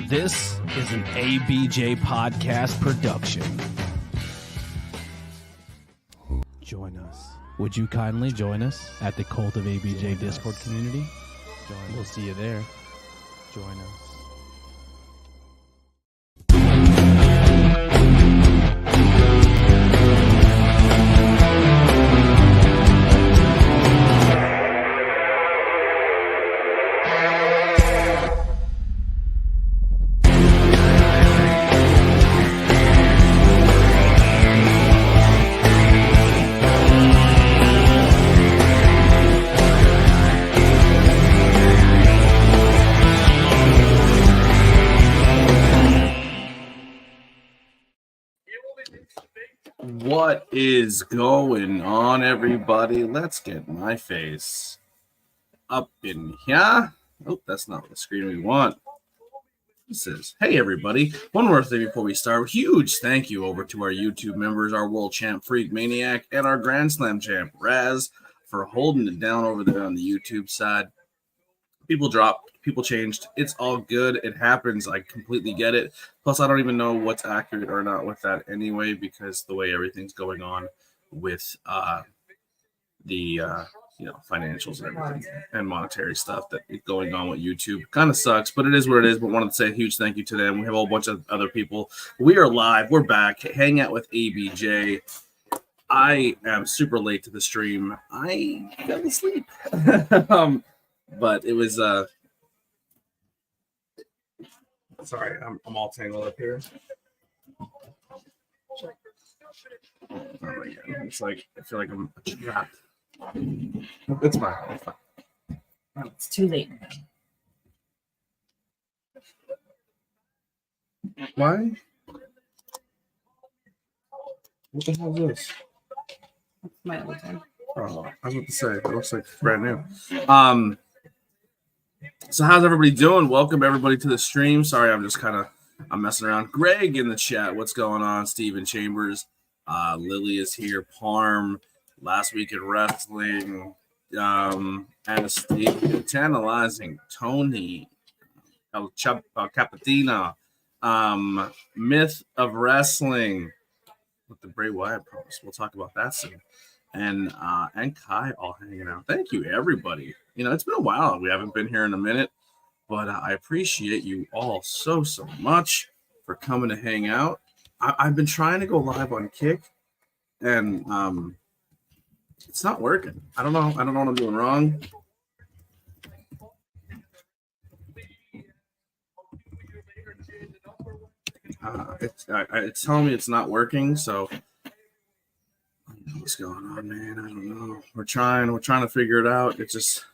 This is an ABJ podcast production. Join us. Would you kindly join us at the Cult of ABJ Discord community? We'll see you there. Join us. What is going on, everybody? Let's get my face up in here. Oh, that's not the screen we want. This is, hey, everybody. One more thing before we start. Huge thank you over to our YouTube members, our World Champ Freak Maniac, and our Grand Slam Champ Raz for holding it down over there on the YouTube side. People dropped, people changed. It's all good. It happens. I completely get it. Plus, I don't even know what's accurate or not with that anyway, because the way everything's going on with the financials and everything and monetary stuff that is going on with YouTube kind of sucks, but it is what it is. But wanted to say a huge thank you to them. We have a whole bunch of other people. We are live. We're back. Hangout with ABJ. I am super late to the stream. I fell asleep. But it was sorry, I'm all tangled up here. Oh my God. It's like I feel like I'm trapped. It's fine. It's fine. It's too late. Why? What the hell is this? That's my old one. Oh, I was about to say it looks like it's brand new. So how's everybody doing? Welcome everybody to the stream. Sorry, I'm messing around. Greg in the chat. What's going on? Steven Chambers. Lily is here. Parm. Last week at wrestling. Anastasia. Tantalizing. Tony. El Capitina. Myth of Wrestling. With the Bray Wyatt promise. We'll talk about that soon. And Kai all hanging out. Thank you, everybody. It's been a while. We haven't been here in a minute, but I appreciate you all so much for coming to hang out. I've been trying to go live on Kick, and it's not working. I don't know what I'm doing wrong. It's telling me it's not working, so I don't know what's going on, man. I don't know. We're trying to figure it out. It's just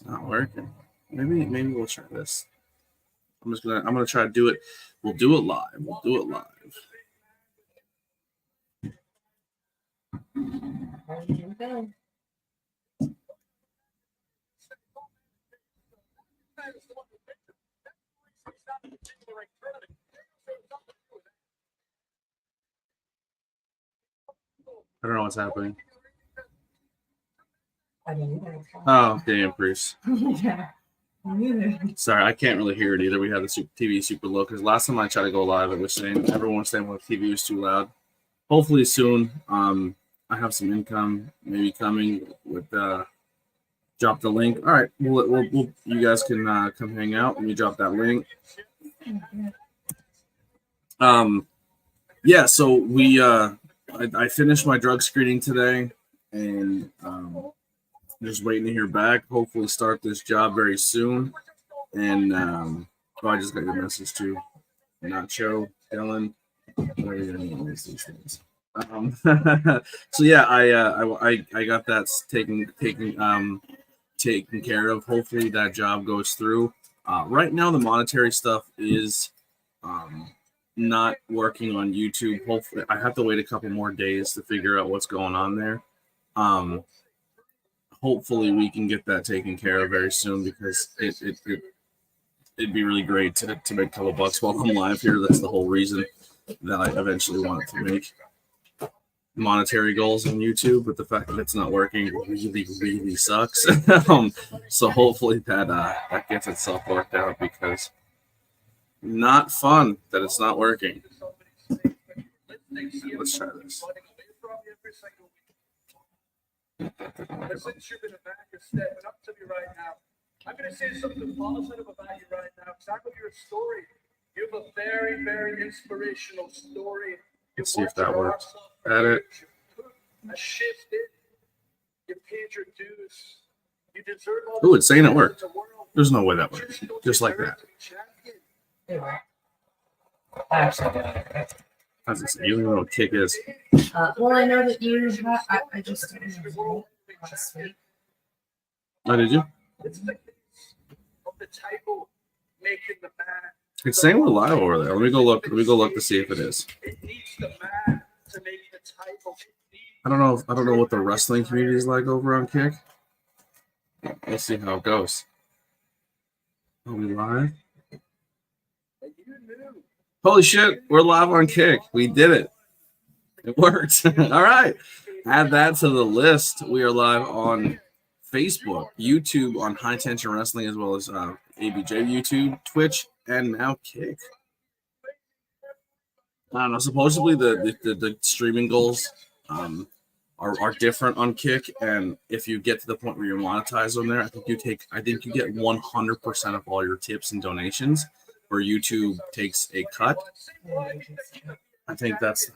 not working. Maybe we'll try this. I'm gonna try to do it. We'll do it live. I don't know what's happening. Oh, damn, Bruce. Yeah. Sorry, I can't really hear it either. We had the TV super low because last time I tried to go live, it was saying everyone was saying the TV was too loud. Hopefully soon, I have some income maybe coming with drop the link. All right, we'll you guys can come hang out. Let me drop that link. Yeah. So we I finished my drug screening today, and just waiting to hear back. Hopefully start this job very soon. And I just got your message too. Nacho, Dylan, whatever your name is, these things. So yeah, I got that taken care of. Hopefully that job goes through. Right now the monetary stuff is not working on YouTube. Hopefully I have to wait a couple more days to figure out what's going on there. Hopefully we can get that taken care of very soon, because it'd be really great to make a couple bucks while I'm live here. That's the whole reason that I eventually wanted to make monetary goals on YouTube, but the fact that it's not working really sucks. So hopefully that gets itself worked out, because not fun that it's not working. Let's try this. But since you've been a man, you're stepping up to me right now. I'm going to say something positive about you right now because I know your story. You have a very, very inspirational story. Let's see if that works. Edit. A shift in. You paid your dues. You deserve all. Oh, it's saying it worked. There's no way that works. Just like that. As I say, you don't know what kick is. Well, I know that you have. I just don't know last week. Oh, did you? It's the of the title making the man. It's saying we're live over there. Let me go look. Let me go look to see if it is. It needs the man to make the title. I don't know. I don't know what the wrestling community is like over on Kick. We'll see how it goes. Are we live? Holy shit! We're live on Kick. We did it. It worked. All right. Add that to the list. We are live on Facebook, YouTube, on High Tension Wrestling, as well as ABJ YouTube, Twitch, and now Kick. I don't know. Supposedly the streaming goals are different on Kick, and if you get to the point where you're monetized on there, I think you get 100% of all your tips and donations, where YouTube takes a cut. I think that's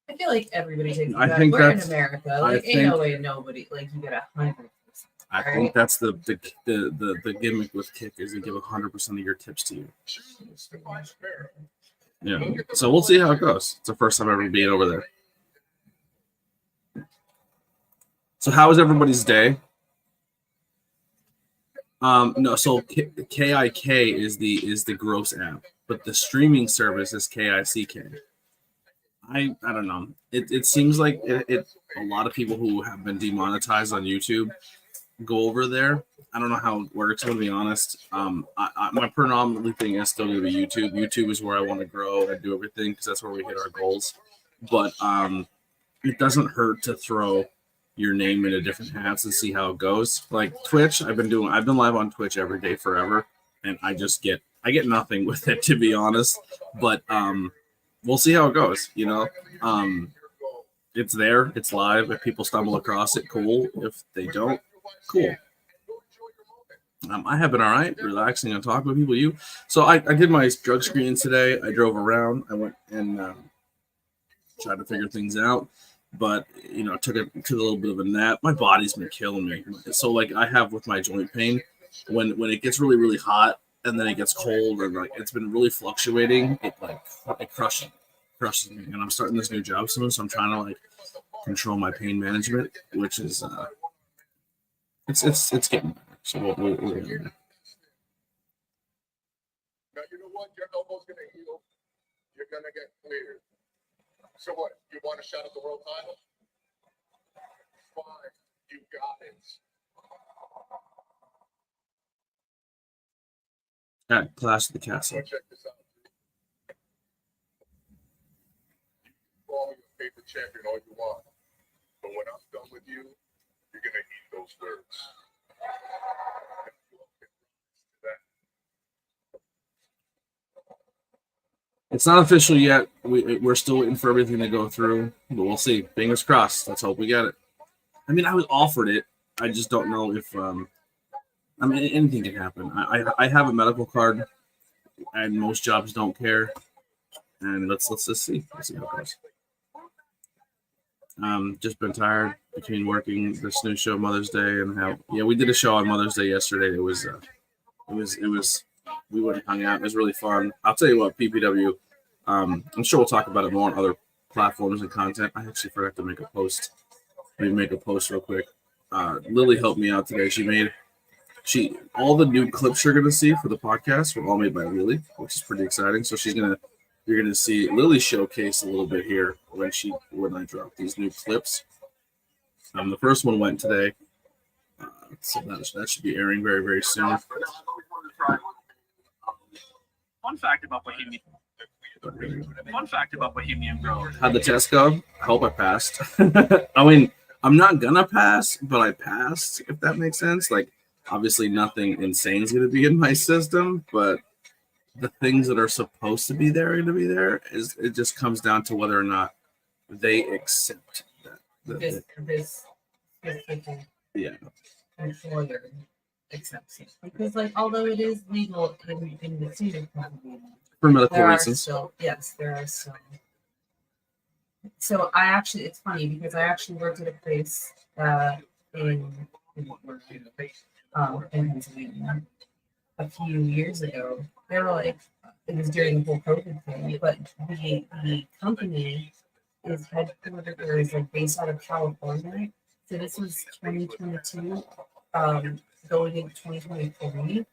I feel like everybody takes. I think we're in that's- America. Like, ain't no way nobody like you get 100%. I think that's the gimmick with Kick is they give 100% of your tips to you. Yeah. So we'll see how it goes. It's the first time ever being over there. So how was everybody's day? No, so KIK is the gross app, but the streaming service is KICK. I don't know. It seems like it a lot of people who have been demonetized on YouTube go over there. I don't know how it works, to be honest. My predominantly thing is still going to be YouTube. YouTube is where I want to grow and do everything because that's where we hit our goals. But it doesn't hurt to throw your name into different hats and see how it goes. Like Twitch, I've been live on Twitch every day forever, and I get nothing with it, to be honest. But we'll see how it goes. You know, it's there, it's live. If people stumble across it, cool. If they don't, cool. I have been all right, relaxing and talking with people. So I did my drug screening today. I drove around. I went and tried to figure things out, but took a little bit of a nap. My body's been killing me. So like I have with my joint pain, when it gets really really hot and then it gets cold, and like it's been really fluctuating. It crushes me. And I'm starting this new job soon, so I'm trying to like control my pain management, which is it's getting better. So we'll Now you know what? Your elbow's gonna heal. You're gonna get cleared. So what? You want a shot at the world title? Fine, you got it. All right, Clash of the Castle. So check this out. Call your favorite champion all you want, but when I'm done with you, you're gonna eat those words. It's not official yet. We're still waiting for everything to go through, but we'll see. Fingers crossed. Let's hope we get it. I mean, I was offered it. I just don't know if I mean, anything can happen. I have a medical card, and most jobs don't care. And let's just see. Let's see how it goes. Just been tired between working this new show Mother's Day and we did a show on Mother's Day yesterday. It was we went and hung out. It was really fun. I'll tell you what, PPW. I'm sure we'll talk about it more on other platforms and content. I actually forgot to make a post. Let me make a post real quick. Lily helped me out today. All the new clips you're gonna see for the podcast were all made by Lily, which is pretty exciting. So you're gonna see Lily showcase a little bit here when I drop these new clips. The first one went today, so that should be airing very very soon. Fun fact about Bohemian Grove. How'd the test go? I hope I passed. I mean, I'm not gonna pass, but I passed, if that makes sense. Like, Obviously, nothing insane is going to be in my system, but the things that are supposed to be there are going to be there. It just comes down to whether or not they accept that. This people Yeah. employer accepts it. Because like although it is legal in the state of Pennsylvania, For medical there are reasons. still there are still. So I actually, it's funny because I actually worked at a place in Pennsylvania a few years ago. They were like, it was during the whole COVID thing, but the company is headquartered or is like based out of California. So this was 2022, going into 2023.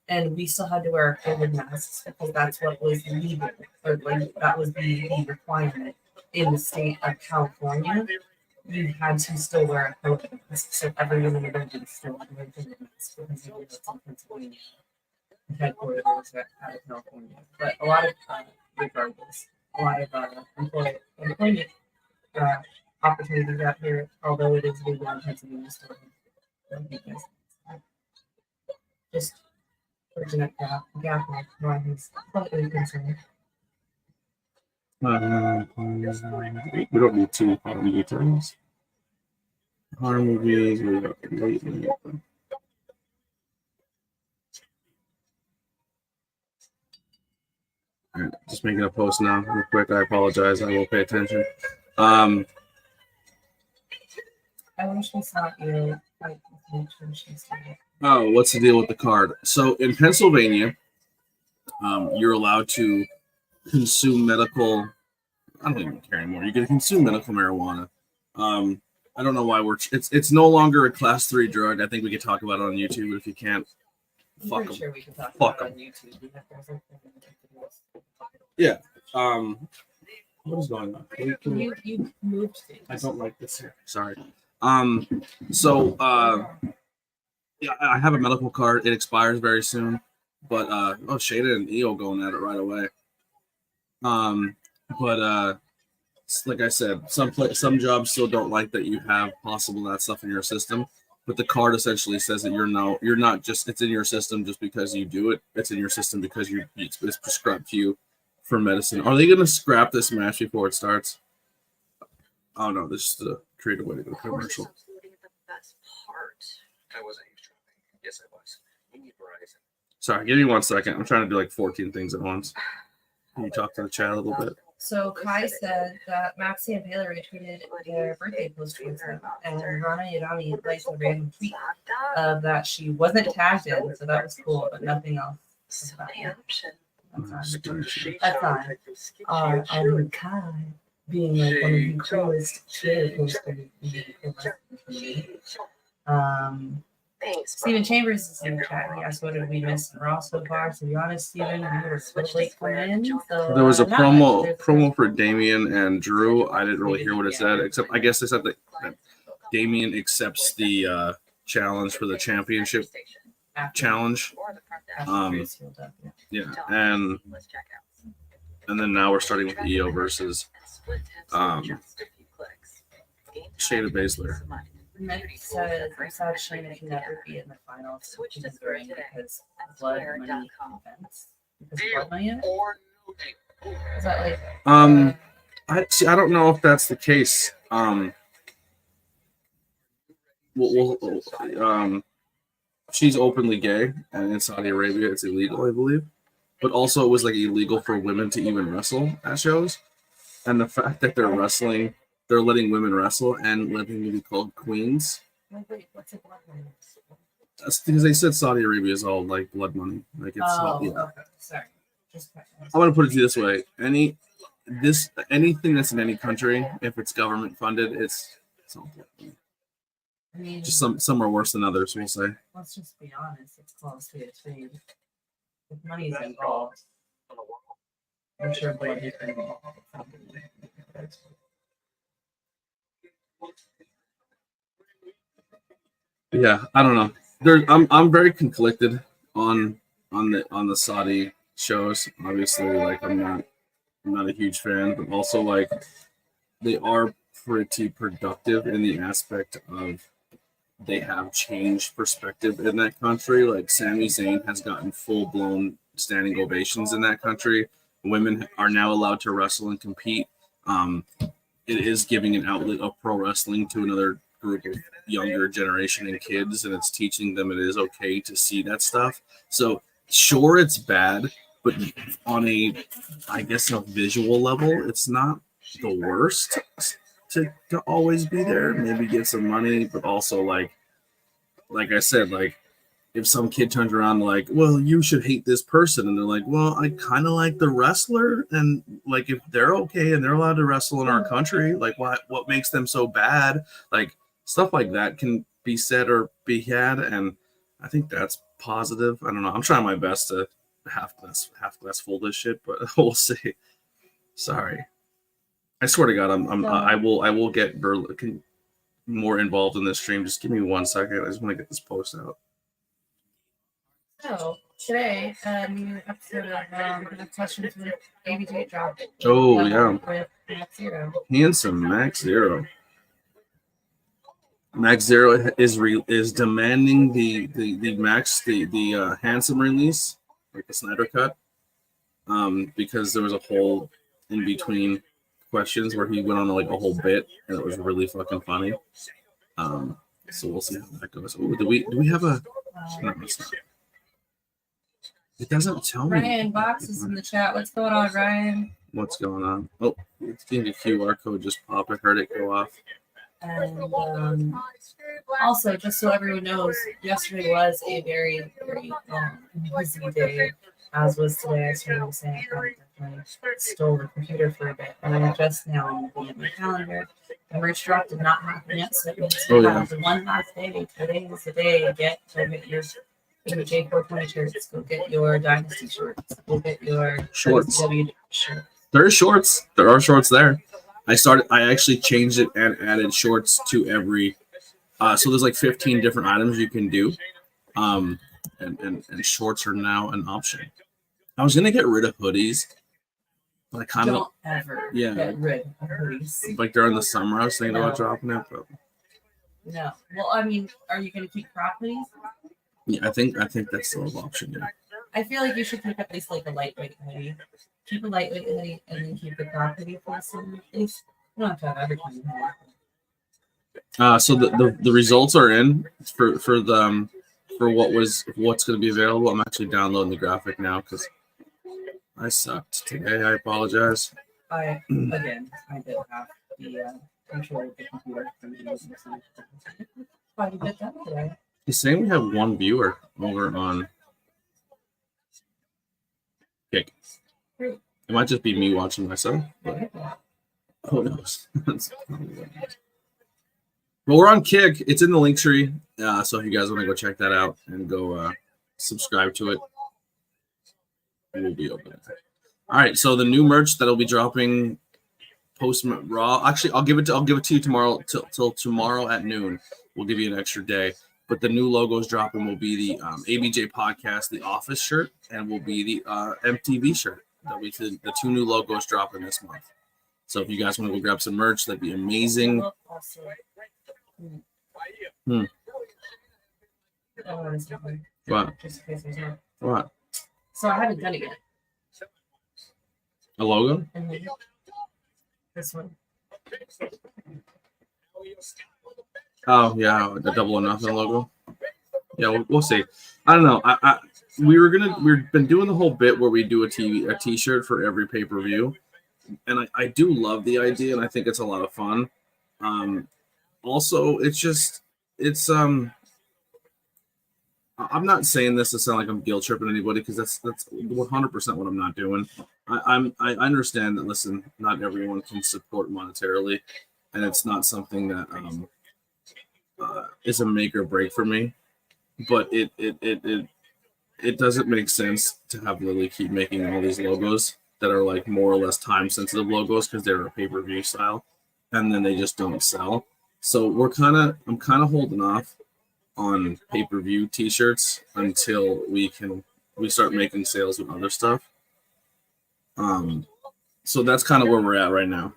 And we still had to wear COVID masks because that's what was legal, or like that was the requirement in the state of California. You had to still wear a COVID mask, so everyone in the building still had to wear a COVID mask because it was in Pennsylvania. The headquarters was out of California, but a lot of regardless, a lot of employment opportunities out here, although it is legal in Pennsylvania, still just. Fortunate gap of why he's slightly concerned. We don't need two horror movie terms. Horror movies. We don't. All right, just making a post now, real quick. I apologize. I will pay attention. I wish we saw you. Oh, what's the deal with the card? So in Pennsylvania, you're allowed to consume medical. I don't even care anymore. You can consume medical marijuana. I don't know why it's no longer a class 3 drug. I think we could talk about it on YouTube, but if you can't, fuck them. Sure we can talk Fuck about them. it on YouTube. Yeah. What is going on? You moved things. I don't like this here. Sorry. Yeah, I have a medical card. It expires very soon. But Shada and EO going at it right away. Like I said, some jobs still don't like that you have possible that stuff in your system. But the card essentially says that you're not just it's in your system just because you do it. It's in your system because it's prescribed to you for medicine. Are they gonna scrap this match before it starts? Oh no, this is the creative way to go commercial. I wasn't eavesdropping. Yes, I was. You need Verizon. Sorry, give me 1 second. I'm trying to do like 14 things at once. Can you talk to the chat a little bit? So Kai said that Maxie and Baylor retweeted their birthday post towards him, and Rana Yadami liked a random tweet that she wasn't tagged in, so that was cool, but nothing else. That's fine. And Kai, being like one of the coolest Twitter posters. Stephen Chambers is in the chat. He asked, what did we miss in Raw so far? To be honest, Stephen, we were so late coming in. So, there was a promo for Damian and Drew. I didn't really hear what it said, except I guess they said that Damian accepts the challenge for the championship challenge. Yeah, and then now we're starting with EO versus Shayna Baszler. Nick said Shayna can never be in the finals because blood money events. Because blood money events? Is that like I don't know if that's the case. She's openly gay, and in Saudi Arabia it's illegal, I believe. But also it was like illegal for women to even wrestle at shows. And the fact that they're letting women wrestle and letting them be called queens. wait, what's it blood money? That's because they said Saudi Arabia is all like blood money. Like it's all, yeah. Okay, sorry. I want to put it to you this way: anything that's in any country, if it's government funded, it's all blood money. I mean, Just some are worse than others, we'll say. let's just be honest. It's close to a trade. If money's involved, I'm sure blood is involved. Yeah, I don't know. I'm very conflicted on the Saudi shows. Obviously, like I'm not a huge fan, but also like they are pretty productive in the aspect of they have changed perspective in that country. Like Sami Zayn has gotten full blown standing ovations in that country. Women are now allowed to wrestle and compete. It is giving an outlet of pro wrestling to another group of younger generation and kids, and it's teaching them it is okay to see that stuff. So sure, it's bad, but on I guess a visual level, it's not the worst to always be there. Maybe get some money, but also like I said, like if some kid turns around like, well, you should hate this person, and they're like, well, I kind of like the wrestler, and like if they're okay and they're allowed to wrestle in our country, like what makes them so bad? Like stuff like that can be said or be had, and I think that's positive. I don't know. I'm trying my best to half glass full this shit, but we'll see. Sorry. I swear to God, I will get more involved in this stream. Just give me 1 second. I just want to get this post out. So today, new episode of Questions with ABJ dropped. Oh yeah, with Max Zero. Handsome Max Zero. Max Zero is demanding the Handsome release, like the Snyder cut, because there was a whole in between questions where he went on like a whole bit, and it was really fucking funny. So we'll see how that goes. Ooh, do we have a? No, it's not. It doesn't tell me. Ryan Box is in the chat. What's going on, Ryan? What's going on? Oh, it's getting a QR code just popped. I heard it go off. And also, just so everyone knows, yesterday was a very, very busy day, as was today. I started saying I stole the computer for a bit, and I'm just now looking at my calendar. The merch drop did not happen yet, so it means you have the 1 last day. Today is the day. Go get your ABJ 420 shirts. Go get your Dynasty shirts. Go get your Shorts. HTW shirts. There are shorts. There are shorts there. I actually changed it and added shorts to every. So there's like 15 different items you can do, and shorts are now an option. I was gonna get rid of hoodies, but I kind of Don't ever get rid of hoodies. like during the summer I was thinking about dropping it, but No. Well, I mean, are you gonna keep crop hoodies? yeah, I think that's still an option. Yeah. I feel like you should keep at least like a lightweight hoodie. Keep a lightweight hoodie and then keep the crop hoodie for the summer. At least you don't have to have everything. So the results are in for what's going to be available. I'm actually downloading the graphic now because I sucked today. I apologize. I did have the control of the computer. Quite a bit done today. He's saying we have one viewer over on Kick. It might just be me watching myself, but who knows? But we're on Kick. It's in the link tree. So if you guys want to go check that out and go subscribe to it, we'll be open. All right. So the new merch that'll be dropping post Raw. Actually, I'll give it to you tomorrow till tomorrow at noon. We'll give you an extra day. But the new logos dropping will be the ABJ Podcast, the Office shirt, and will be the MTV shirt. That'll be the 2 new logos dropping this month. So if you guys want to go grab some merch, that'd be amazing. What? What? So I haven't done it yet. A logo? Mm-hmm. This one. Oh yeah, the Double or Nothing logo. Yeah, we'll see. I don't know. We've been doing the whole bit where we do a T-shirt for every pay-per-view, and I do love the idea, and I think it's a lot of fun. Also, I'm not saying this to sound like I'm guilt tripping anybody, because that's 100% what I'm not doing. I understand that. Listen, not everyone can support monetarily, and it's not something that is a make or break for me. But it doesn't make sense to have Lily keep making all these logos that are like more or less time sensitive logos because they're a pay-per-view style, and then they just don't sell. So I'm kind of holding off on pay-per-view T-shirts until we start making sales with other stuff. So that's kind of where we're at right now.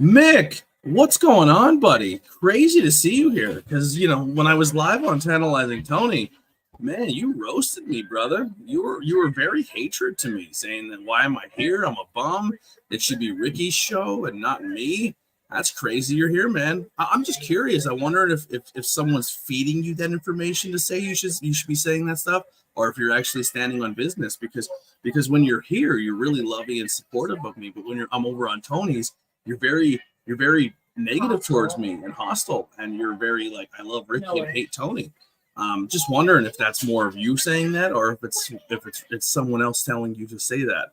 Mick, What's going on, buddy? Crazy to see you here. Because when I was live on Tantalizing Tony, man, you roasted me, brother. You were very hatred to me, saying that why am I here? I'm a bum. It should be Ricky's show and not me. That's crazy. You're here, man. I'm just curious. I wonder if someone's feeding you that information to say you should be saying that stuff, or if you're actually standing on business. Because when you're here, you're really loving and supportive of me. But when I'm over on Tony's, you're very negative towards me and hostile, and you're very like, I love Ricky and hate Tony. Just wondering if that's more of you saying that, or if it's someone else telling you to say that.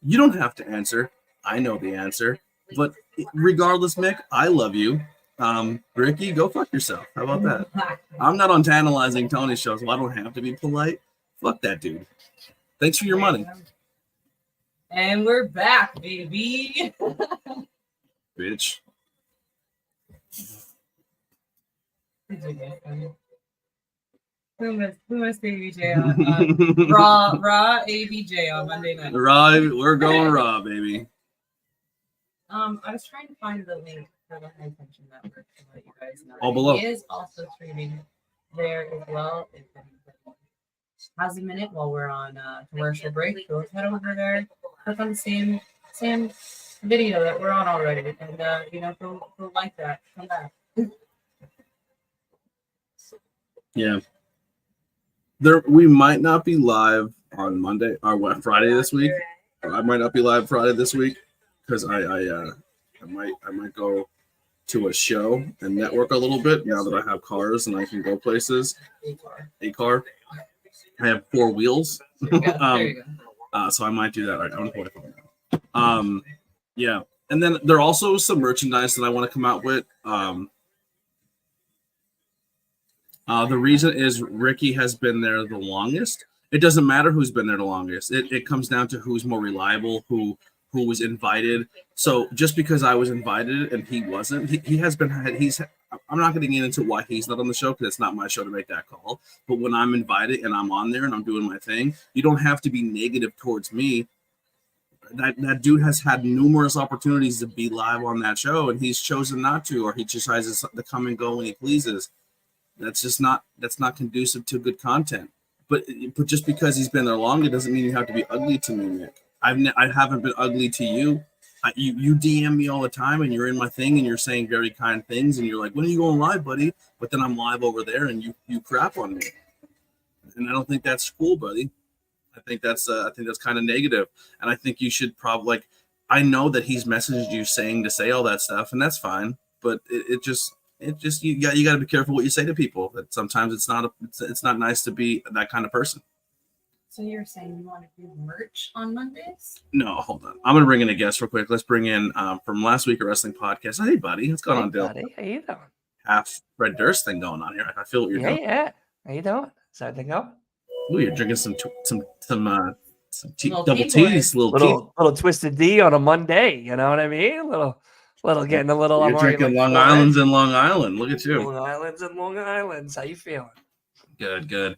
You don't have to answer. I know the answer, but regardless, Mick, I love you. Ricky, go fuck yourself. How about that? I'm not on Tantalizing Tony's show, so I don't have to be polite. Fuck that dude. Thanks for your money. And we're back, baby. Bitch. Who missed ABJ on Raw ABJ on Monday night? Raw, we're going Raw, baby. I was trying to find the link for the High Tension Network to let you guys know. All below. He is also streaming there as well. If anybody has a minute while we're on commercial break, go head over there, click on the same video that we're on already, and go like that. Come back. Yeah. We might not be live on Monday or Friday this week. I might not be live Friday this week because I might go to a show and network a little bit now that I have cars and I can go places. A car. I have 4 wheels. There you go. So I might do that. All right, I'm gonna put it. Yeah. And then there are also some merchandise that I want to come out with. The reason is Ricky has been there the longest. It doesn't matter who's been there the longest. It comes down to who's more reliable, who was invited. So just because I was invited and he wasn't, he has been. I'm not going to get into why he's not on the show because it's not my show to make that call. But when I'm invited and I'm on there and I'm doing my thing, you don't have to be negative towards me. That dude has had numerous opportunities to be live on that show and he's chosen not to, or he just decides to come and go when he pleases. That's not conducive to good content. But just because he's been there longer doesn't mean you have to be ugly to me, Nick. I haven't been ugly to you. You DM me all the time and you're in my thing and you're saying very kind things and you're like, when are you going live, buddy? But then I'm live over there and you crap on me. And I don't think that's cool, buddy. I think that's kind of negative. And I think you should probably I know that he's messaged you saying to say all that stuff, and that's fine. But it just you got to be careful what you say to people. That sometimes it's not nice to be that kind of person. So you're saying you want to do merch on Mondays? No, hold on. I'm gonna bring in a guest real quick. Let's bring in from last week a wrestling podcast. Hey, buddy, what's going on, Dill? Buddy, how you doing? Half Red Durst thing going on here. I feel what you're doing. Yeah. How you doing? Is everything going? Ooh, you're drinking some double Little T's, Little twisted D on a Monday. You know what I mean? Little getting a little. You're drinking Long Island's and Long Island. Look at you. Long Island's and Long Island's. How you feeling? Good.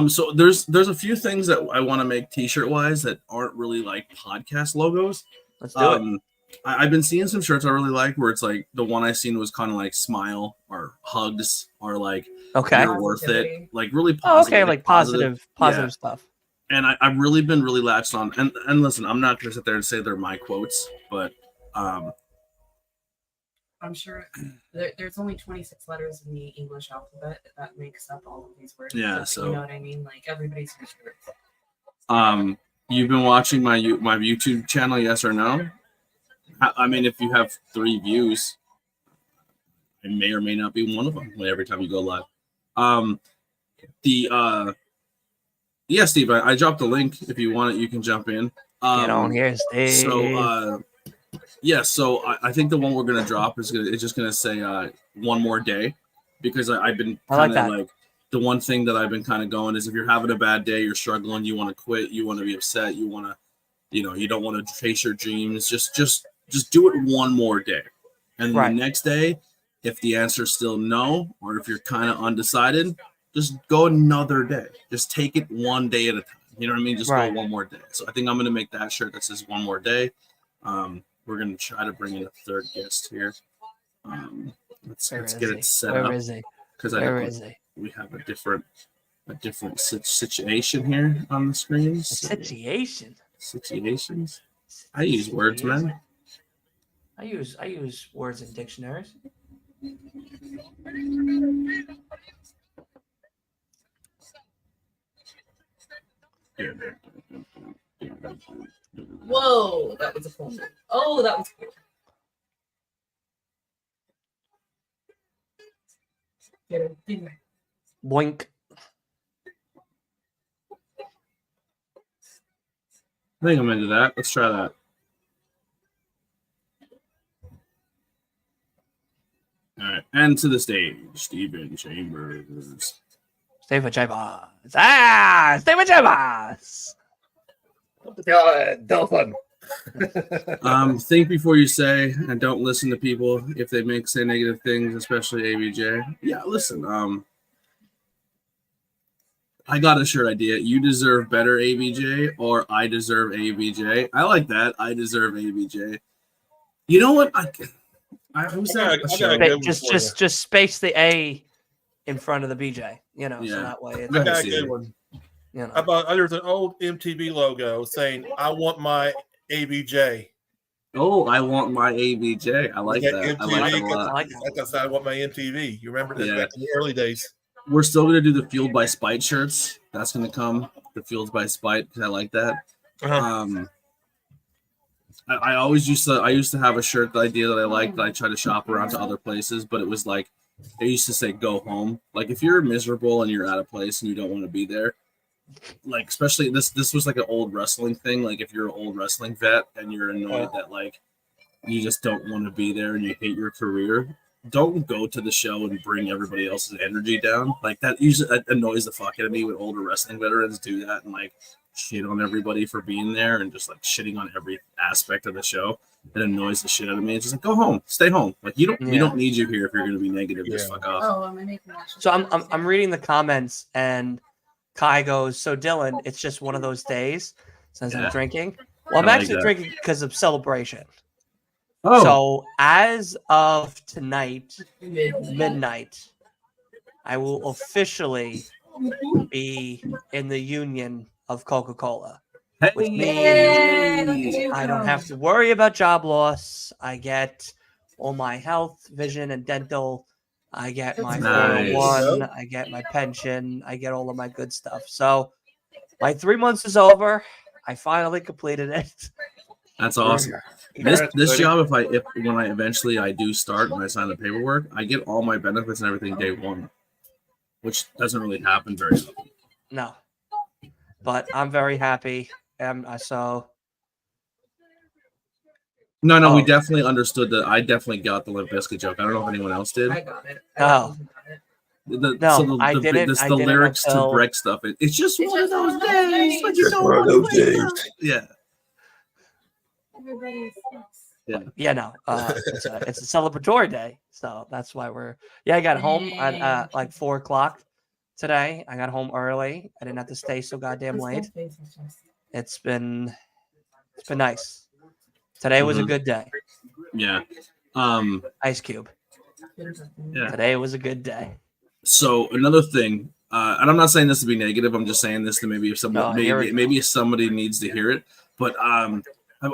So there's a few things that I want to make t-shirt wise that aren't really like podcast logos. Let's do it. I've been seeing some shirts I really like where it's like the one I seen was kind of like smile or hugs or like you're worth it, like really positive. Okay, like positive stuff. And I've really been really latched on. And listen, I'm not going to sit there and say they're my quotes, but I'm sure there's only 26 letters in the English alphabet that makes up all of these words. Yeah, so you know what I mean? Like everybody's sure. You've been watching my YouTube channel, yes or no? I mean, if you have 3 views, I may or may not be one of them every time you go live. Yeah, Steve, I dropped the link. If you want it, you can jump in. Get on here, Steve. So, so I think the one we're gonna drop is just gonna say one more day, because I've been kind of like the one thing that I've been kind of going is if you're having a bad day, you're struggling, you want to quit, you want to be upset, you want to, you don't want to chase your dreams, just do it one more day, and the next day, if the answer is still no, or if you're kind of undecided, just go another day. Just take it one day at a time. You know what I mean? Just go one more day. So I think I'm gonna make that shirt that says one more day. We're gonna try to bring in a third guest here. Let's get it set Where up is he? because Where is he? we have a different situation here on the screen. Situation. Situations. I use words, man. I use words in dictionaries. Whoa, that was a cool move. Oh, that was cool. Get it. Boink. I think I'm into that. Let's try that. All right, and to the stage, Stephen Chambers. Stephen Chambers. Stephen Chambers. Dolphin. Think before you say, and don't listen to people if they say negative things, especially ABJ. Yeah, listen. I got a shirt idea. You deserve better, ABJ, or I deserve ABJ. I like that. I deserve ABJ. You know what? I was at a show. Just space the A in front of the BJ. You know, Yeah. so that way it's I got a good one. you know. How about there's an old MTV logo saying, "I want my ABJ." Oh, I want my ABJ. I like Yeah, that. I like that a lot. I like that. That's I want my MTV. You remember that Yeah. back in the early days? We're still gonna do the Fueled by Spite shirts. That's gonna come. The Fueled by Spite because I like that. Uh-huh. I used to have a shirt idea that I liked that I try to shop around to other places, but it was like they used to say go home. Like if you're miserable and you're at a place and you don't want to be there, like especially this was like an old wrestling thing. Like if you're an old wrestling vet and you're annoyed that like you just don't want to be there and you hate your career, don't go to the show and bring everybody else's energy down. Like that usually annoys the fuck out of me when older wrestling veterans do that and like shit on everybody for being there and just like shitting on every aspect of the show. It annoys the shit out of me. It's just like go home, stay home. Like we don't need you here if you're gonna be negative. Just fuck off. Oh, am I making that? So I'm reading the comments and Kai goes, so Dylan, it's just one of those days since I'm drinking. Well, I'm actually drinking because of celebration. Oh, So as of tonight, midnight, I will officially be in the union of Coca-Cola. Which means I don't have to worry about job loss. I get all my health, vision, and dental. I get my Nice. 401. I get my pension. I get all of my good stuff. So my 3 months is over. I finally completed it. that's awesome. This job, if when I eventually I do start and I sign the paperwork, I get all my benefits and everything day one, which doesn't really happen very often. No, but I'm very happy. So No, we definitely understood that. I definitely got the Limp Bizkit joke. I don't know if anyone else did. I got it. Oh. I didn't. The lyrics to Breck stuff. It's just one of those days. But you don't want to wake up. Yeah. Yeah, no. It's a celebratory day, so that's why we're. Yeah, I got home at like 4:00 today. I got home early. I didn't have to stay so goddamn late. It's been nice. Today was a good day. Yeah. Ice Cube. Yeah. Today was a good day. So another thing, and I'm not saying this to be negative. I'm just saying this to maybe if somebody maybe if somebody needs to hear it. But I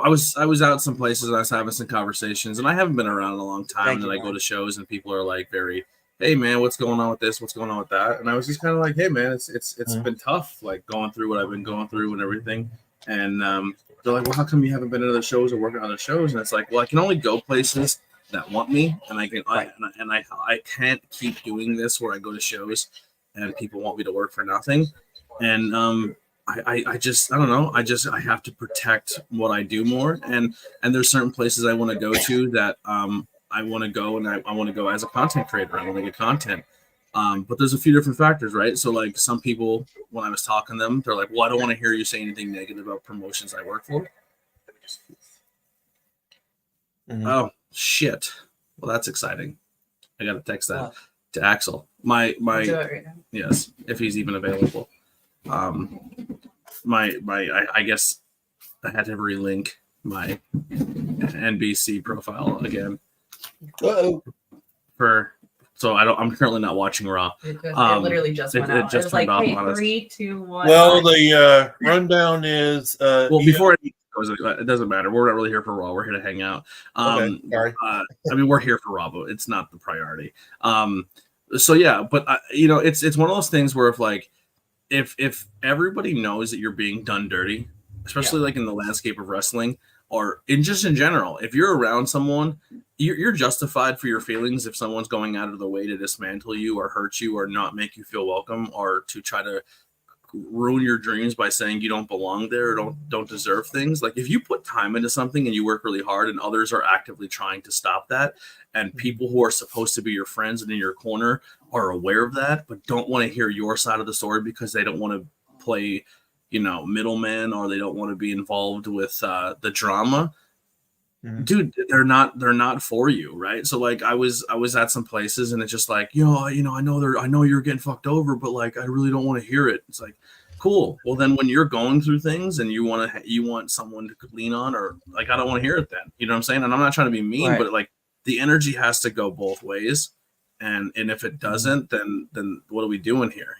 was out some places and I was having some conversations, and I haven't been around in a long time. I go to shows and people are like very, hey man, what's going on with this? What's going on with that? And I was just kind of like, hey man, it's been tough, like going through what I've been going through and everything. And they're like, well, how come you haven't been to other shows or working on other shows? And it's like, well, I can only go places that want me, and I can't keep doing this where I go to shows and people want me to work for nothing. And I don't know. I have to protect what I do more. And there's certain places I want to go to that I want to go, and I want to go as a content creator. I want to get content. But there's a few different factors, right? So like some people, when I was talking to them, they're like, well, I don't want to hear you say anything negative about promotions I work for. Mm-hmm. Oh, shit. Well, that's exciting. I got to text that to Axel. My yes, if he's even available. I guess I had to relink my NBC profile again. Uh-oh. I'm currently not watching Raw. It literally just went out. It was like, off hey, on us. 3, 2, 1. Well, the rundown is Before it goes, it doesn't matter. We're not really here for Raw. We're here to hang out. Okay, sorry. I mean, we're here for Raw, but it's not the priority. So yeah, but it's one of those things where if everybody knows that you're being done dirty, especially like in the landscape of wrestling or in general, if you're around someone, you're justified for your feelings if someone's going out of the way to dismantle you or hurt you or not make you feel welcome or to try to ruin your dreams by saying you don't belong there or don't deserve things. Like if you put time into something and you work really hard and others are actively trying to stop that, and people who are supposed to be your friends and in your corner are aware of that but don't want to hear your side of the story because they don't want to play middleman or they don't want to be involved with the drama, dude, they're not for you, right? So like I was at some places and it's just like, I know you're getting fucked over, but like I really don't want to hear it. It's like, cool. Well, then when you're going through things and you want someone to lean on, or like I don't want to hear it then. You know what I'm saying? And I'm not trying to be mean, Right. but like the energy has to go both ways. And if it doesn't, then what are we doing here?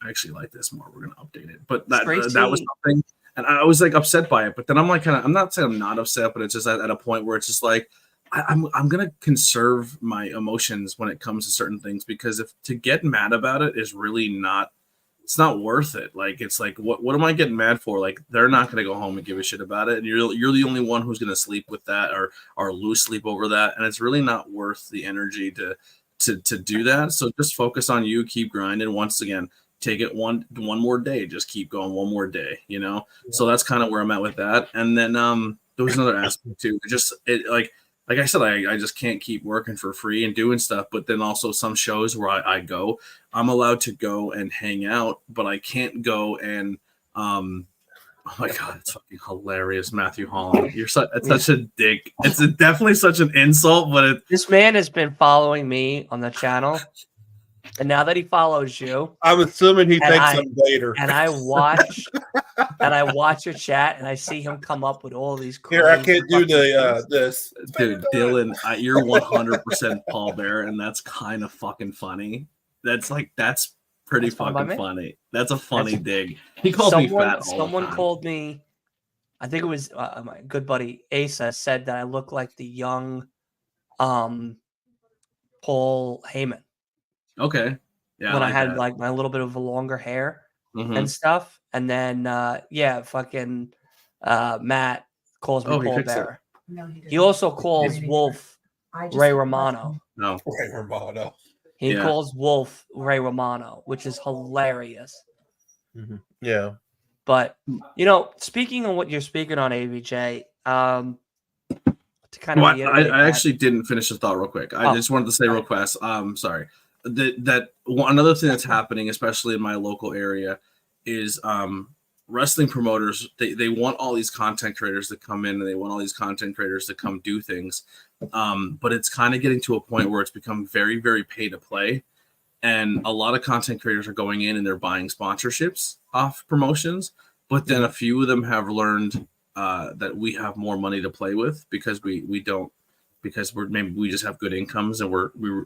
I actually like this more. We're gonna update it. But that was something. And I was like upset by it, but then I'm like I'm not saying I'm not upset, but it's just at a point where it's just like I'm gonna conserve my emotions when it comes to certain things, because if to get mad about it is really not worth it. Like it's like what am I getting mad for? Like they're not gonna go home and give a shit about it, and you're the only one who's gonna sleep with that or lose sleep over that, and it's really not worth the energy to do that. So just focus on you, keep grinding. Once again, take it one more day, just keep going one more day, So that's kind of where I'm at with that. And then there was another aspect too, like I said, I just can't keep working for free and doing stuff. But then also some shows where I'm allowed to go and hang out, but I can't go and oh my god, it's fucking hilarious, Matthew Holland. You're such a dick. It's definitely such an insult, but this man has been following me on the channel. And now that he follows you, I'm assuming he thinks I'm Vader. And I watch your chat, and I see him come up with all these. Here, I can't do this, dude. Dylan, you're 100% Paul Bear, and that's kind of fucking funny. That's pretty fucking funny. That's a funny dig. He calls me fat. Someone called me. I think it was my good buddy Asa said that I look like the young, Paul Heyman. Okay. Yeah. When I had like my little bit of a longer hair and stuff. And then fucking Matt calls me Paul Bear. No, he also calls Wolf Ray Romano. No. Ray Romano. He calls Wolf Ray Romano, which is hilarious. Mm-hmm. Yeah. But speaking on what you're speaking on, ABJ, to kind of I actually didn't finish the thought real quick. I just wanted to say real fast. Sorry. Another thing that's happening, especially in my local area, is wrestling promoters. They want all these content creators to come in, and they want all these content creators to come do things. But it's kind of getting to a point where it's become very, very pay to play, and a lot of content creators are going in and they're buying sponsorships off promotions. But then a few of them have learned that we have more money to play with because we don't. Because we just have good incomes and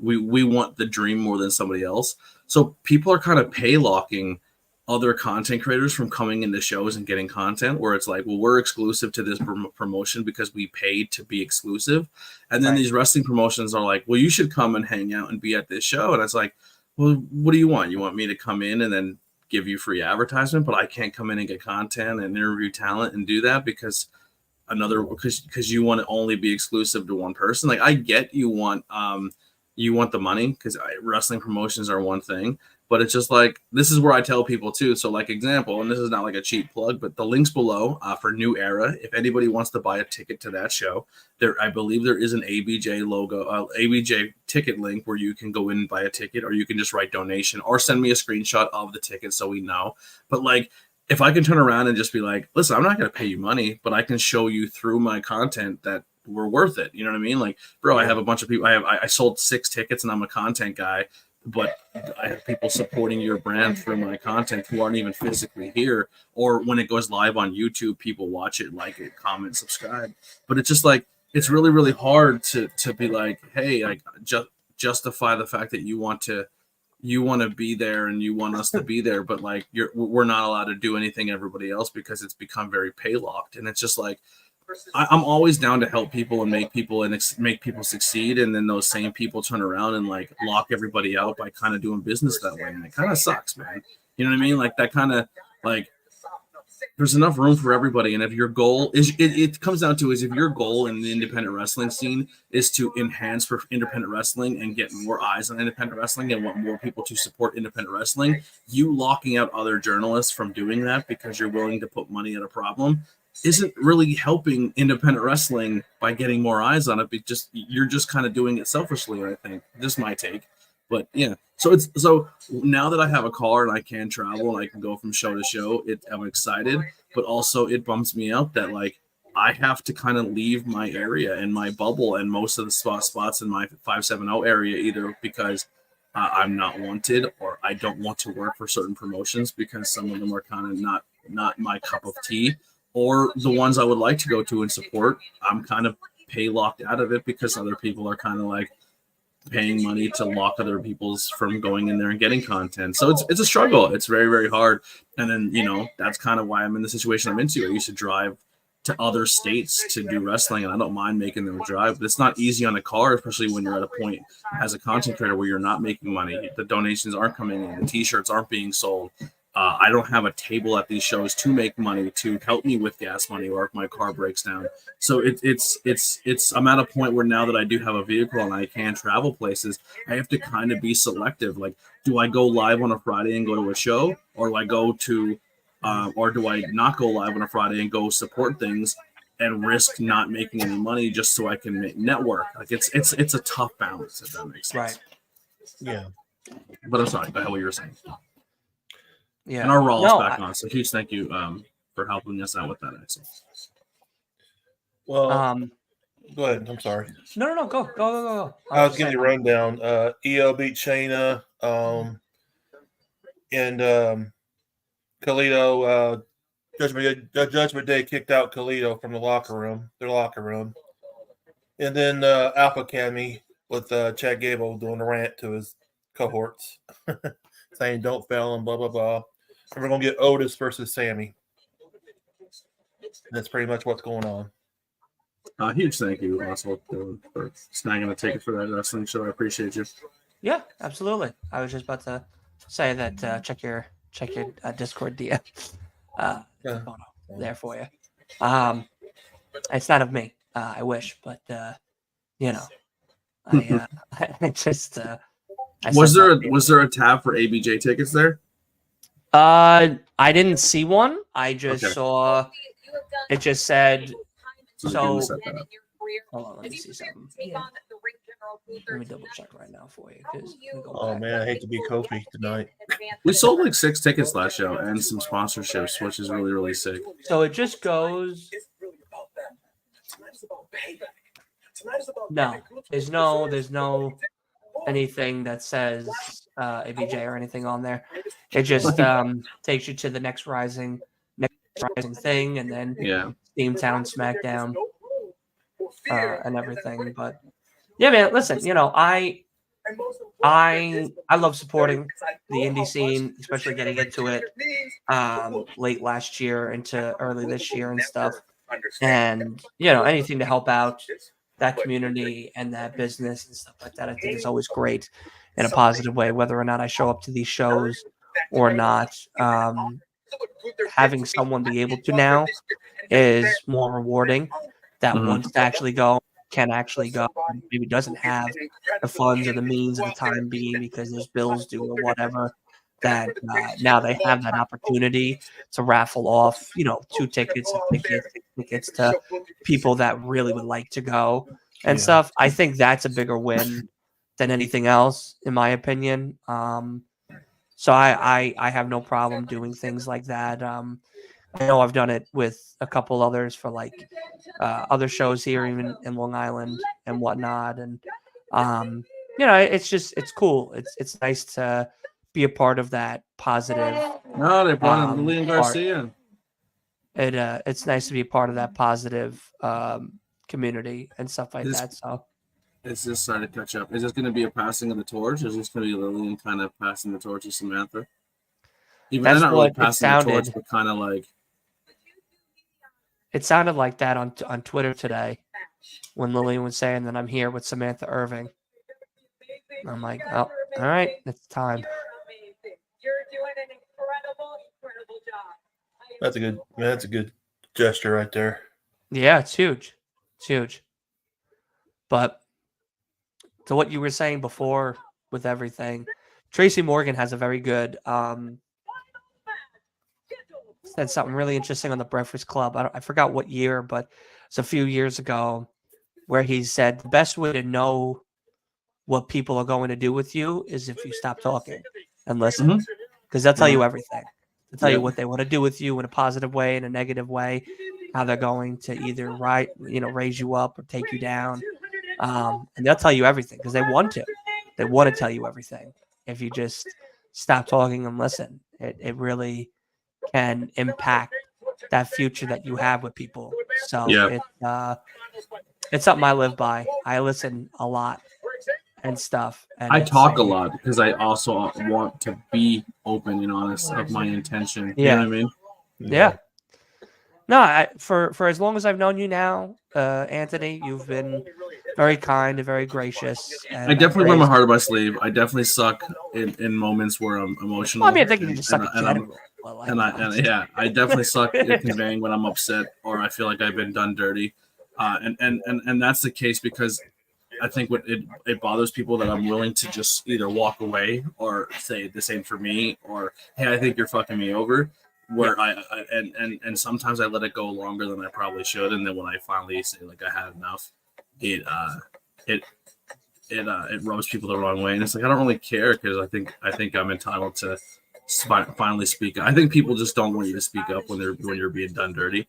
we want the dream more than somebody else. So people are kind of pay locking other content creators from coming into shows and getting content where it's like, well, we're exclusive to this promotion because we paid to be exclusive. And then these wrestling promotions are like, well, you should come and hang out and be at this show. And it's like, well, what do you want? You want me to come in and then give you free advertisement, but I can't come in and get content and interview talent and do that because you want to only be exclusive to one person. Like I get you want the money because wrestling promotions are one thing, but it's just like, this is where I tell people too. So like example, and this is not like a cheap plug, but the links below for New Era, if anybody wants to buy a ticket to that show, I believe there is an ABJ logo, ABJ ticket link where you can go in and buy a ticket, or you can just write donation or send me a screenshot of the ticket so we know. But like, if I can turn around and just be like, listen, I'm not going to pay you money, but I can show you through my content that we're worth it. You know what I mean? Like, bro, I have a bunch of people. I sold 6 tickets and I'm a content guy, but I have people supporting your brand through my content who aren't even physically here. Or when it goes live on YouTube, people watch it, like it, comment, subscribe. But it's just like, it's really, really hard to be like, hey, like justify the fact that you want to be there and you want us to be there, but like we're not allowed to do anything everybody else because it's become very pay locked. And it's just like I'm always down to help people and make people succeed, and then those same people turn around and like lock everybody out by kind of doing business that way, and it kind of sucks, man. You know what I mean? Like that kind of like there's enough room for everybody, and if your goal is it comes down to is if your goal in the independent wrestling scene is to enhance for independent wrestling and get more eyes on independent wrestling and want more people to support independent wrestling, you locking out other journalists from doing that because you're willing to put money at a problem isn't really helping independent wrestling by getting more eyes on it. You're just kind of doing it selfishly, I think. This is my take. But yeah, so now that I have a car and I can travel and I can go from show to show, I'm excited, but also it bums me out that like I have to kind of leave my area and my bubble and most of the spots in my 570 area either because I'm not wanted or I don't want to work for certain promotions because some of them are kind of not my cup of tea, or the ones I would like to go to and support, I'm kind of pay locked out of it because other people are kind of like paying money to lock other people's from going in there and getting content. So it's a struggle. It's very, very hard. And then, that's kind of why I'm in the situation I'm into. I used to drive to other states to do wrestling, and I don't mind making them drive, but it's not easy on a car, especially when you're at a point as a content creator where you're not making money. The donations aren't coming in. The t-shirts aren't being sold. I don't have a table at these shows to make money to help me with gas money or if my car breaks down. So it's I'm at a point where now that I do have a vehicle and I can travel places, I have to kind of be selective. Like, do I go live on a Friday and go to a show, or do I go to, or do I not go live on a Friday and go support things and risk not making any money just so I can make network? Like it's a tough balance, if that makes sense. Right. Yeah. But I'm sorry, what you were saying. Yeah. And our Raw is back on, so huge thank you for helping us out with that, Axel. Well, go ahead. I'm sorry. No. Go. I was giving you a rundown. EO beat Shayna, and Kalido. Judgment Day kicked out Kalido from their locker room, and then Alpha Academy with Chad Gable doing a rant to his cohorts, saying "Don't fail" and blah blah blah. And we're gonna get Otis versus Sammy. That's pretty much what's going on. Huge thank you, Russell, for snagging a ticket for that wrestling show. I appreciate you. Yeah, absolutely. I was just about to say that check your Discord DM there for you. It's not of me. I wish, but I just. Was there a tab for ABJ tickets there? I didn't see one. I just saw it. Just said. So hold on, let me see something. Let me double check right now for you. Oh man, I hate to be Kofi tonight. We sold like 6 tickets last show and some sponsorships, which is really, really sick. So it just goes. No, there's no anything that says ABJ or anything on there. It just takes you to the next rising thing, and then Steamtown, SmackDown, and everything. But yeah, man, listen, I love supporting the indie scene, especially getting into it late last year into early this year and stuff. And anything to help out that community and that business and stuff like that, I think is always great in a positive way, whether or not I show up to these shows or not. Having someone be able to now is more rewarding. That wants to actually go, can actually go, maybe doesn't have the funds or the means of the time being because there's bills due or whatever, that now they have that opportunity to raffle off, 2 tickets to people that really would like to go and stuff. I think that's a bigger win than anything else, in my opinion. So I have no problem doing things like that. I know I've done it with a couple others for like other shows here, even in Long Island and whatnot. And it's cool. It's nice to be a part of that positive. No, they brought in Lillian Garcia. It's nice to be a part of that positive community and stuff like This- that. So Is this starting to catch up? Is this going to be a passing of the torch? Or is this going to be Lillian kind of passing the torch to Samantha? Even That's not really what it passing the torch, sounded. but kind of like It sounded like that on Twitter today when Lillian was saying that I'm here with Samantha Irving. I'm like, oh, all right, it's time. That's a good gesture right there. Yeah, it's huge. It's huge. But to what you were saying before with everything, Tracy Morgan has a very good said something really interesting on the Breakfast Club. I forgot what year, but it's a few years ago where he said the best way to know what people are going to do with you is if you stop talking and listen, because they'll tell you everything. They'll tell you what they want to do with you in a positive way, in a negative way, how they're going to either raise you up or take you down, and they'll tell you everything because they want to. They want to tell you everything. If you just stop talking and listen, it really can impact that future that you have with people. So it's something I live by. I listen a lot and stuff. And I talk a lot because I also want to be open and honest of my intention. You know what I mean? Yeah. No, for as long as I've known you now, Anthony, you've been very kind and very gracious. And I definitely wear my heart on my sleeve. I definitely suck in moments where I'm emotional. Well, I mean, I think you just suck in general. I definitely suck at conveying when I'm upset or I feel like I've been done dirty, and that's the case because I think what it bothers people that I'm willing to just either walk away or say the same for me or hey, I think you're fucking me over. Where I sometimes I let it go longer than I probably should, and then when I finally say like I had enough, it rubs people the wrong way, and it's like I don't really care because I think I'm entitled to finally speak. I think people just don't want you to speak up when you're being done dirty.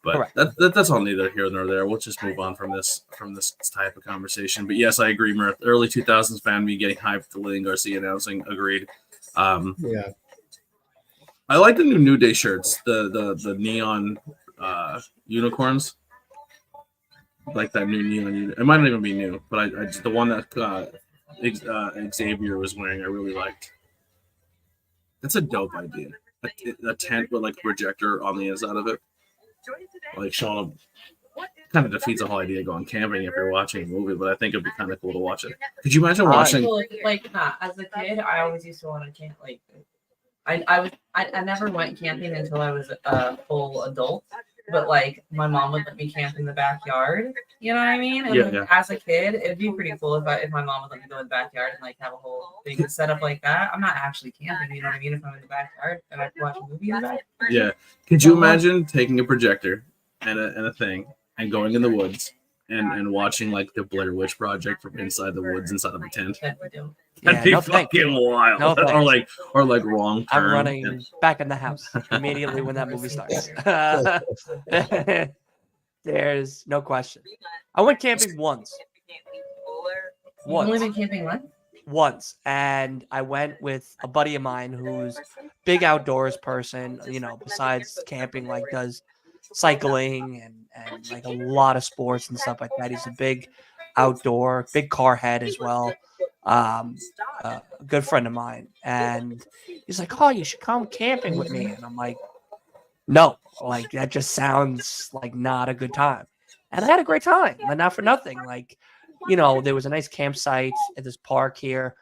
But that's all neither here nor there. We'll just move on from this type of conversation. But yes, I agree, Mirth. Early 2000s fan me getting hyped for Lillian Garcia announcing. Agreed. Yeah. I like the New Day shirts, the neon unicorns. Like that new neon. It might not even be new, but I just the one that Xavier was wearing, I really liked. That's a dope idea. A tent with like a projector on the inside of it. Like showing up kind of defeats the whole idea of going camping if you're watching a movie, but I think it'd be kind of cool to watch it. Could you imagine watching? As a kid, I always used to want to camp. Like, I never went camping until I was a full adult. But like, my mom would let me camp in the backyard. You know what I mean? And as a kid, it'd be pretty cool if my mom would let me go in the backyard and like have a whole thing set up like that. I'm not actually camping. You know what I mean? If I'm in the backyard and I watch a movie in the backyard. Yeah. Could you imagine taking a projector and a thing and going in the woods and watching like the Blair Witch Project from inside the woods inside of a tent? That'd be fucking wild. No, or like wrong turn. I'm running back in the house immediately when that movie starts. There's no question. I went camping once. You've only been camping once? Once, and I went with a buddy of mine who's big outdoors person. You know, besides camping, like does cycling and like a lot of sports and stuff like that. He's a big outdoor, big car head as well. A good friend of mine, and he's like, "Oh, you should come camping with me." And I'm like, "No, like that just sounds like not a good time." And I had a great time, but not for nothing. Like, you know, there was a nice campsite at this park here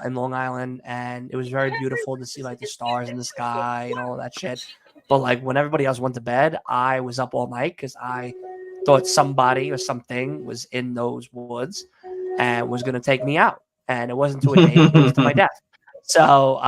in Long Island, and it was very beautiful to see like the stars in the sky and all of that shit. But like when everybody else went to bed, I was up all night because I thought somebody or something was in those woods and was going to take me out. And it wasn't to a date, it was to my death. So,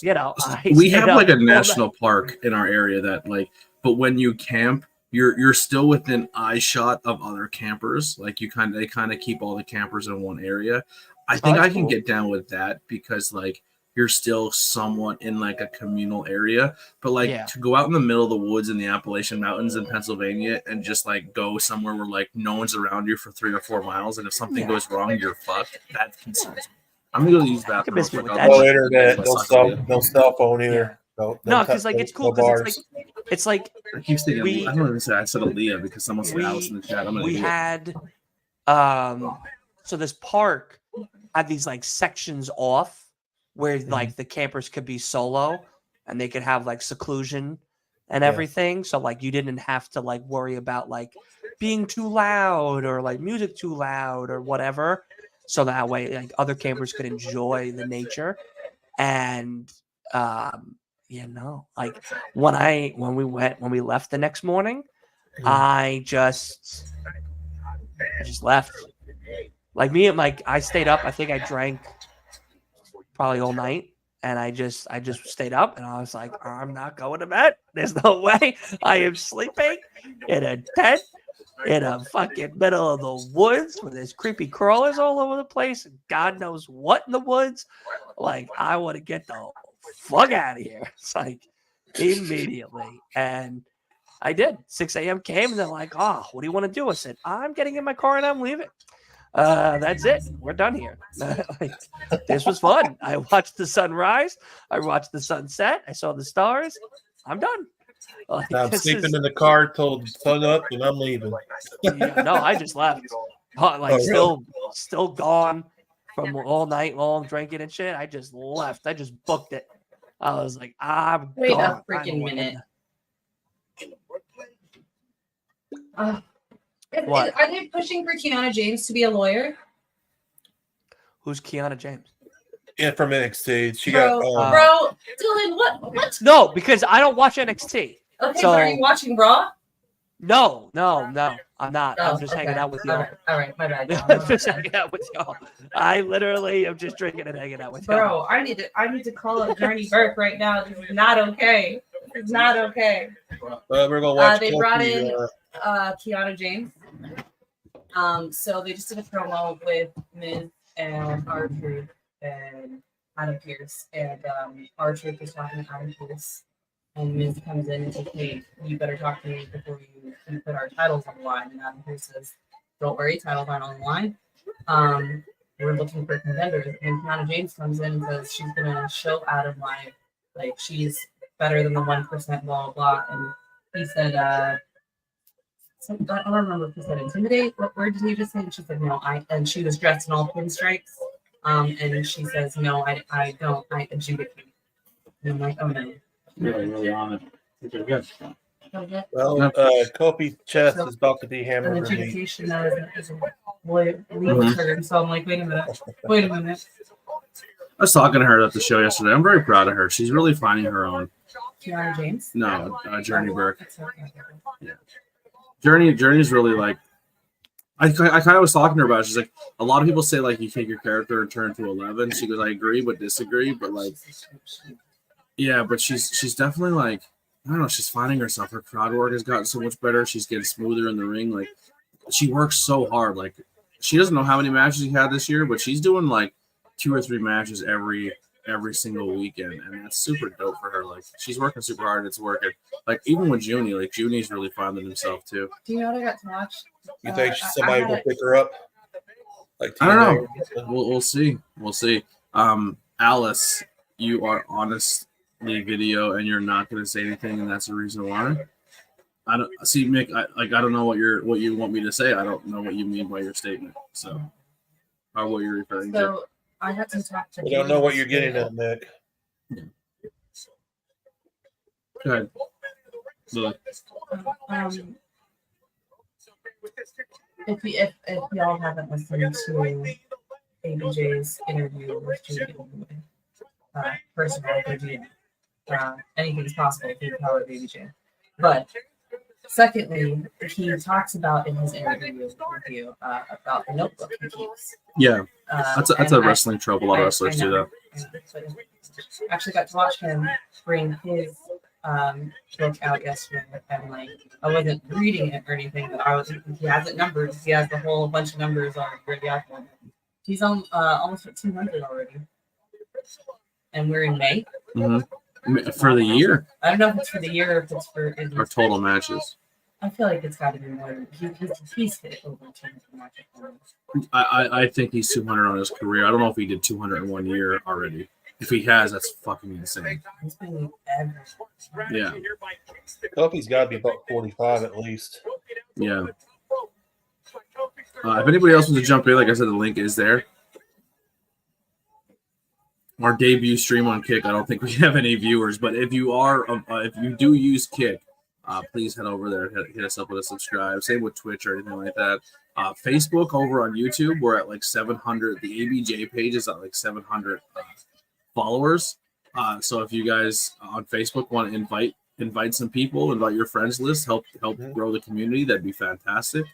you know, we have like a national park in our area that like, but when you camp, you're still within eye shot of other campers. Like they kind of keep all the campers in one area. I think I can get down with that because like you're still somewhat in like a communal area, but like to go out in the middle of the woods in the Appalachian Mountains in Pennsylvania and just like go somewhere where like no one's around you for 3 or 4 miles, and if something goes wrong, you're fucked. That concerns me. I'm gonna go use the bathroom. No internet, no cell phone either. No, because like it's cool because it's like it's like I keep thinking. We- I don't even say I said Aaliyah because someone said Alice in the chat. I'm an we idiot. had so this park had these like sections off where like the campers could be solo and they could have like seclusion and Yeah. everything. So like you didn't have to like worry about like being too loud or like music too loud or whatever. So that way like other campers could enjoy the nature. And like when we left the next morning, I just left. Like me and I stayed up. I think I drank probably all night, and I just stayed up, and I was like, I'm not going to bed. There's no way. I am sleeping in a tent in a fucking middle of the woods where there's creepy crawlers all over the place, and God knows what in the woods. Like I want to get the fuck out of here. It's like immediately, and I did. 6 a.m. came, and they're like, "Oh, what do you want to do?" I said, "I'm getting in my car and I'm leaving." That's it. We're done here. This was fun. I watched the sunrise. I watched the sunset. I saw the stars. I'm done. I'm sleeping in the car till sun up, and I'm leaving. No, I just left. Still gone from all night long drinking and shit. I just left. I just booked it. I was like, I'm Wait gone. a freaking minute. What? Are they pushing for Kiana James to be a lawyer? Who's Kiana James? Yeah, from NXT. She Bro, got. Dylan, what? No, because I don't watch NXT. Okay, So- but are you watching Raw? No, I'm not. I'm just hanging okay. out with y'all. All right, my bad. I'm just hanging out with y'all. I literally am just drinking and hanging out with y'all. Bro, I need to call up Journey Burke right now. This is not okay. This is not okay. We're gonna watch. They brought Kofi, in Kiana James. So they just did a promo with Miz and R-Truth and Adam Pearce, and R-Truth was talking to Adam Pearce, and Miz comes in and says, "Hey, you better talk to me before you put our titles on the line." And Adam Pearce says, "Don't worry, titles aren't on the line. We're looking for contenders." And Kiana James comes in and says she's gonna show Adam like she's better than the 1%, blah blah blah. And he said, I don't remember if he said intimidate. What word did he just say? And she said no. And she was dressed in all pinstripes. And she says no, I don't. I adjudicate. And I'm like, oh no. Really on it. Which is good. Okay. Well, Kofi's chest is about to be An hammered for me. adjudication is a legal term. So I'm like, wait a minute. I was talking to her at the show yesterday. I'm very proud of her. She's really finding her own. Kiana James. No, Journey Burke. That's okay. Yeah. Journey's really like. I kind of was talking to her about it. She's like, a lot of people say like you take your character and turn to 11. She goes, I agree but disagree, but like, yeah, but she's definitely like, I don't know, she's finding herself. Her crowd work has gotten so much better. She's getting smoother in the ring. Like, she works so hard. Like, she doesn't know how many matches she had this year, but she's doing like 2 or 3 matches every single weekend, and that's super dope for her. Like, she's working super hard. It's working. Like, even with Junie, like Junie's really finding himself too. Do you know what I got to watch? You think somebody will pick her up? Like I don't know. We'll see. We'll see. Alice, you are honestly video, and you're not going to say anything, and that's the reason why. I don't see, Mick. I don't know what you want me to say. I don't know what you mean by your statement. So, or what you're referring to. So I got to talk to. We don't know what you're getting at, Nick. Go ahead. Look. If y'all haven't listened to ABJ's interview with Judy, first of all, anything's possible through the power of ABJ. But secondly, he talks about in his interview with you about the notebook he keeps. Yeah, that's a wrestling trope. A lot of wrestlers do that. I actually got to watch him bring his book out yesterday, and like I wasn't reading it or anything, but he has it numbered. He has the whole bunch of numbers already out there. He's on almost at 200 already, and we're in May. Mm-hmm. For the year. I don't know if it's for the year or if it's for or total matches. I feel like it's got to be more. He's hit over 200 matches. I think he's 200 on his career. I don't know if he did 200 in 1 year already. If he has, that's fucking insane. It's been ever. Yeah. Kofi's got to be about 45 at least. Yeah. If anybody else wants to jump in, like I said, the link is there. Our debut stream on Kick. I don't think we have any viewers, but if you are, if you do use Kick, please head over there, hit us up with a subscribe. Same with Twitch or anything like that. Facebook over on YouTube, we're at like 700. The ABJ page is at like 700 followers. So if you guys on Facebook want to invite some people, invite your friends list, help grow the community, that'd be fantastic.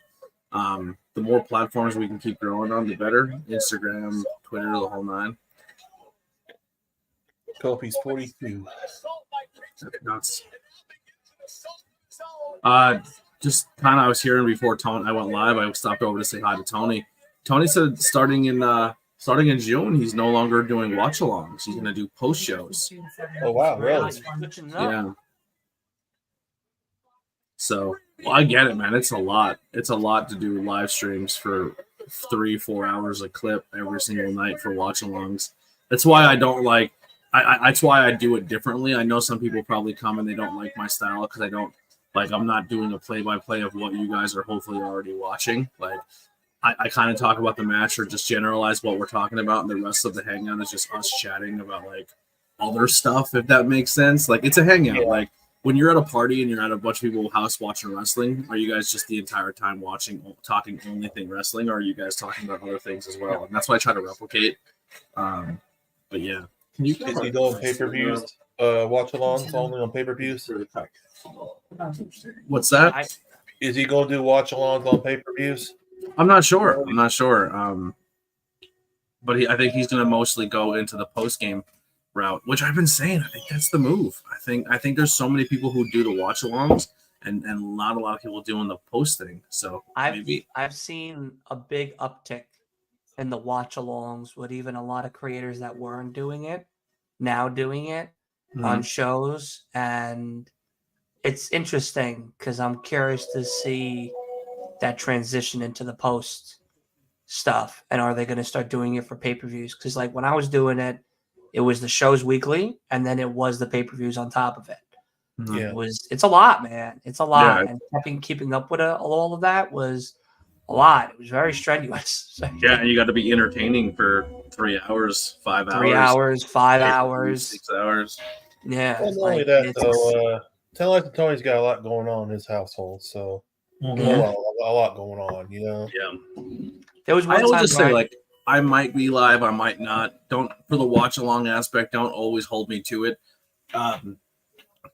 The more platforms we can keep growing on, the better. Instagram, Twitter, the whole nine. Kofi's 42. That's nuts. Just kind of, I was hearing before I went live. I stopped over to say hi to Tony. Tony said starting in June, he's no longer doing watch-alongs. He's going to do post shows. Oh wow, really? Yeah. So, well, I get it, man. It's a lot. It's a lot to do live streams for 3-4 hours a clip every single night for watch-alongs. That's why I don't like. That's why I do it differently. I know some people probably come and they don't like my style because I don't like. I'm not doing a play-by-play of what you guys are hopefully already watching. Like, I kind of talk about the match or just generalize what we're talking about, and the rest of the hangout is just us chatting about like other stuff, if that makes sense. Like, it's a hangout. Yeah. Like, when you're at a party and you're at a bunch of people's house watching wrestling, are you guys just the entire time talking only thing wrestling, or are you guys talking about other things as well? And that's what I try to replicate. But yeah. Is he doing pay-per-views, watch-alongs only on pay-per-views? What's that? Is he going to do watch-alongs on pay-per-views? I'm not sure. But I think he's going to mostly go into the post-game route, which I've been saying. I think that's the move. I think there's so many people who do the watch-alongs and not a lot of people doing the post thing. So I've seen a big uptick in the watch-alongs with even a lot of creators that weren't doing it now doing it on shows, and it's interesting because I'm curious to see that transition into the post stuff, and are they going to start doing it for pay-per-views? Because like when I was doing it, it was the shows weekly, and then it was the pay-per-views on top of it. Yeah, It's a lot, man. It's a lot, Yeah. and keeping up with all of that was a lot. It was very strenuous. Yeah, and you got to be entertaining for 3 hours, 5 hours. 3 hours, 5 hours, 6 hours. Yeah. Well, not only that, though, Tell like Tony's got a lot going on in his household, so a lot going on, you know. Yeah. There was one I will time just say, like, I might be live, I might not. Don't, for the watch along aspect, don't always hold me to it.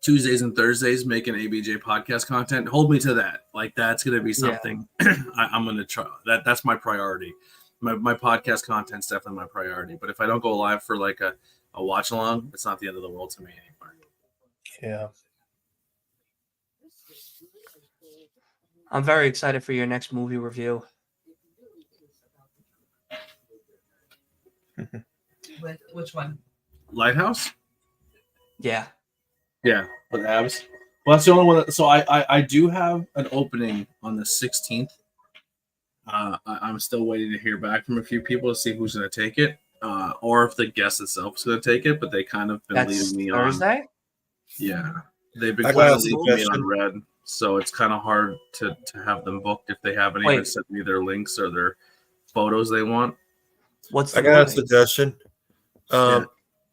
Tuesdays and Thursdays making ABJ podcast content, hold me to that. Like, that's going to be something I'm going to try. That's my priority. My podcast content's definitely my priority. But if I don't go live for like a watch along, it's not the end of the world to me anymore. Yeah. I'm very excited for your next movie review. Which one? Lighthouse? Yeah. Yeah, with abs. Well, that's the only one. So I do have an opening on the 16th. I'm still waiting to hear back from a few people to see who's going to take it, or if the guest itself is going to take it. But they kind of been leading me Thursday? on. Yeah, they've been I kind got of a leading me suggestion. on red, so it's kind of hard to have them booked if they haven't even sent me their links or their photos they want. What's the I got a movie? suggestion.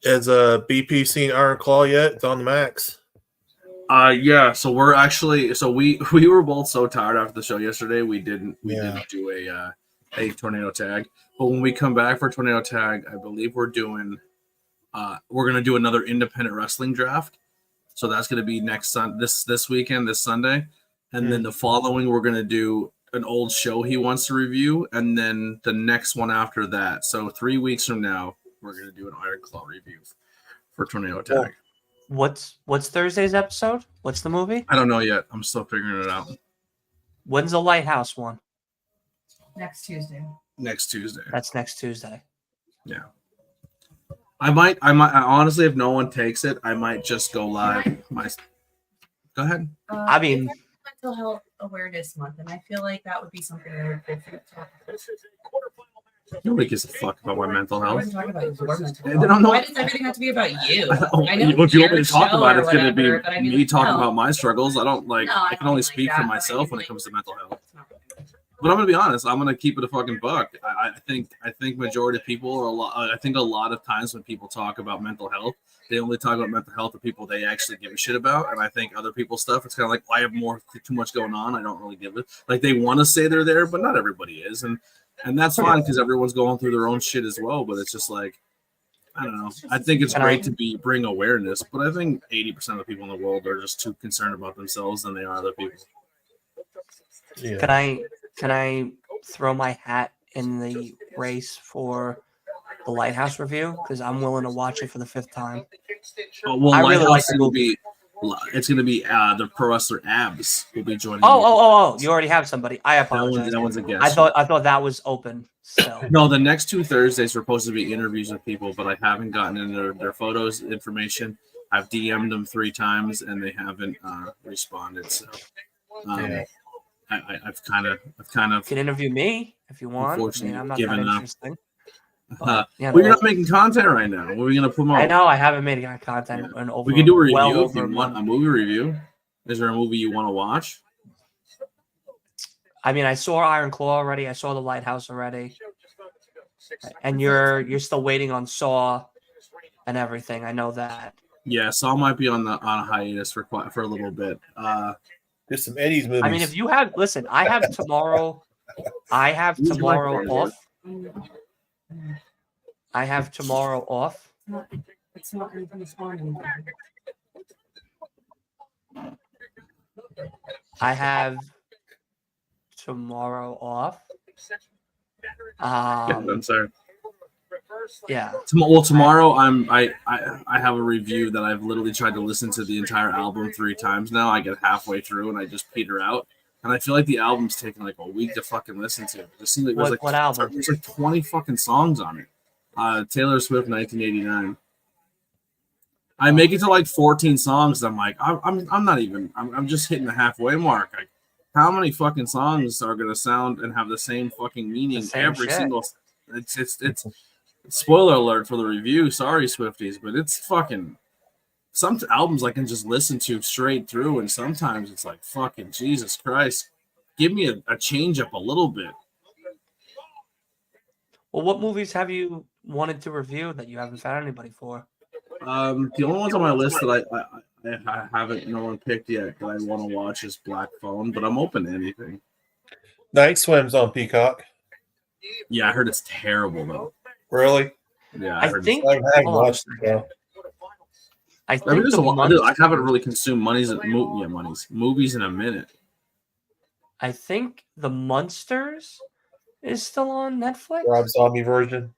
Has BP seen Iron Claw yet? It's on the Max. Yeah. So we're actually we were both so tired after the show yesterday. We didn't do a tornado tag. But when we come back for tornado tag, I believe we're gonna do another independent wrestling draft. So that's gonna be this weekend, this Sunday, and then the following we're gonna do an old show he wants to review, and then the next one after that. So 3 weeks from now, we're gonna do an Iron Claw review for tornado tag. What's Thursday's episode? What's the movie? I don't know yet. I'm still figuring it out. When's the Lighthouse one? Next Tuesday. Next Tuesday. That's next Tuesday. Yeah. I might honestly, if no one takes it, I might just go live. Go ahead. I mean, it's Mental Health Awareness Month, and I feel like that would be something I would go for. Nobody gives a fuck about my mental I health. wasn't talking about your mental They health. don't know. Why does everything have to be about you? Oh, I know if you want me your to talk show about it, or it's going to be whatever, but I mean, me like, talking no. about my struggles. I don't like. No, I can only don't speak like for that, but I myself mean, when it like, comes to mental health. it's not really- But I'm gonna be honest. I'm gonna keep it a fucking buck. I think majority of people are a lot. I think a lot of times when people talk about mental health, they only talk about mental health with people they actually give a shit about. And I think other people's stuff, it's kind of like, well, I have too much going on. I don't really give it. Like they want to say they're there, but not everybody is, and that's fine because everyone's going through their own shit as well. But it's just like, I don't know. I think it's great to bring awareness, but I think 80% of the people in the world are just too concerned about themselves than they are other people. Yeah. Can I throw my hat in the race for the Lighthouse review? Because I'm willing to watch it for the 5th time. Oh, well, I really Lighthouse like the will movie. it's going to be the pro wrestler Abs will be joining. Oh! You already have somebody. I That apologize. one's a guest. I thought that was open still. No, the next 2 Thursdays are supposed to be interviews with people, but I haven't gotten in their photos information. I've DM'd them 3 times and they haven't responded. So Yeah. I've kind of You can interview me if you want. I mean, Unfortunately, I'm not given that up. interesting. well, You know, you're not making content right now. What are we going to promote? I know I haven't made any content in over. We can do a review well if you over a want month. a movie review. Is there a movie you want to watch? I mean, I saw Iron Claw already. I saw The Lighthouse already. And you're still waiting on Saw and everything. I know that. Yeah, Saw might be on a hiatus for a little bit. There's some Eddie's movies. I mean, if you have, listen, I have tomorrow off. I have tomorrow off. It's not responding. I have tomorrow off. I'm sorry. Yeah. Well, tomorrow I have a review that I've literally tried to listen to the entire album 3 times now. I get halfway through and I just peter out, and I feel like the album's taking like a week to fucking listen to. It seems like What album? There's like 20 fucking songs on it. Taylor Swift, 1989. I make it to like 14 songs. And I'm like, I'm not even. I'm just hitting the halfway mark. Like, how many fucking songs are gonna sound and have the same fucking meaning every shit. single? It's spoiler alert for the review. Sorry, Swifties, but it's fucking some albums I can just listen to straight through, and sometimes it's like fucking Jesus Christ. Give me a change up a little bit. Well, what movies have you wanted to review that you haven't found anybody for? The only ones on my list that I haven't no one picked yet that I want to watch is Black Phone, but I'm open to anything. Night Swim's on Peacock. Yeah, I heard it's terrible though. Really? Yeah, I heard think I haven't watched it though. I I think mean, there's the a lot. Monsters, I haven't really consumed movies in a minute. I think the Monsters is still on Netflix. Rob Zombie version.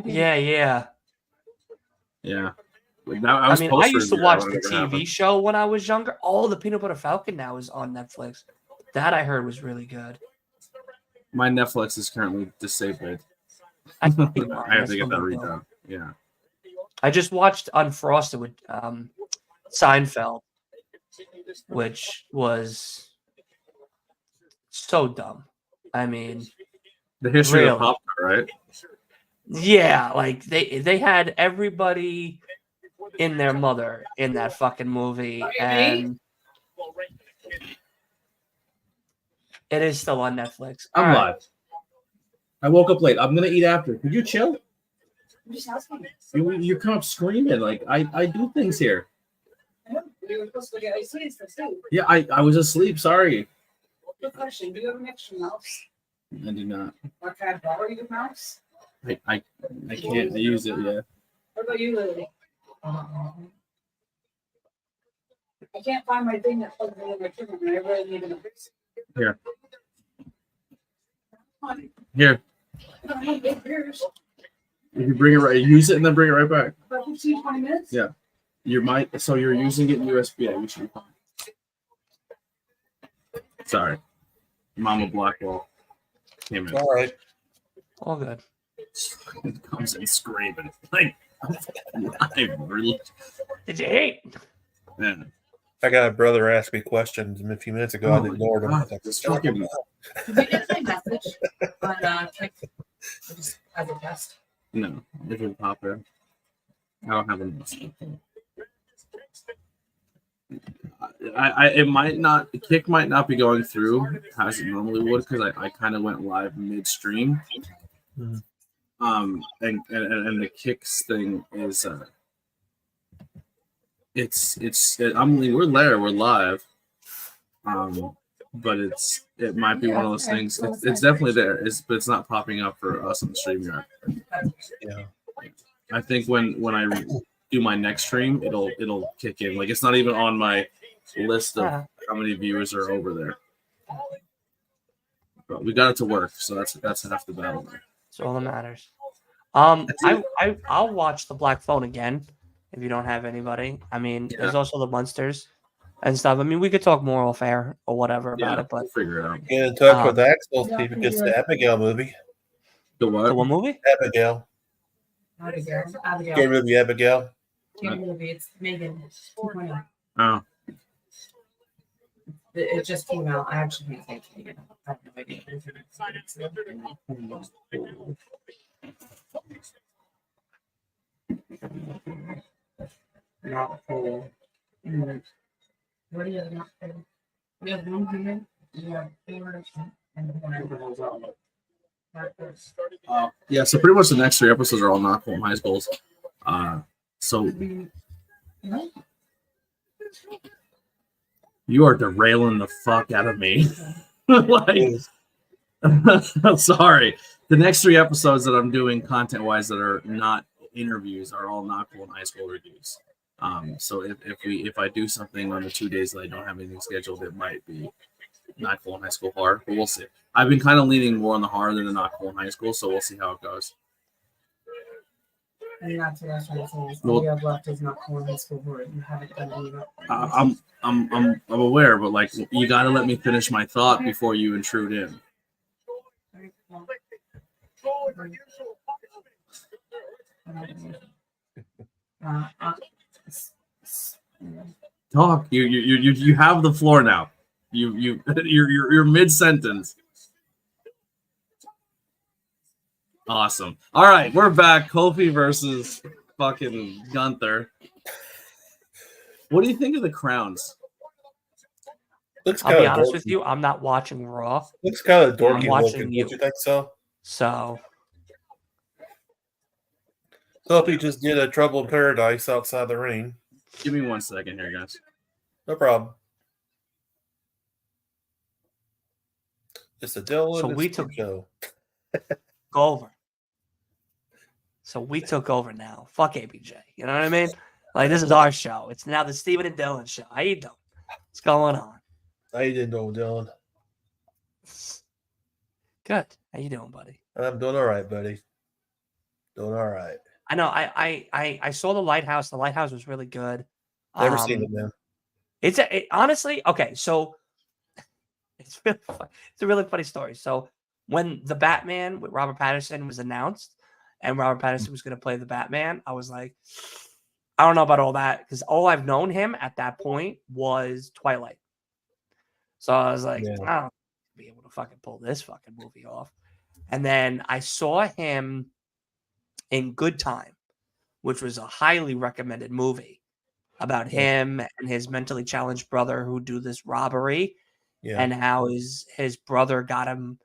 Yeah. Yeah, like I mean, I used to watch the TV TV show when I was younger. Oh, the Peanut Butter Falcon now is on Netflix. That I heard was really good. My Netflix is currently disabled. I I have to get that redone. Yeah. I just watched Unfrosted with Seinfeld, which was so dumb. I mean, The history Really? of pop, right? yeah, like they had everybody in their mother in that fucking movie, and it is still on Netflix. I'm All right. live. I woke up late. I'm gonna eat after. Could you chill? I'm just asking. You come up screaming like I do things here. You were supposed to get ICs for soup. Yeah, I was asleep. Sorry. Good question. Do you have an extra mouse? I do not. Or can I borrow your mouse? I can't use it yet. What about you, Lily? I can't find my thing that plugs me in my camera. I really need an Here. Here. If you bring it right, use it and then bring it right back. About 15, 20 minutes? Yeah. So you're using it in USB. We should be fine. Sorry. Mama Blackwell came in. All right. All good. Comes in screaming. Like, I really. Did you hate? Man. I got a brother ask me questions a few minutes ago. I ignored him. God, this fucking. Did you get my message on text? as a test. No, it would pop in. I don't have enough. It might not. The kick might not be going through as it normally would because I kind of went live midstream. Mhm. And the kicks thing is we're there, we're live. But it might be one of those things. It's definitely there. But it's not popping up for us on the stream yet. Yeah. I think when I do my next stream, it'll kick in. Like it's not even on my list of how many viewers are over there. But we got it to work, so that's half the battle. That's all that matters. I'll watch the Black Phone again if you don't have anybody. I mean, there's also the Munsters and stuff. I mean, we could talk more off air or whatever about it, but we'll figure it out. Get in touch with Axel, see if he gets the Abigail movie. The what? The what movie? Abigail. Abigail. Gay movie Abigail. Gay movie. It's Megan 2.0. Oh. It just came out. I actually can't say Megan. I have no idea. Not cool. What do you have not cool? We have one human. You have four and one as well. Yeah, so pretty much the next 3 episodes are all not cool high schools. So you are derailing the fuck out of me. Like, I'm sorry. The next 3 episodes that I'm doing content-wise that are not interviews are all not cool in high school reviews. So if I do something on the 2 days that I don't have anything scheduled, it might be not cool in high school horror, but we'll see. I've been kind of leaning more on the horror than the not cool in high school, so we'll see how it goes. And that's what I was trying to say. Is all you have left is not cool in high school horror. You haven't done any of it. I'm aware, but like you got to let me finish my thought before you intrude in. Talk. You have the floor now. You're mid sentence. Awesome. All right, we're back. Kofi versus fucking Gunther. What do you think of the crowns? Looks I'll be honest with you, I'm not watching Raw. Looks kind of dorky watching looking. you. Don't you think so? So Kofi just did a Trouble in Paradise outside the ring. Give me 1 second here, guys. No problem. It's a Dylan. So we took go over. So we took over now. Fuck ABJ. You know what I mean? Like this is our show. It's now the Steven and Dylan show. How you doing? What's going on? How you doing, Dylan? Good. How you doing, buddy? I'm doing all right, buddy. Doing all right. I know. I saw the Lighthouse. The Lighthouse was really good. Never seen it, man. It's honestly okay. So it's really fun. It's a really funny story. So when the Batman with Robert Pattinson was announced, and Robert Pattinson was going to play the Batman, I was like, I don't know about all that because all I've known him at that point was Twilight. So I was like, I don't be able to fucking pull this fucking movie off. And then I saw him in Good Time, which was a highly recommended movie about him and his mentally challenged brother who do this robbery and how his brother got him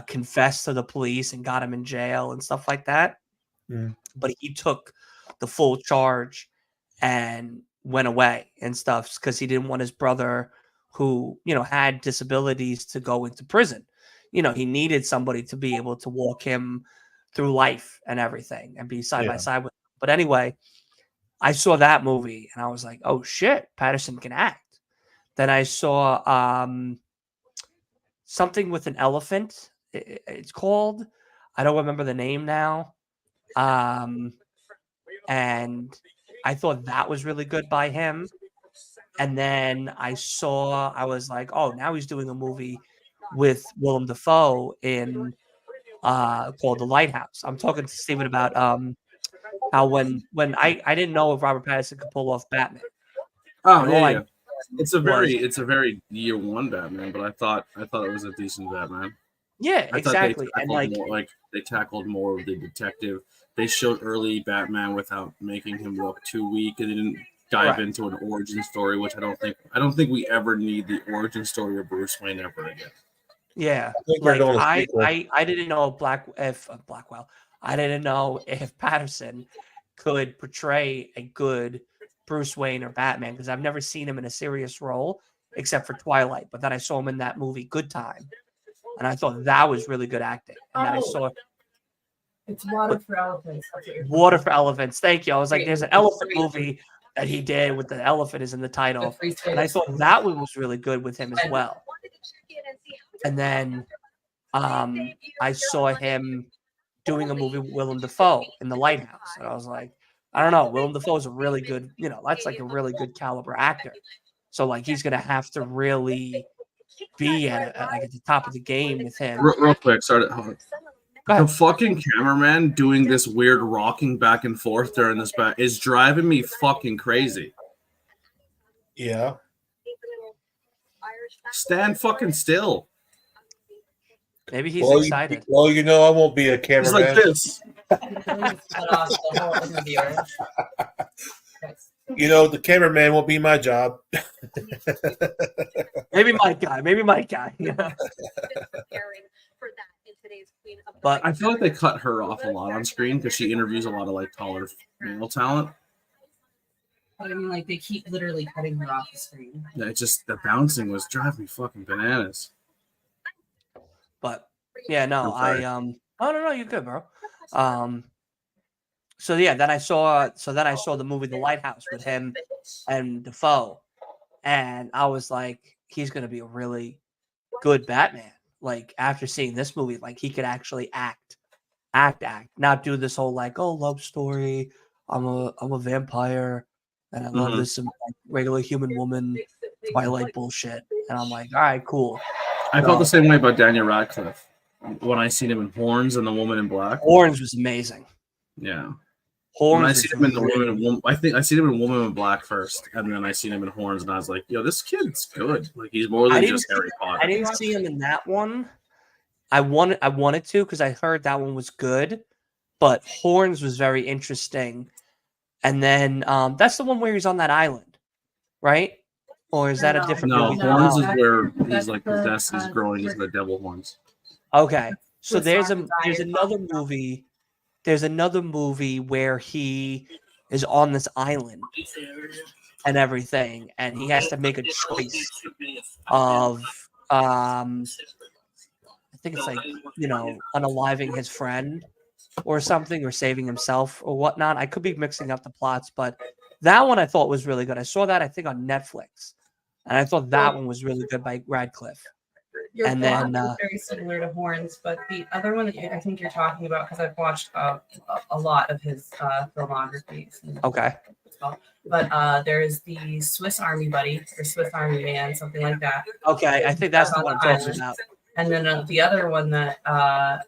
confessed to the police and got him in jail and stuff like that. But he took the full charge and went away and stuff because he didn't want his brother who, had disabilities to go into prison. He needed somebody to be able to walk him through life and everything and be side by side with him. But anyway, I saw that movie and I was like, oh shit, Patterson can act. Then I saw something with an elephant. It's called, I don't remember the name now. And I thought that was really good by him. And then I was like, oh, now he's doing a movie with Willem Dafoe in called The Lighthouse. I'm talking to Steven about how when I didn't know if Robert Pattinson could pull off Batman. Oh yeah. It's a very year one Batman, but I thought it was a decent Batman. Yeah, I exactly. thought And they tackled more of the detective. They showed early Batman without making him look too weak, and they didn't dive Correct. into an origin story, which I don't think we ever need the origin story of Bruce Wayne ever again. yeah, I think they're like doing a I, sequel. I didn't know Blackwell. I didn't know if Patterson could portray a good Bruce Wayne or Batman because I've never seen him in a serious role except for Twilight. But then I saw him in that movie Good Time, and I thought that was really good acting. And then I saw It's Water for Elephants. That's what you're Water talking for Elephants. Thank you. I was like, Great. there's an It's elephant great. movie that he did with the elephant is in the about. title, The Free and I State. thought that one was really good with him as well. And then I saw him doing a movie with Willem Dafoe in The Lighthouse, and I was like, I don't know, Willem Dafoe is a really good, that's like a really good caliber actor. So like he's gonna have to really be at the top of the game with him. Real quick, sorry. Go The ahead. fucking cameraman doing this weird rocking back and forth during this back is driving me fucking crazy. Yeah. Stand fucking still. Maybe he's Well, excited. I won't be a He's cameraman. like this. Cut off the whole interview. The cameraman won't be my job. Maybe my guy. But I feel like they cut her off a lot on screen because she interviews a lot of like taller male talent. I mean, like they keep literally cutting her off the screen. Yeah, it just the bouncing was driving me fucking bananas. But yeah, no, I'm sorry. oh no, you're good, bro. So yeah, then I saw the movie The Lighthouse with him and Defoe, and I was like, he's gonna be a really good Batman. Like after seeing this movie, like he could actually act, not do this whole like, oh, love story. I'm a vampire, and I love this like, regular human woman Twilight bullshit. And I'm like, all right, cool. I felt the same way about Daniel Radcliffe when I seen him in Horns and The Woman in Black. Horns was amazing. Yeah. Horns. When I seen him in I seen him in Woman in Black first, and then I seen him in Horns, and I was like, "Yo, this kid's good. Like he's more than just Harry Potter." I didn't see him in that one. I wanted to because I heard that one was good, but Horns was very interesting. And then that's the one where he's on that island, right? Or is that a different No, movie? Horns is where he's like possessed. He's growing into the devil horns. Okay, so there's another movie. There's another movie where he is on this island and everything, and he has to make a choice of, I think it's like, unaliving his friend or something, or saving himself or whatnot. I could be mixing up the plots, but that one I thought was really good. I saw that, I think, on Netflix, and I thought that one was really good by Radcliffe. Your And plot then, is very similar to Horns, but the other one that I think you're talking about, because I've watched a lot of his filmographies. Okay. But there's the Swiss Army Buddy or Swiss Army Man, something like that. Okay, I think that's the one I'm talking about. And then the other one that, I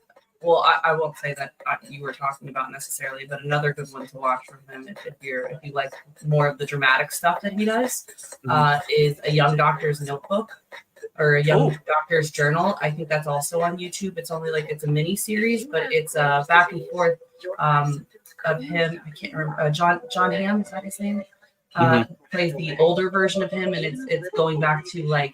won't say that you were talking about necessarily, but another good one to watch from him if you like more of the dramatic stuff that he does, is A Young Doctor's Notebook. Or A Young Doctor's Journal. I think that's also on YouTube. It's only it's a mini series, but it's back and forth of him. I can't remember. John Hamm, is that his name? Plays the older version of him, and it's going back to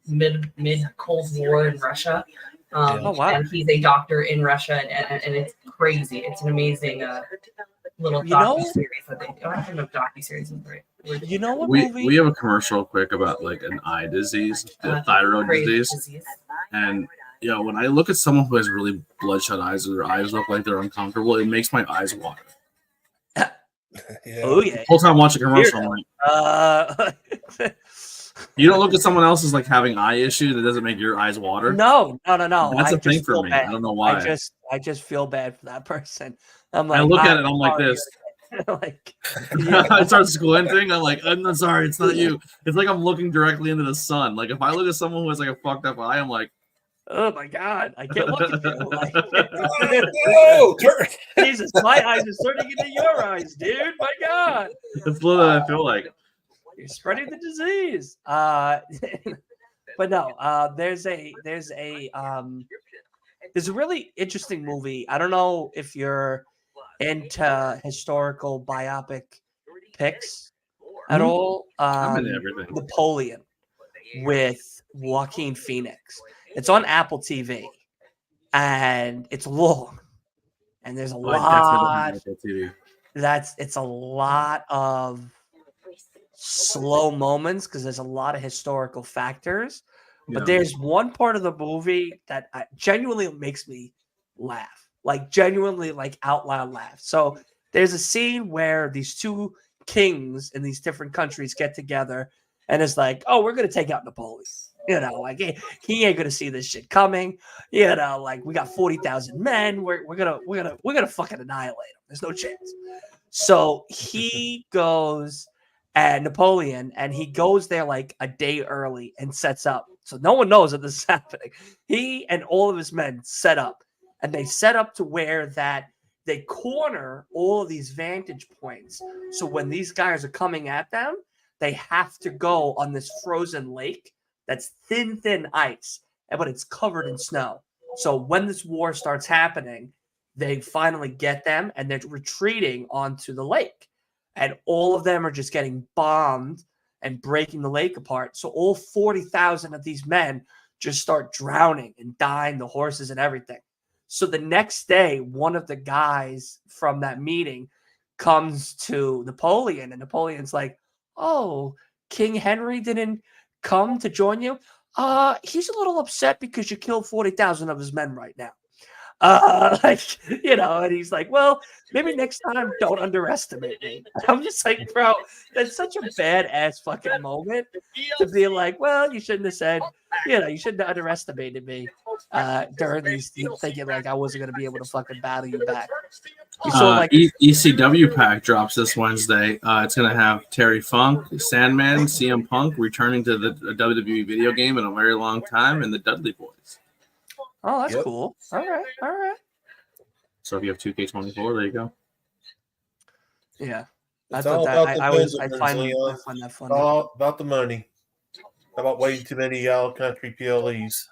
mid Cold War in Russia. And he's a doctor in Russia, and it's crazy. It's an amazing little docu-series that they do. I don't know if docu-series is right. You know what movie? We have a commercial quick about an eye disease, the thyroid disease. And when I look at someone who has really bloodshot eyes, or their eyes look like they're uncomfortable, it makes my eyes water. Yeah. Oh yeah. The whole time watching a commercial, I'm like, you don't look at someone else as having eye issues that doesn't make your eyes water. No. That's a thing for me. Bad. I don't know why. I just feel bad for that person. I'm I look at it, I'm like this. I start squinting. I'm like, I'm sorry, it's not you. It's like I'm looking directly into the sun. Like if I look at someone who has a fucked up eye, I'm like, oh my god, I can't look at Oh, you. Jesus, my eyes are turning into your eyes, dude. My god, that's what I feel like. You're spreading the disease. But no, there's a really interesting movie. I don't know if you're into historical biopic picks at all. I'm into everything. Napoleon with Joaquin Phoenix. It's on Apple TV, and it's long, and there's a lot. It's a lot of slow moments because there's a lot of historical factors. But there's one part of the movie that genuinely makes me laugh, like genuinely, like out loud laugh. So there's a scene where these two kings in these different countries get together, and it's like, oh, we're gonna take out Napoleon. You know, like he ain't gonna see this shit coming. You know, like we got 40,000 men. We're gonna fucking annihilate him. There's no chance. So he goes and Napoleon, and he goes there like a day early and sets up. So no one knows that this is happening. He and all of his men set up, and they set up to where that they corner all of these vantage points. So when these guys are coming at them, they have to go on this frozen lake that's thin ice, but it's covered in snow. So when this war starts happening, they finally get them, and they're retreating onto the lake. And all of them are just getting bombed and breaking the lake apart. So all 40,000 of these men just start drowning and dying, the horses and everything. So the next day, one of the guys from that meeting comes to Napoleon, and Napoleon's like, oh, King Henry didn't come to join you? He's a little upset because you killed 40,000 of his men right now. And he's like, well, maybe next time don't underestimate me. I'm just like, bro, that's such a badass fucking moment to be like, well, you shouldn't have said, you shouldn't have underestimated me during these thinking like I wasn't going to be able to fucking battle you back. ECW Pack drops this Wednesday. It's going to have Terry Funk, Sandman, CM Punk returning to the WWE video game in a very long time, and the Dudley Boys. Oh, that's cool. All right. So if you have 2K24, there you go. Yeah. I find that funny. All about the money. How about way too many country PLEs?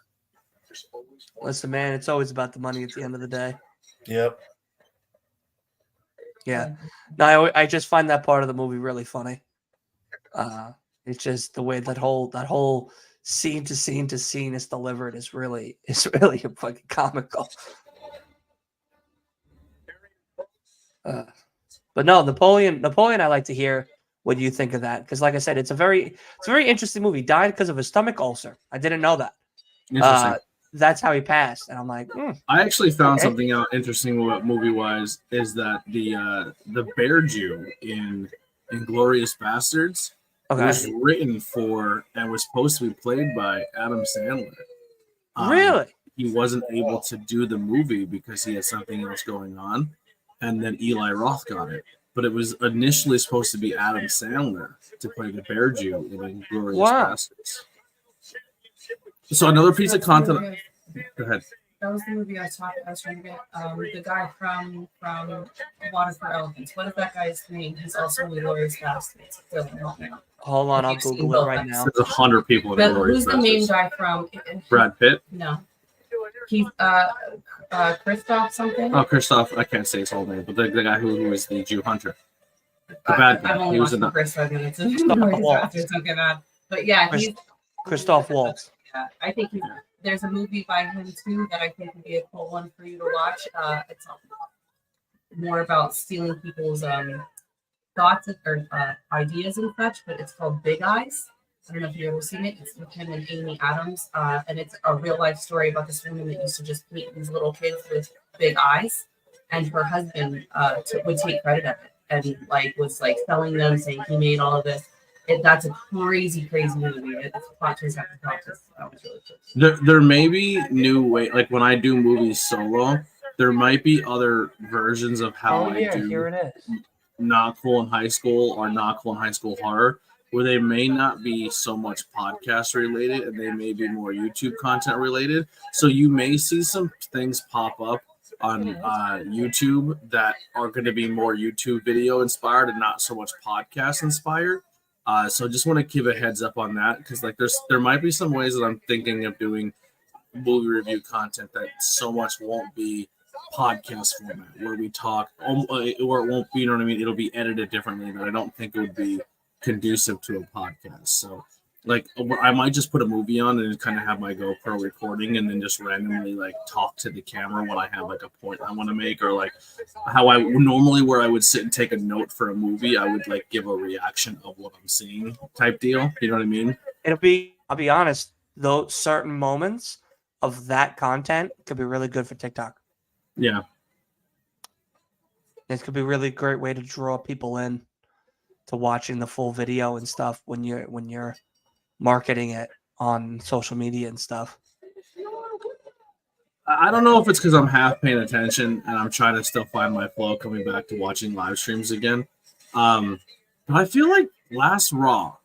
Listen, man, it's always about the money at the end of the day. Yep. Yeah. No, I just find that part of the movie really funny. It's just the way that whole scene to scene to scene is delivered is really fucking comical. But no, Napoleon, I like to hear what you think of that, because like I said, it's a very interesting movie. Died because of a stomach ulcer. I didn't know that. Interesting. That's how he passed, and I'm like, I actually found something out interesting movie wise is that the Bear Jew in Inglourious Bastards was written for and was supposed to be played by Adam Sandler. Really? He wasn't able to do the movie because he had something else going on, and then Eli Roth got it. But it was initially supposed to be Adam Sandler to play the Bear Jew in Inglourious Bastards. So another piece of content. Go ahead. That was the movie I was trying to get. The guy from Water for Elephants. What is that guy's name? He's also in Inglourious Bastards. Hold on, I'll Google it right now. There's 100 people in Inglourious Bastards. Who's the main guy from? Brad Pitt? No. He's Christoph something. Oh, Christoph. I can't say his whole name, but the guy who is the Jew hunter. The bad guy. I've only watched the first 5 minutes of Inglourious Bastards. Okay, bad. But yeah, he's Christoph Waltz. Yeah, I think there's a movie by him too that I think would be a cool one for you to watch. It's more about stealing people's thoughts or ideas and such, but it's called Big Eyes. I don't know if you've ever seen it. It's with him and Amy Adams, and it's a real life story about this woman that used to just paint these little kids with big eyes, and her husband would take credit of it and was selling them, saying he made all of this. That's a crazy movie. It's plot twist after plot twist. That was really cool. There may be new way, like when I do movies solo, there might be other versions of how I do here it is. Not Cool in High School or Not Cool in High School Horror, where they may not be so much podcast related and they may be more YouTube content related. So you may see some things pop up on YouTube that are going to be more YouTube video inspired and not so much podcast inspired. So just want to give a heads up on that because like there might be some ways that I'm thinking of doing movie review content that so much won't be podcast format where we talk, or it won't be, you know what I mean? It'll be edited differently, but I don't think it would be conducive to a podcast. So, like, I might just put a movie on and kind of have my GoPro recording and then just randomly like talk to the camera when I have like a point I want to make, or like how I normally where I would sit and take a note for a movie, I would like give a reaction of what I'm seeing type deal. You know what I mean? I'll be honest, those certain moments of that content could be really good for TikTok. Yeah. This could be a really great way to draw people in to watching the full video and stuff when you're marketing it on social media and stuff. I don't know if it's because I'm half paying attention and I'm trying to still find my flow coming back to watching live streams again. But I feel like last Raw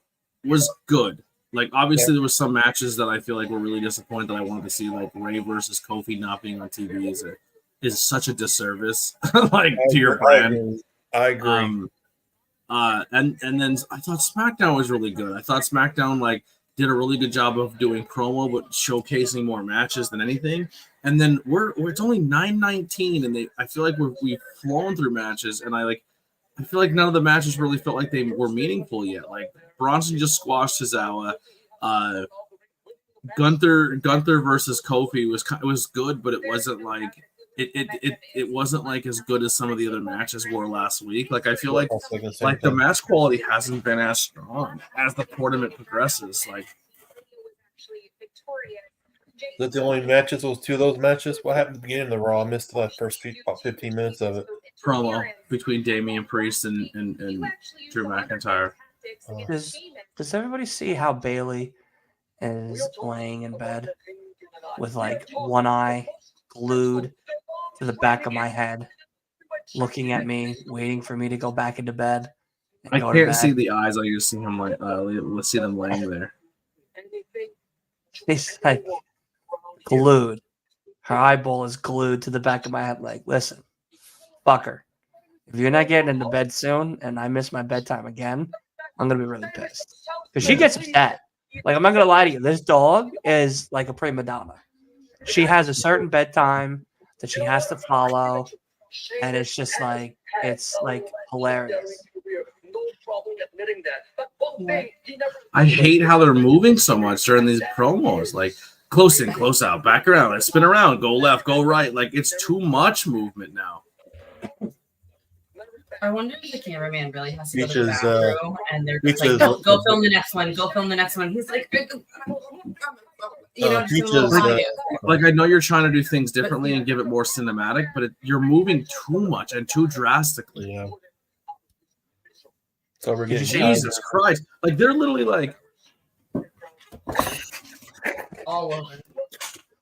was good. Like, obviously, there was some matches that I feel like were really disappointing that I wanted to see, like Ray versus Kofi not being on TV is such a disservice, like to your brand. I agree. And then I thought SmackDown was really good. I thought SmackDown like did a really good job of doing promo, but showcasing more matches than anything. And then it's only 9:19, and I feel like we've flown through matches, and I feel like none of the matches really felt like they were meaningful yet. Like Bronson just squashed Tozawa. Gunther versus Kofi was good, but it wasn't like it wasn't like as good as some of the other matches were last week. Like I feel like the match quality hasn't been as strong as the tournament progresses. Like that the only matches was 2 of those matches. What happened at the beginning of the Raw? I missed the first about 15 minutes of it. Promo between Damian Priest and Drew McIntyre. Does everybody see how Bailey is laying in bed with like one eye glued to the back of my head, looking at me, waiting for me to go back into bed? I can't see the eyes. I just see him like let's see them laying there. He's like glued. Her eyeball is glued to the back of my head. Like, listen, fucker, if you're not getting into bed soon and I miss my bedtime again, I'm gonna be really pissed. Because she gets upset. Like, I'm not gonna lie to you. This dog is like a prima donna. She has a certain bedtime that she has to follow, and it's just like hilarious. I hate how they're moving so much during these promos. Like close in, close out, back around, like spin around, go left, go right. Like it's too much movement now. I wonder if the cameraman really has to go to the bathroom and they're just like, go film the next one. Go film the next one. He's like, you know, like I know you're trying to do things differently and give it more cinematic, but you're moving too much and too drastically. Yeah. So we're getting Jesus Christ! Like they're literally like all over.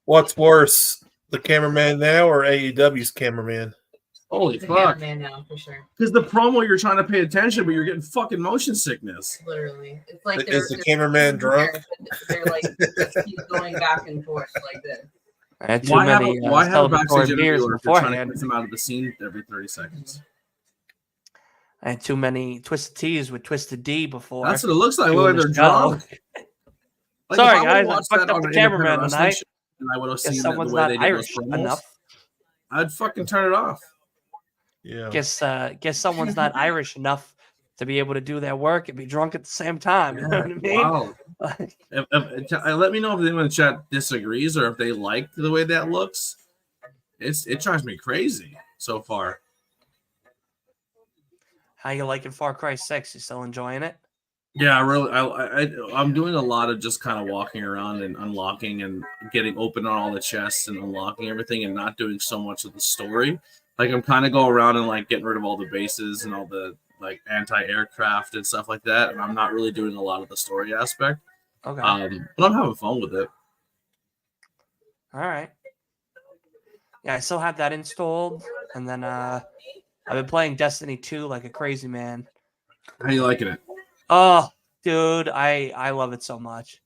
What's worse, the cameraman now or AEW's cameraman? Holy The fuck! cameraman now for sure. Because the promo you're trying to pay attention, but you're getting fucking motion sickness. Literally, it's like Is the cameraman drunk? They're like keep going back and forth like this. I had Why have a backstage beers interview if you're trying to beforehand. get them out of the scene every 30 seconds? I had too many Twisted T's with Twisted D before. That's what it looks like. doing They're the show. drunk. Like, Sorry, if I guys, would've I watched fucked that up on the an cameraman independent wrestling tonight. show, and I would have Guess seen someone's the way not they did those Irish promos, enough. I'd fucking turn it off. Yeah. Guess someone's not Irish enough to be able to do their work and be drunk at the same time. You know what I mean? Wow. Let me know if anyone in the chat disagrees or if they like the way that looks. It drives me crazy so far. How you liking Far Cry 6? You still enjoying it? Yeah, I'm doing a lot of just kind of walking around and unlocking and getting open on all the chests and unlocking everything and not doing so much of the story. Like I'm kind of going around and like getting rid of all the bases and all the like anti-aircraft and stuff like that, and I'm not really doing a lot of the story aspect. Okay. But I'm having fun with it. All right. Yeah, I still have that installed, and then I've been playing Destiny 2 like a crazy man. How you liking it? Oh, dude, I love it so much.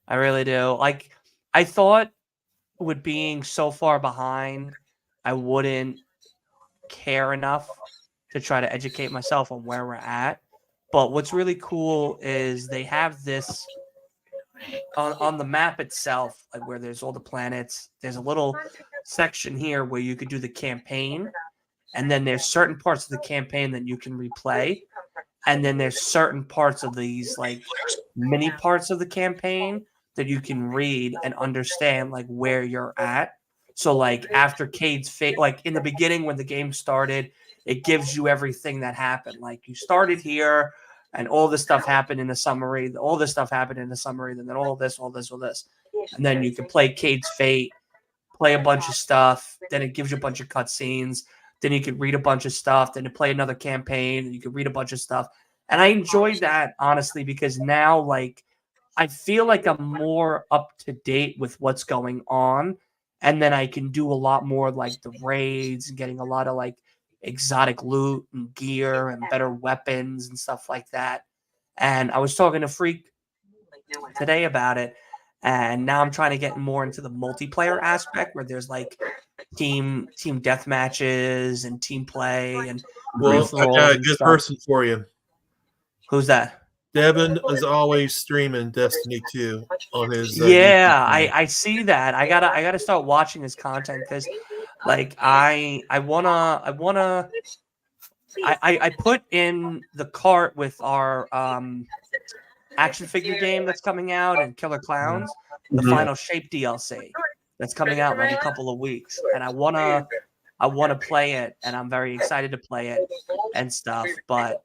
I really do. Like, I thought with being so far behind, I wouldn't care enough to try to educate myself on where we're at. But what's really cool is they have this on the map itself, like where there's all the planets. There's a little section here where you could do the campaign, and then there's certain parts of the campaign that you can replay, and then there's certain parts of these like mini parts of the campaign that you can read and understand like where you're at. So like after Cade's fate, like in the beginning when the game started, it gives you everything that happened. Like you started here and all this stuff happened in the summary, all this stuff happened in the summary, and then all this. And then you can play Cade's fate, play a bunch of stuff, then it gives you a bunch of cutscenes, then you can read a bunch of stuff, then you play another campaign, and you can read a bunch of stuff. And I enjoy that honestly because now like I feel like I'm more up to date with what's going on. And then I can do a lot more like the raids and getting a lot of like exotic loot and gear and better weapons and stuff like that. And I was talking to Freak today about it. And now I'm trying to get more into the multiplayer aspect where there's like team death matches and team play and Well, I got a good stuff. person for you. Who's that? Devin is always streaming Destiny 2 on his. Yeah, I see that. I gotta start watching his content because, like, I put in the cart with our action figure game that's coming out and Killer Clowns, the Final Shape DLC that's coming out in like a couple of weeks, and I wanna play it, and I'm very excited to play it and stuff. But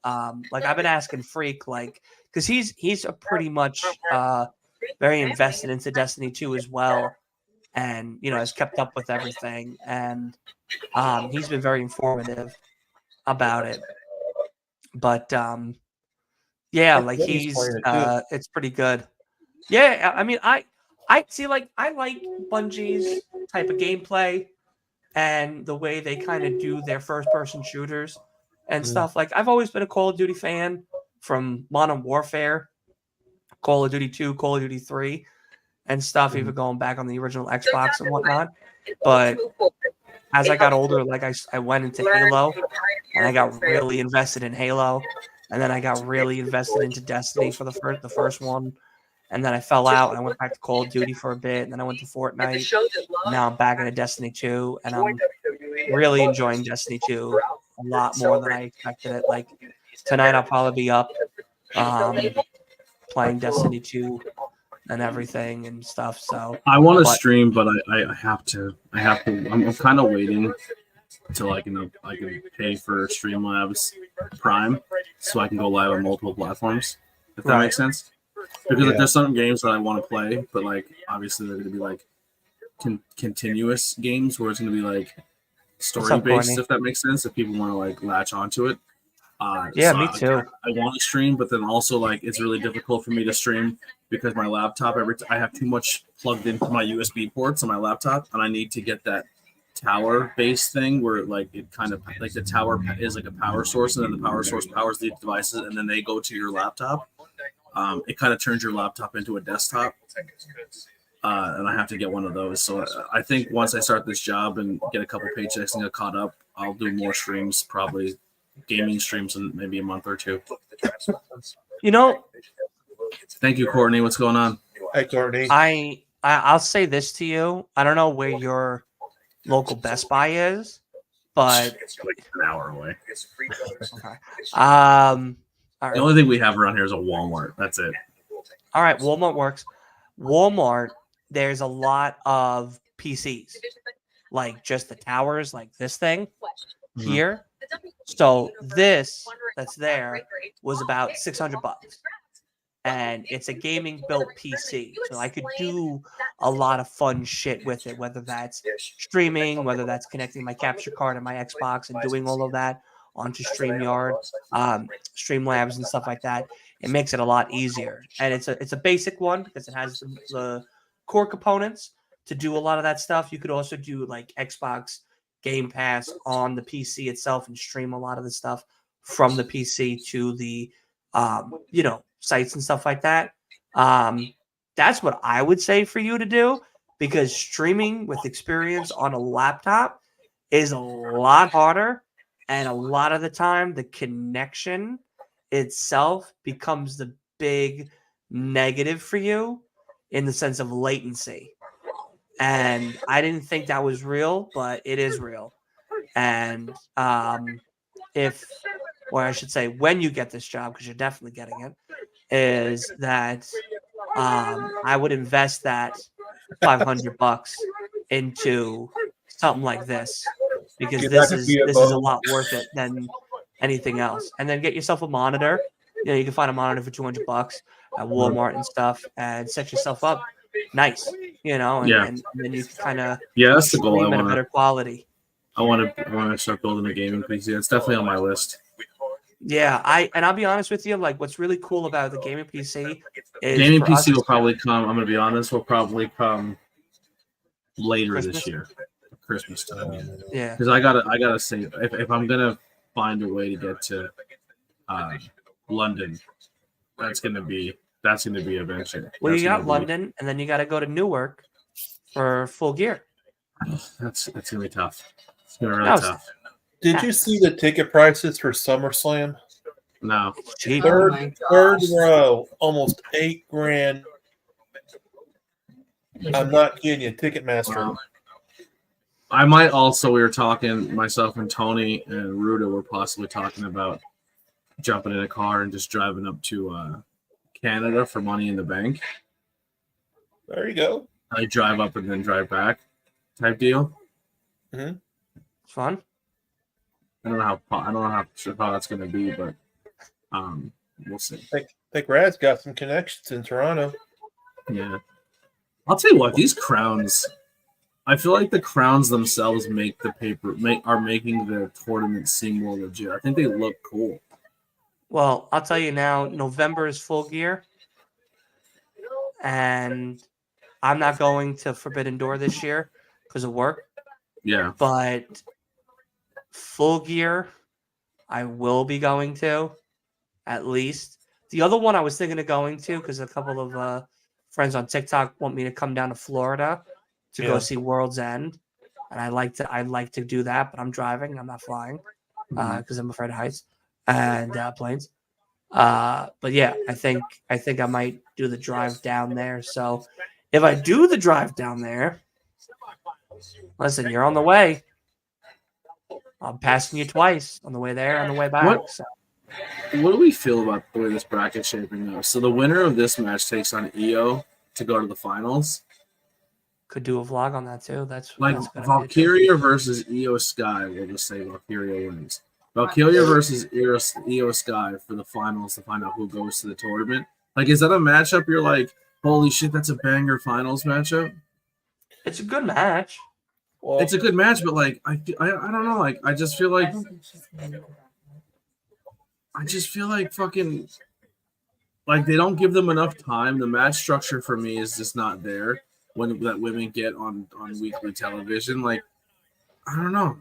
like I've been asking Freak, like, because he's a pretty much very invested into Destiny 2 as well, and has kept up with everything, and he's been very informative about it. But yeah, like he's it's pretty good. Yeah, I mean I see like I like Bungie's type of gameplay and the way they kind of do their first-person shooters and stuff. Like, I've always been a Call of Duty fan from Modern Warfare, Call of Duty 2, Call of Duty 3, and stuff, even going back on the original Xbox and whatnot. But as I got older, like, I went into Halo, and I got really invested in Halo, and then I got really invested into Destiny for the first one. And then I fell out, and I went back to Call of Duty for a bit, and then I went to Fortnite. Now I'm back into Destiny 2, and I'm really enjoying Destiny 2 a lot more than I expected it. Like, tonight I'll probably be up playing Destiny 2 and everything and stuff. So I want to stream, but I have to. I'm kind of waiting until I can pay for Streamlabs Prime so I can go live on multiple platforms, if that makes sense. Because like, there's some games that I want to play, but like obviously they're going to be like continuous games where it's going to be like story based, if that makes sense. If people want to like latch onto it, yeah, so me too. I want to stream, but then also like it's really difficult for me to stream because my laptop I have too much plugged into my USB ports on my laptop, and I need to get that tower based thing where like it kind of like the tower is like a power source, and then the power source powers the devices, and then they go to your laptop. It kind of turns your laptop into a desktop, and I have to get one of those. So I think once I start this job and get a couple paychecks and get caught up, I'll do more streams, probably gaming streams in maybe a month or two. Thank you, Courtney. What's going on? Hey, Courtney. I'll say this to you. I don't know where your local Best Buy is, but it's like an hour away. Okay. The only thing we have around here is a Walmart. That's it. All right, Walmart works. Walmart, there's a lot of PCs, like just the towers, like this thing here. So this that's there was about $600, and it's a gaming built PC. So I could do a lot of fun shit with it, whether that's streaming, whether that's connecting my capture card and my Xbox and doing all of that onto StreamYard, Streamlabs and stuff like that. It makes it a lot easier. And it's a basic one because it has the core components to do a lot of that stuff. You could also do like Xbox Game Pass on the PC itself and stream a lot of the stuff from the PC to the sites and stuff like that. That's what I would say for you to do, because streaming with experience on a laptop is a lot harder. And a lot of the time, the connection itself becomes the big negative for you in the sense of latency. And I didn't think that was real, but it is real. And or I should say, when you get this job, because you're definitely getting it, is that I would invest that $500 into something like this, because Yeah, this that could is be a this is a bonus. lot worth it than anything else. And then get yourself a monitor. You can find a monitor for $200 at Walmart and stuff, and set yourself up nice. And then you can kind of that's the goal. stream at a better quality. I want to start building a gaming PC. It's definitely on my list. Yeah, I'll be honest with you. Like, what's really cool about the gaming PC is Gaming for us, PC will probably come. I'm gonna be honest. Will probably come later Christmas? this year, Christmas time. Yeah. Because I gotta say, if I'm gonna find a way to get to London, that's gonna be eventually. Well, you got London, and then you got to go to Newark for Full Gear. That's gonna be tough. It's gonna be really tough. Did you see the ticket prices for SummerSlam? No. Cheap. Third row, almost $8,000. I'm not kidding you. Ticketmaster. Wow. I might also. We were talking, myself and Tony and Ruda were possibly talking about jumping in a car and just driving up to Canada for Money in the Bank. There you go. I drive up and then drive back, type deal. It's fun. I don't know how that's going to be, but we'll see. I think Rad's got some connections in Toronto. Yeah, I'll tell you what. These crowns, I feel like the crowns themselves are making the tournament seem more legit. I think they look cool. Well, I'll tell you now. November is Full Gear, and I'm not going to Forbidden Door this year because of work. Yeah, but Full Gear, I will be going to, at least. The other one I was thinking of going to, because a couple of friends on TikTok want me to come down to Florida to go see World's End, and I'd like to do that, but I'm driving, I'm not flying, because I'm afraid of heights and planes. But yeah, I think I might do the drive down there. So if I do the drive down there, listen, you're on the way. I'm passing you twice on the way there, on the way back. What do we feel about the way this bracket's shaping up? So the winner of this match takes on EO to go to the finals. Could do a vlog on that too. That's Valkyria versus EO Sky. We'll just say Valkyria wins. Valkyria versus EO Sky for the finals to find out who goes to the tournament. Like, is that a matchup you're like, holy shit, that's a banger finals matchup? It's a good match. Well, it's a good match, but like I don't know, like I just feel like fucking like they don't give them enough time. The match structure for me is just not there when that women get on weekly television. Like, I don't know.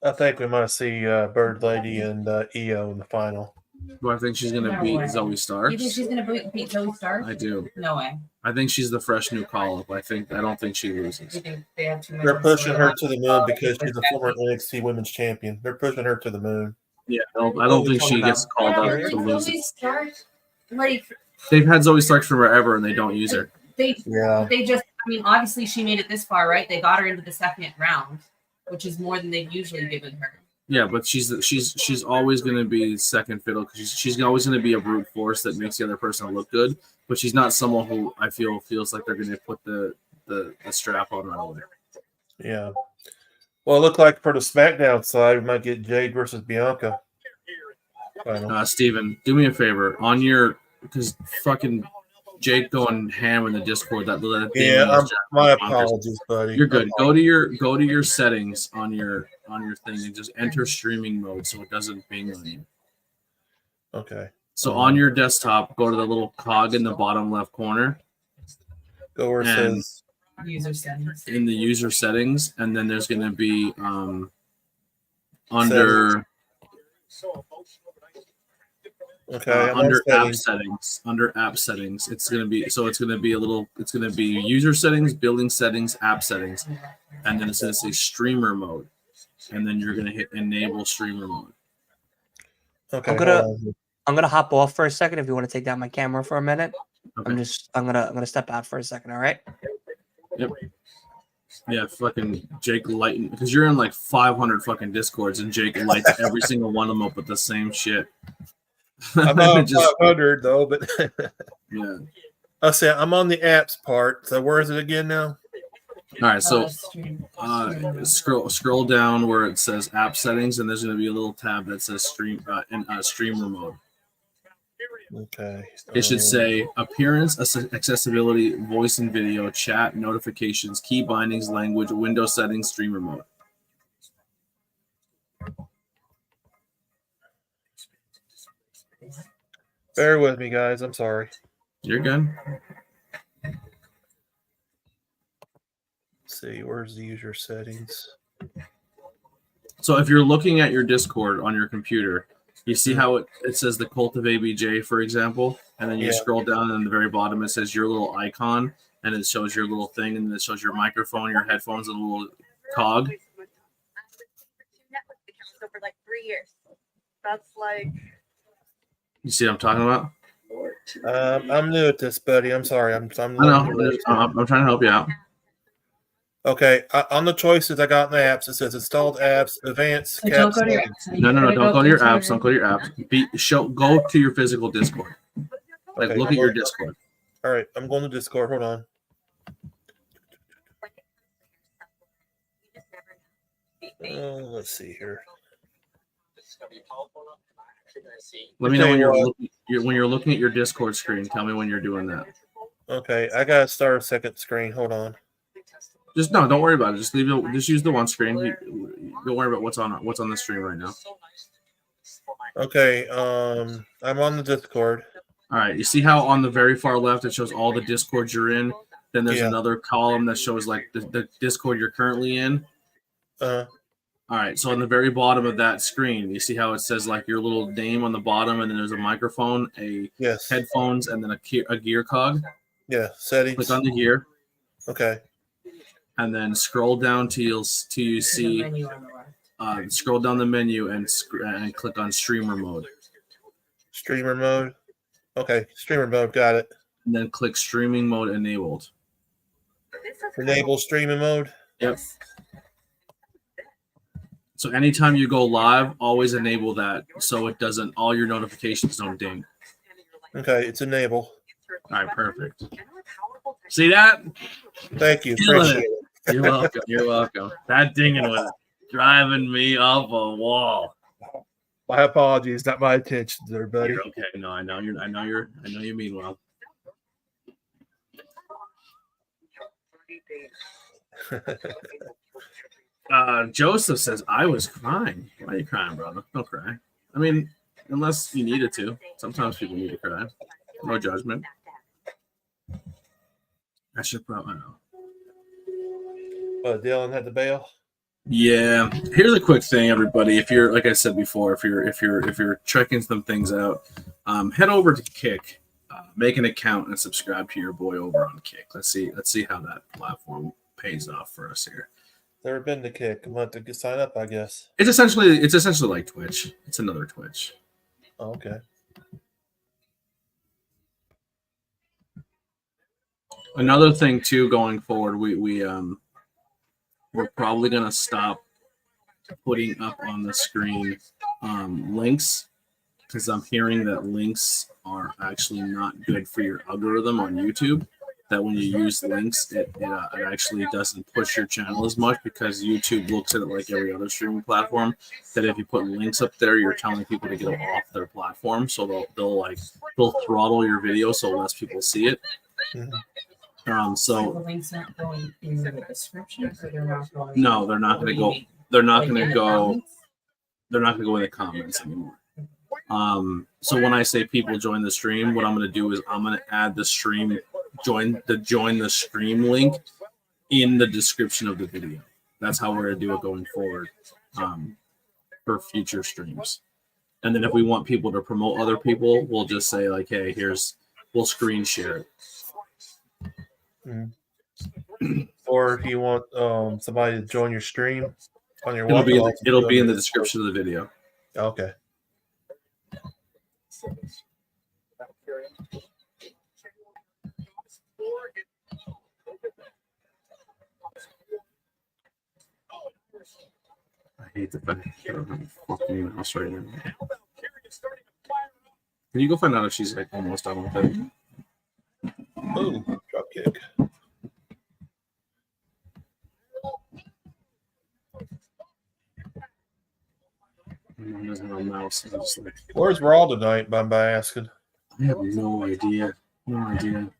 I think we might see Bird Lady and EO in the final. Do I think she's going to beat Zoe Starks? You think she's going to beat Zoe Starks? I do. No way. I think she's the fresh new call-up. I don't think she loses. You think they have They're pushing her to the moon because she's a former NXT Women's Champion. They're pushing her to the moon. Yeah, I don't think she gets called up to lose Zoe it. Starks, like, They've had Zoe Starks forever, and they don't use her. They just, I mean, obviously she made it this far, right? They got her into the second round, which is more than they've usually given her. Yeah, but she's always going to be second fiddle because she's always going to be a brute force that makes the other person look good. But she's not someone who I feel feels like they're going to put the strap on right away. Yeah. Well, it looked like for the SmackDown side, we might get Jade versus Bianca. Steven, do me a favor on because fucking Jake going ham in the Discord. My apologies, buddy. You're good. Go to your settings on your thing and just enter streaming mode so it doesn't ping on you. Okay. So on your desktop, go to the little cog in the bottom left corner. Go where it says user settings. In the user settings, and then there's going to be under. Okay. Under app settings, it's going to be user settings, building settings, app settings, and then it's going to say streamer mode. and then you're gonna hit enable streamer mode. Okay. I'm gonna hop off for a second if you want to take down my camera for a minute. Okay. I'm gonna step out for a second, all right? Yep. Yeah, fucking Jake lighten because you're in like 500 fucking discords and Jake lights every single one of them up with the same shit. I'm on 500 though, but yeah. I'll say I'm on the apps part. So where is it again now? All right, so scroll down where it says app settings, and there's going to be a little tab that says streamer mode. Okay. It should say appearance, accessibility, voice and video, chat, notifications, key bindings, language, window settings, streamer mode. Bear with me, guys. I'm sorry. You're good. Let's see, where's the user settings? So if you're looking at your Discord on your computer, you see how it says the Cult of ABJ, for example, and then you scroll down and at the very bottom it says your little icon, and it shows your little thing, and then it shows your microphone, your headphones, and a little cog. For like 3 years. That's like. You see what I'm talking about? I'm new at this, buddy. I'm sorry. I'm trying to help you out. Okay, on the choices I got in the apps, it says installed apps, advanced. Don't go to your apps. No, don't go to your apps. Don't go to your apps. Go to your physical Discord. Like, look at your Discord. All right, I'm going to Discord. Hold on. Let's see here. Let me know when you're looking at your Discord screen. Tell me when you're doing that. Okay, I gotta start a second screen. Hold on. Don't worry about it. Just leave it. Just use the one screen. Don't worry about what's on the stream right now. Okay, I'm on the Discord. All right. You see how on the very far left it shows all the Discords you're in. Then there's another column that shows like the Discord you're currently in. All right. So on the very bottom of that screen, you see how it says like your little name on the bottom, and then there's a microphone, headphones, and then a gear cog. Yeah. Settings. Click on the gear. Okay. And then scroll down till you see. Scroll down the menu and click on streamer mode. Streamer mode. Okay, streamer mode. Got it. And then click streaming mode enabled. Enable streaming mode. Yep. So anytime you go live, always enable that so it doesn't. All your notifications don't ding. Okay, it's enable. All right, perfect. See that? Thank you. Appreciate it. You're welcome. You're welcome. That dinging was driving me off a wall. My apologies, not my intention, there, buddy. You're okay. No, I know you mean well. Joseph says I was crying. Why are you crying, brother? Don't cry. I mean, unless you needed to. Sometimes people need to cry. No judgment. I should probably know. Dylan had to bail. Yeah. Here's a quick thing, everybody. If you're, like I said before, if you're checking some things out, head over to Kick, make an account, and subscribe to your boy over on Kick. Let's see how that platform pays off for us here. Never been to Kick. I'm going to have to sign up, I guess. It's essentially like Twitch. It's another Twitch. Oh, okay. Another thing too, going forward, we're probably gonna stop putting up on the screen links, because I'm hearing that links are actually not good for your algorithm on YouTube. That when you use links, it actually doesn't push your channel as much, because YouTube looks at it like every other streaming platform. That if you put links up there, you're telling people to get off their platform, so they'll throttle your video so less people see it. Mm-hmm. So the links not going in the description, so they're not going. No, they're not going to go. They're not going to go. They're not going to go in the comments anymore. So when I say people join the stream, what I'm going to do is I'm going to add the stream join the stream link in the description of the video. That's how we're going to do it going forward for future streams. And then if we want people to promote other people, we'll just say like, hey, we'll screen share it. Mm-hmm. Or if you want somebody to join your stream. On your It'll be walk-along. it'll be in the description of the video. Okay. I hate the fact that I don't have a fucking emails right now. Can you go find out if she's like almost done with it? Boom. Drop kick. Mine doesn't have a mouse. I'm just like, Where's Raw tonight, by asking? I have no idea. No idea.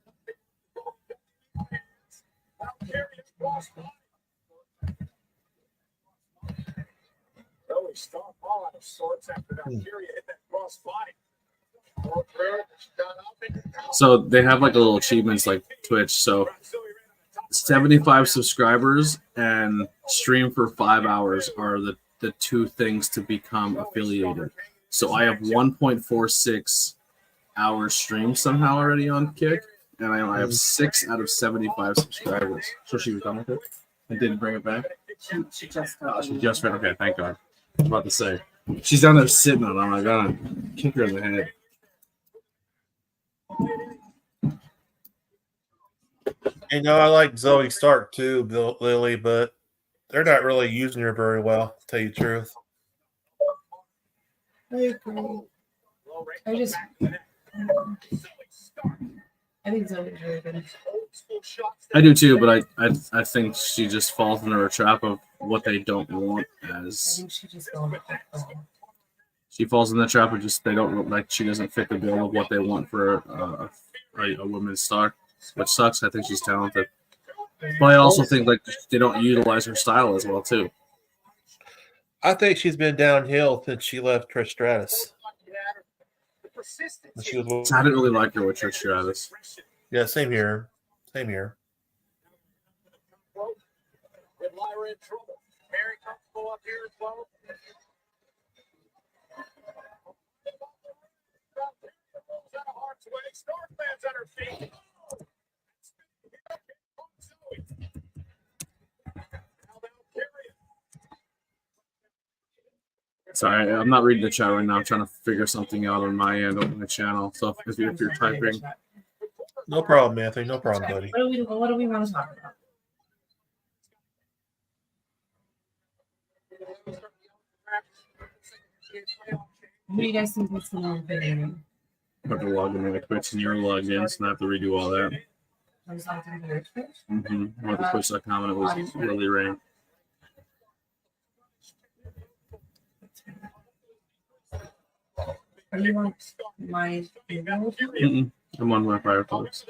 So they have like a little achievements like Twitch. So 75 subscribers and stream for 5 hours are the two things to become affiliated. So I have 1.46 hours stream somehow already on Kick, and I have 6 out of 75 subscribers. So she was done with it and didn't bring it back. She just She just ran. Okay, thank God. I was about to say she's down there sitting on it. I'm gonna kick her in the head. You know, I like Zoe Stark too, Lily, but they're not really using her very well, to tell you the truth. I agree. I think Zoe's really good. I do too, but I think she just falls into a trap of what they don't want I as think she just fell with that. she falls in the trap of just they don't like she doesn't fit the bill of what they want for a women's star, which sucks. I think she's talented, but I also think like they don't utilize her style as well too. I think she's been downhill since she left Trish Stratus. She was, I didn't really like her with Trish Stratus. yeah, same here. Same here. With Lyra in trouble. Mary comfortable up here as well. Out of harm's way. Stark fans at her feet. Sorry, I'm not reading the chat right now. I'm trying to figure something out on my end on the channel. So if you're typing, No problem, Anthony. No problem, buddy. What do we want to talk about? What do you guys think is the long video? I have to log into the Twitch and you're logged in, so I have to redo all that. I was not doing the Twitch. Mm-hmm. I went to Twitch.com and it was really rain. Are you on my email? Mm-mm. I'm on my Firefox.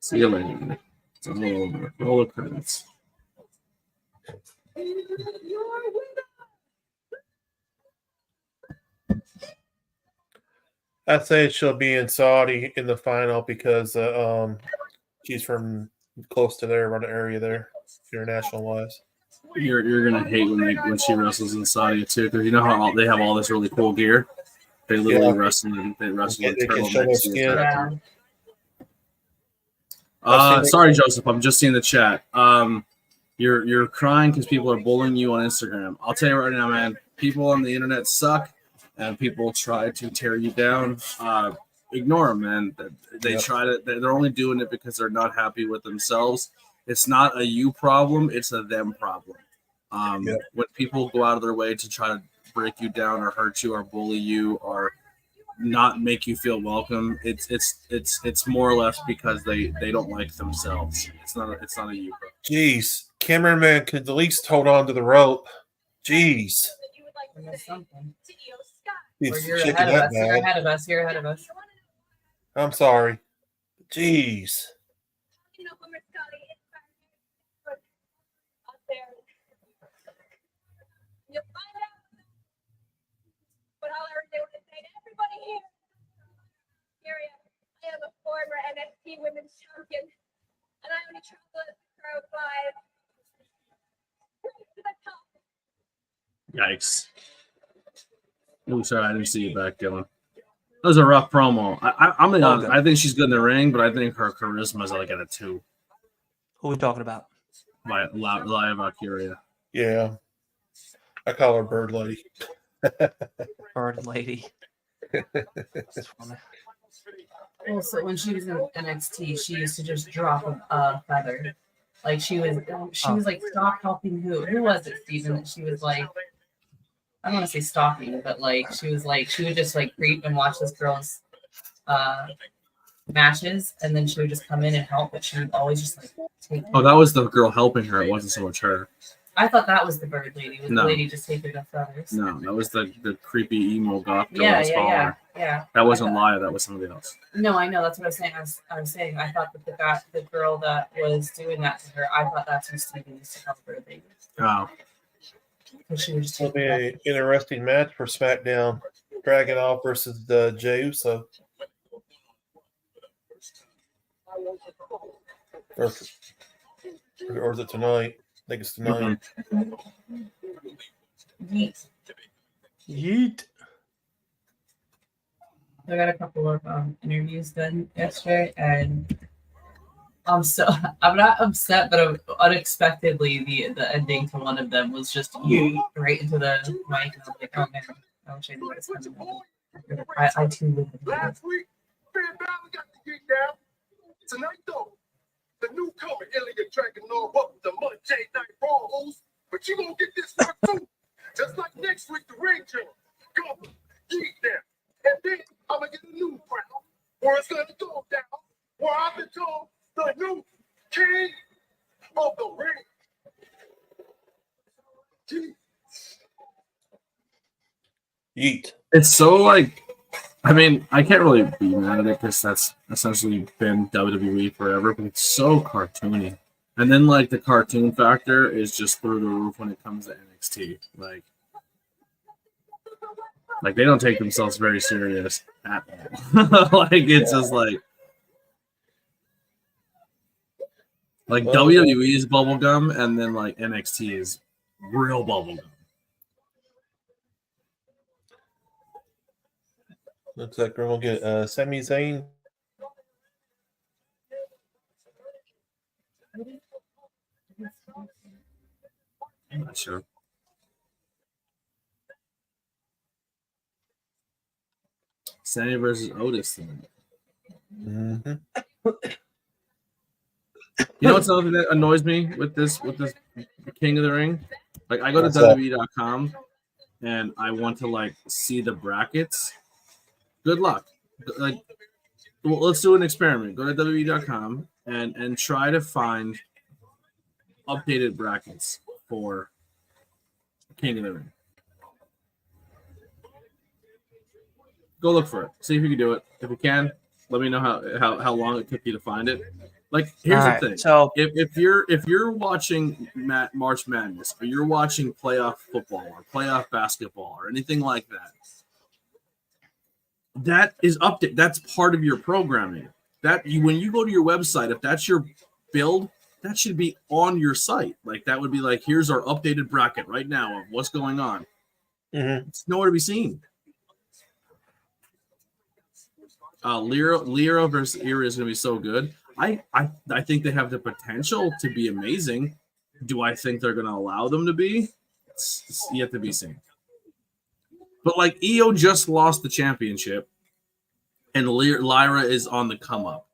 See you later. It's all over. Roll of credits. I'd say she'll be in Saudi in the final because she's from close to there, around the area there, international wise. You're gonna hate when she wrestles in Saudi too, because you know how they have all this really cool gear. They literally wrestle in They can show their turtlenecks. skin. Sorry, Joseph. I'm just seeing the chat. You're crying because people are bullying you on Instagram. I'll tell you right now, man. People on the internet suck, and people try to tear you down. Ignore them, man. They try to. They're only doing it because they're not happy with themselves. It's not a you problem. It's a them problem. When people go out of their way to try to break you down or hurt you or bully you or not make you feel welcome, it's more or less because they don't like themselves. It's not a you problem. Jeez, cameraman could at least hold on to the rope. Jeez. You're ahead of us. You're ahead of us. You're ahead of us. I'm sorry. Jeez. But all I really want to say to everybody here, I am a former NXT Women's Champion, and I only travel as Pro 5 to the top. Yikes. Oh, sorry, I didn't see you back, Dylan. That was a rough promo. I'm gonna be honest. good. I think she's good in the ring, but I think her charisma is like at a 2 Who are we talking about? by Lia Valkyria. Yeah. I call her Bird Lady. Bird Lady. That's funny. Also, when she was in NXT, she used to just drop a feather. Like she was like, stop helping who? Who was it, Steven? That she was like, I don't want to say stalking, but like she would just like creep and watch this girl's matches, and then she would just come in and help, but she would always just like take. Oh, that was the girl helping her. It wasn't so much her. I thought that was the bird lady. Was No. the lady just taking the feathers? No, that was the creepy emo goth girl. Yeah, that's taller. yeah. That wasn't Lia. That was somebody else. No, I know. That's what I was saying. I was saying I thought that the girl that was doing that to her, I thought that's who Steven used to help her baby. Oh, Because she was just It'll be taking an interesting match for SmackDown. Dragunov versus Jey Uso. Or is it tonight? I think it's tonight. Yeet. Yeet. I got a couple of interviews done yesterday, and I'm not upset, but unexpectedly the ending to one of them was just you right into the mic, and I was like, oh man, I wish I knew what it's coming. I too live with that. Last week, Finn Balor got the get down. Tonight, though, the newcomer, Ilya Dragunov, up with the Monday Night Raw host. But you gonna get this work too. Just like next week, the ring general, Governor, get down. And then I'm gonna get a new crown where it's gonna go down, where I've been told the new king of the ring. Gee. Yeet. it's so like. I mean, I can't really be mad at it because that's essentially been WWE forever, but it's so cartoony. And then like the cartoon factor is just through the roof when it comes to NXT. Like they don't take themselves very serious at all. Like it's just like WWE is bubblegum, and then like NXT is real bubblegum. Looks like we're going to get Sami Zayn. I'm not sure. Sammy versus Otis. Mm-hmm. You know what's another thing that annoys me with this King of the Ring? Like I go to What's that? WWE.com and I want to like see the brackets. Good luck. Like, well, let's do an experiment. Go to WWE.com and try to find updated brackets for King of the Ring. Go look for it. See if you can do it. If you can, let me know how long it took you to find it. Like, here's the thing. So If you're watching March Madness, or you're watching playoff football or playoff basketball or anything like that, that is update. That's part of your programming. When you go to your website, if that's your build, that should be on your site. Like that would be like, here's our updated bracket right now of what's going on. Mm-hmm. It's nowhere to be seen. Lyra versus Era is going to be so good. I think they have the potential to be amazing. Do I think they're going to allow them to be? It's yet to be seen. But like EO just lost the championship, and Lyra is on the come up.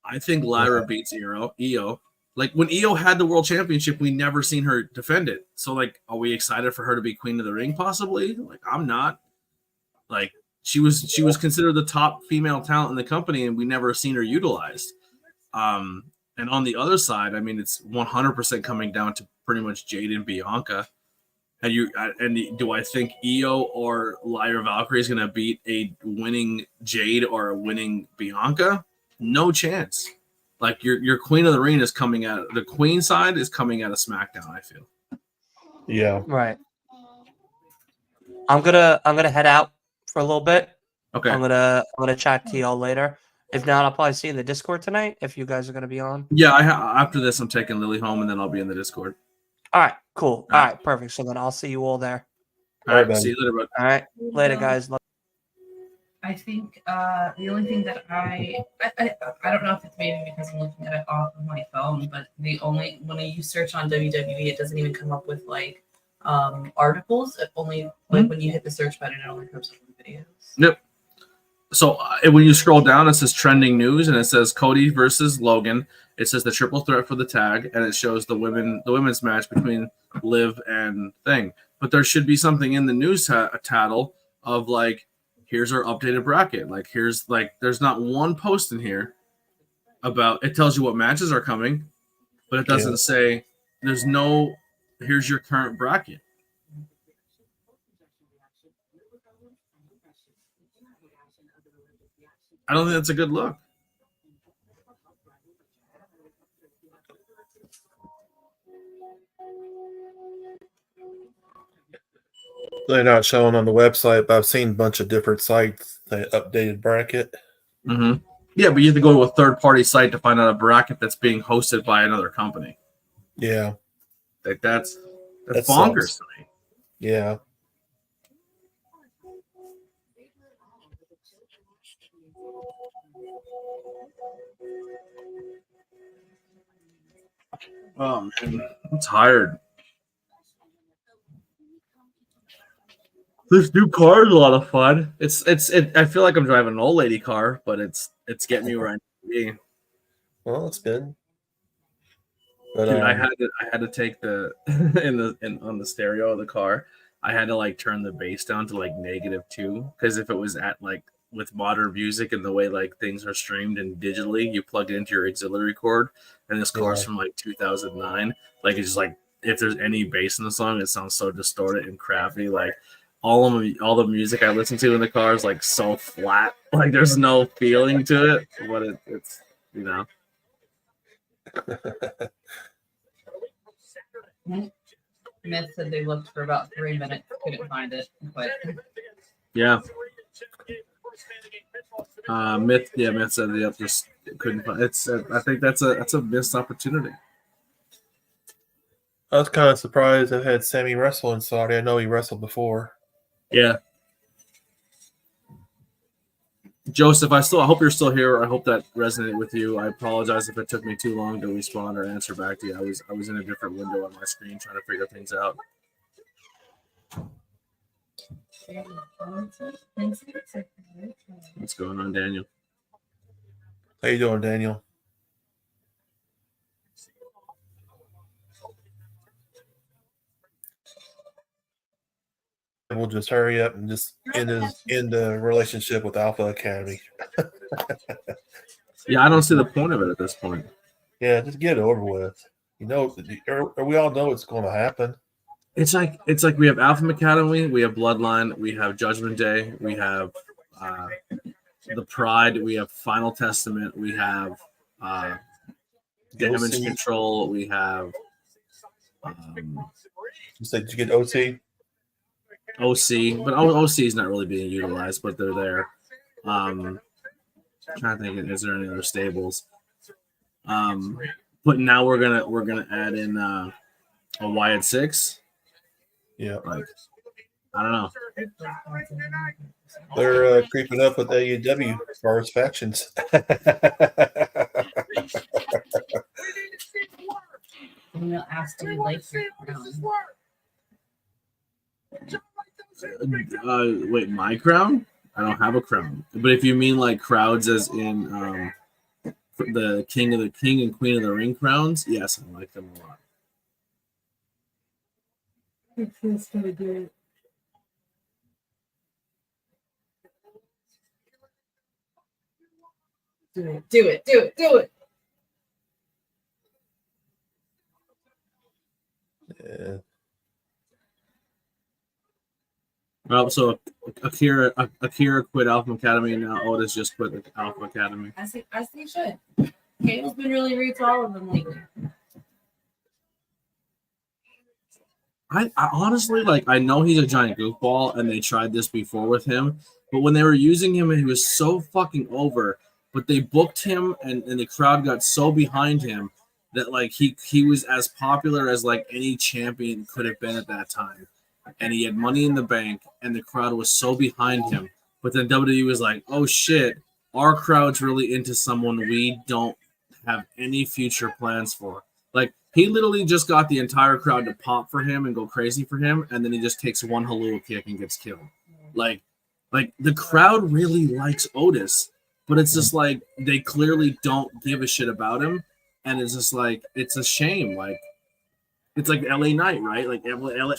I think Lyra beats EO. Like when EO had the world championship, we never seen her defend it. So like, are we excited for her to be Queen of the Ring? Possibly. Like I'm not. Like she was considered the top female talent in the company, and we never seen her utilized. And on the other side, I mean, it's 100% coming down to pretty much Jade and Bianca. And do I think EO or Lyra Valkyrie is going to beat a winning Jade or a winning Bianca? No chance. Like your Queen of the Ring is coming out. The Queen side is coming out of SmackDown. I feel. Yeah. right. I'm gonna head out for a little bit. Okay. I'm gonna chat to y'all later. If not, I'll probably see you in the Discord tonight if you guys are gonna be on. Yeah. After this, I'm taking Lily home, and then I'll be in the Discord. All right, cool. All right, perfect. So then I'll see you all there. All right. man. See you later, bud. All right, later, guys. I think the only thing that I don't know if it's maybe because I'm looking at it off of my phone, but the only when you search on WWE, it doesn't even come up with like articles. It only like when you hit the search button, it only comes up with videos. Yep. So when you scroll down, it says trending news, and it says Cody versus Logan. It says the triple threat for the tag, and it shows the women's match between Liv and Thing. But there should be something in the news tattle of like, here's our updated bracket. Like here's like, there's not one post in here about. It tells you what matches are coming, but it doesn't say. There's no. Here's your current bracket. I don't think that's a good look. They're not showing on the website, but I've seen a bunch of different sites that updated bracket. Mm-hmm. Yeah, but you have to go to a third-party site to find out a bracket that's being hosted by another company. Yeah, Like that's That bonkers sucks. to me. Yeah. Oh man, I'm tired. This new car is a lot of fun. I feel like I'm driving an old lady car, but it's getting me where I need to be. Well, that's good. But Dude, I had to take the on the stereo of the car. I had to like turn the bass down to like -2 because if it was at like with modern music and the way like things are streamed and digitally, you plug it into your auxiliary cord, and this car's Yeah. from like 2009. Like it's just like if there's any bass in the song, it sounds so distorted and crappy. Like all the music I listen to in the car is like so flat. Like there's no feeling to it. But it's you know. Myth said they looked for about 3 minutes, couldn't find it, but Yeah. Myth said they just couldn't find it's. I think that's a missed opportunity. I was kind of surprised they had Sammy wrestle in Saudi. I know he wrestled before. Yeah. Joseph, I hope you're still here. I hope that resonated with you. I apologize if it took me too long to respond or answer back to you. I was in a different window on my screen trying to figure things out. What's going on, Daniel? How you doing, Daniel? We'll just hurry up and just end the relationship with Alpha Academy. Yeah, I don't see the point of it at this point. Yeah, just get it over with. You know, we all know it's going to happen. It's like we have Alpha Academy, we have Bloodline, we have Judgment Day, we have the Pride, we have Final Testament, we have Damage OC. Control, we have Just like, did you get OC? OC, but OC is not really being utilized, but they're there. I'm trying to think, is there any other stables? But now we're gonna add in a Wyatt 6. Yeah, like I don't know. They're creeping up with AEW as far as factions. I'm gonna ask to like Wait, my crown? I don't have a crown. But if you mean like crowds, as in the king and queen of the ring crowns, yes, I like them a lot. It feels so good. Do it. Yeah. Well, so Akira quit Alpha Academy, and now Otis just quit the Alpha Academy. I think he should. Cable's been really rude to all of them lately. I honestly I know he's a giant goofball, and they tried this before with him, but when they were using him, he was so fucking over. But they booked him, and the crowd got so behind him that he was as popular as any champion could have been at that time. And he had money in the bank, and the crowd was so behind him But then WWE was like, oh shit, our crowd's really into someone we don't have any future plans for. Like, he literally just got the entire crowd to pop for him and go crazy for him, and then he just takes one Halua kick and gets killed. Like the crowd really likes Otis, but it's just like they clearly don't give a shit about him, and it's just like it's a shame. Like, it's like LA Knight, right? Like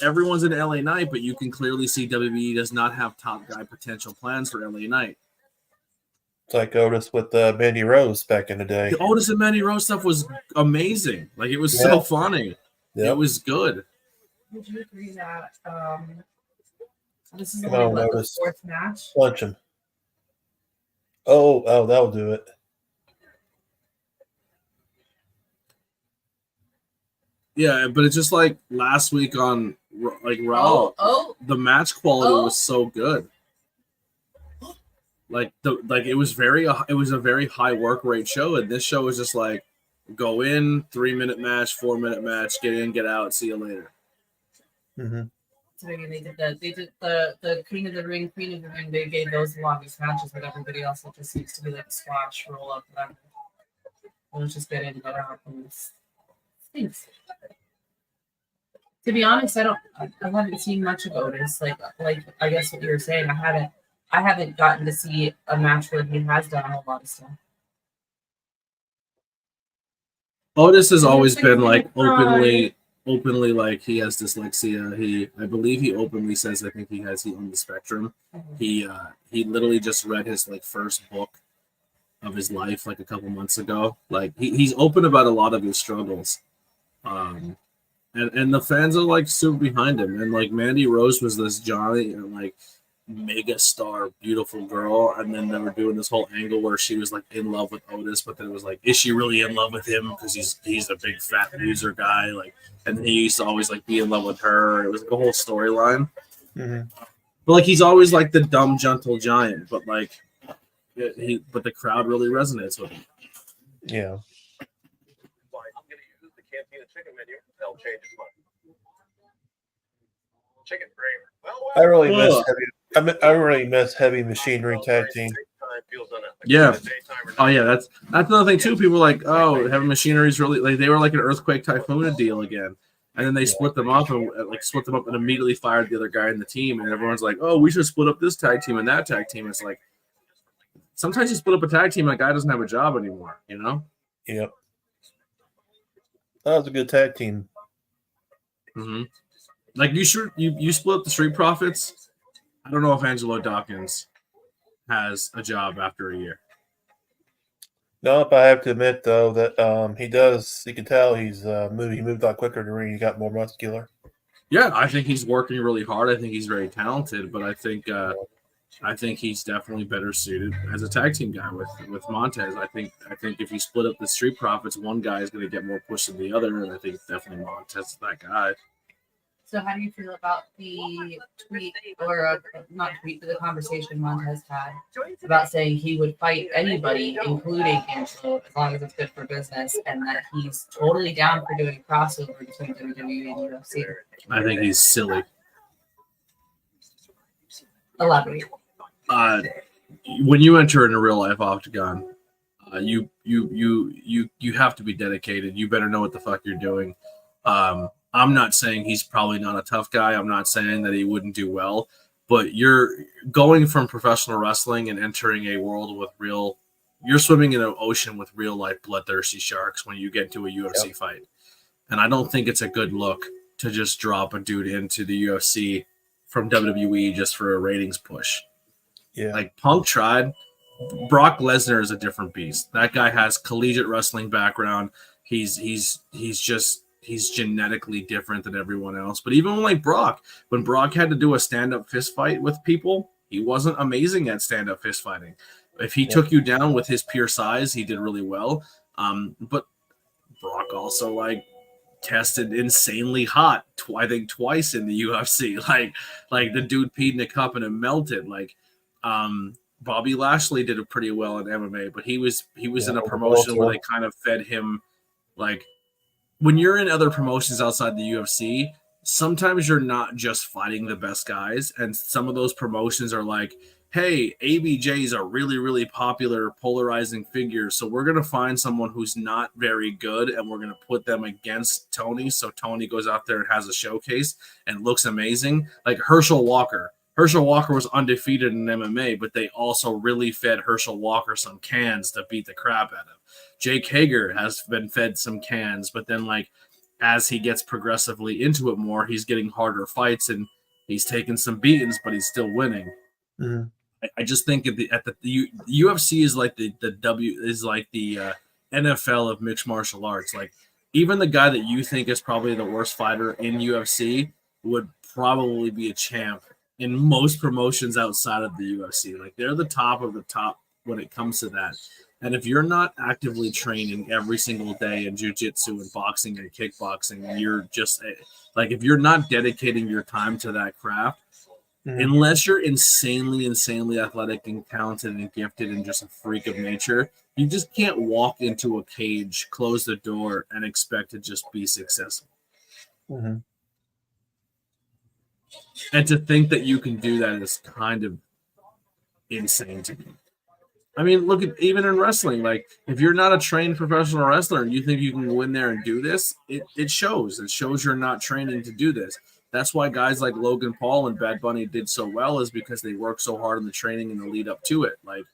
everyone's in LA Knight, but you can clearly see WWE does not have top guy potential plans for LA Knight. It's like Otis with Mandy Rose back in the day. The Otis and Mandy Rose stuff was amazing. Like, it was so funny. Yep. It was good. Would you agree that this is Come only on, the Otis. fourth match? Punch him. Oh, that'll do it. Yeah, but it's just like last week on like Raw. The match quality was so good. Like it was a very high work rate show, and this show was just like go in, 3-minute match, 4-minute match, get in, get out, see you later. Mm-hmm. So they did the Queen of the Ring. They gave those the longest matches, but everybody else it just seems to be like a squash, roll up, whatever. We'll just get in, get out, and stinks. To be honest, I haven't seen much of Otis. Like I guess what you were saying, I haven't gotten to see a match where he has done a whole lot of stuff. Otis has always been like openly like he has dyslexia. I believe he openly says I think he on the spectrum. He literally just read his like first book of his life like a couple months ago. Like he's open about a lot of his struggles. And the fans are like super behind him. And like Mandy Rose was this giant like mega star, beautiful girl, and then they were doing this whole angle where she was like in love with Otis, but then it was like, is she really in love with him because he's a big fat loser guy? Like, and he used to always like be in love with her. It was like a whole storyline. Mm-hmm. But like he's always like the dumb gentle giant, but like but the crowd really resonates with him. Yeah. I'm going to use the Cantina chicken menu. They'll change its mind. Chicken gravy. Well, I really miss heavy machinery tag team. Yeah. Oh yeah, that's another thing too. People are like, oh, heavy machinery is really like they were like an earthquake typhoon deal again. And then they split them up and immediately fired the other guy in the team. And everyone's like, oh, we should split up this tag team and that tag team. It's like sometimes you split up a tag team and a guy doesn't have a job anymore, you know? Yep. That was a good tag team. Mm-hmm. Like you split up the Street Profits. I don't know if Angelo Dawkins has a job after a year. Nope, I have to admit though that he does. You can tell he moved a lot quicker in the ring. He got more muscular. Yeah, I think he's working really hard. I think he's very talented, but I think he's definitely better suited as a tag team guy with Montez. I think if you split up the Street Profits, one guy is going to get more push than the other, and I think definitely Montez is that guy. So how do you feel about the tweet, or not tweet, but the conversation Montez had about saying he would fight anybody, including Angelo, as long as it's good for business, and that he's totally down for doing crossover between WWE and UFC? I think he's silly. Elaborate. When you enter in a real life octagon, you have to be dedicated. You better know what the fuck you're doing. I'm not saying he's probably not a tough guy. I'm not saying that he wouldn't do well, but you're going from professional wrestling and entering a world with you're swimming in an ocean with real life bloodthirsty sharks when you get to a UFC fight. And I don't think it's a good look to just drop a dude into the UFC from WWE just for a ratings push. Yeah. Like Punk tried. Brock Lesnar is a different beast. That guy has collegiate wrestling background. He's genetically different than everyone else. But even when Brock had to do a stand-up fist fight with people, he wasn't amazing at stand-up fist fighting. If he took you down with his pure size, he did really well. But Brock also like tested insanely hot, I think twice in the UFC. Like the dude peed in a cup and it melted. Like Bobby Lashley did it pretty well in MMA, but he was in a promotion where they kind of fed him like. When you're in other promotions outside the UFC, sometimes you're not just fighting the best guys. And some of those promotions are like, hey, ABJ is a really, really popular polarizing figure, so we're going to find someone who's not very good and we're going to put them against Tony, so Tony goes out there and has a showcase and looks amazing. Like Herschel Walker. Herschel Walker was undefeated in MMA, but they also really fed Herschel Walker some cans to beat the crap out of him. Jake Hager has been fed some cans, but then like as he gets progressively into it more, he's getting harder fights and he's taking some beatings, but he's still winning. Mm-hmm. I just think the UFC is like the NFL of mixed martial arts. Like even the guy that you think is probably the worst fighter in UFC would probably be a champ in most promotions outside of the UFC. Like they're the top of the top when it comes to that. And if you're not actively training every single day in jiu-jitsu and boxing and kickboxing, you're just like if you're not dedicating your time to that craft, unless you're insanely athletic and talented and gifted and just a freak of nature, you just can't walk into a cage, close the door, and expect to just be successful. Mm-hmm. And to think that you can do that is kind of insane to me. I mean, look at even in wrestling. Like, if you're not a trained professional wrestler and you think you can go in there and do this, it shows. It shows you're not training to do this. That's why guys like Logan Paul and Bad Bunny did so well, is because they worked so hard in the training and the lead up to it. Like,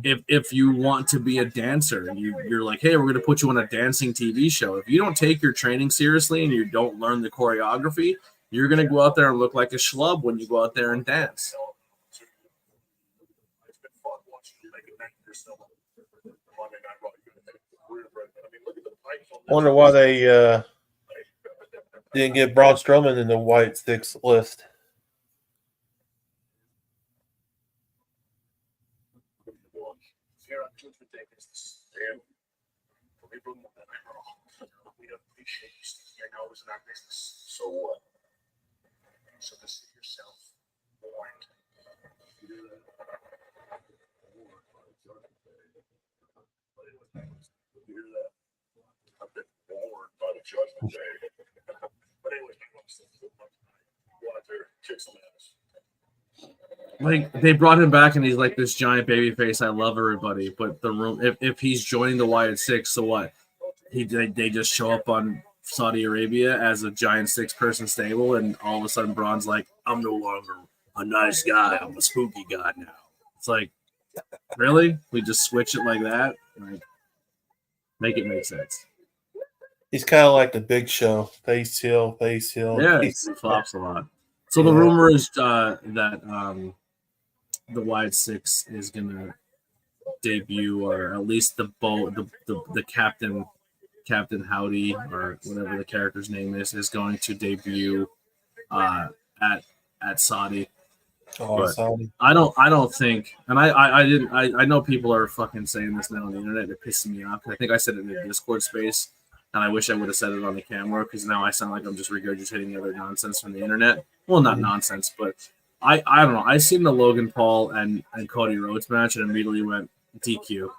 if you want to be a dancer, you're like, hey, we're going to put you on a dancing TV show. If you don't take your training seriously and you don't learn the choreography, you're going to go out there and look like a schlub when you go out there and dance. I wonder why they didn't get Braun Strowman in the White Sticks list. So what? So to see yourself warned. I've been warned by the judgment day. But anyways, wanted to kick some ass. Like they brought him back and he's like this giant baby face. I love everybody, but the room if he's joining the Wyatt Six, so what? They just show up on Saudi Arabia as a giant 6-person stable, and all of a sudden Braun's like, I'm no longer a nice guy, I'm a spooky guy now. It's like, really? We just switch it like that? Like, make it make sense. He's kind of like the Big Show. Face heel. Yeah, he flops a lot. So the rumor is that the Wyatt Six is gonna debut, or at least the Captain Howdy, or whatever the character's name is going to debut at Saudi. Oh, Saudi. I don't think, and I know people are fucking saying this now on the internet. They're pissing me off. I think I said it in the Discord space, and I wish I would have said it on the camera, because now I sound like I'm just regurgitating the other nonsense from the internet. Well, not nonsense, but I don't know. I seen the Logan Paul and Cody Rhodes match and immediately went DQ.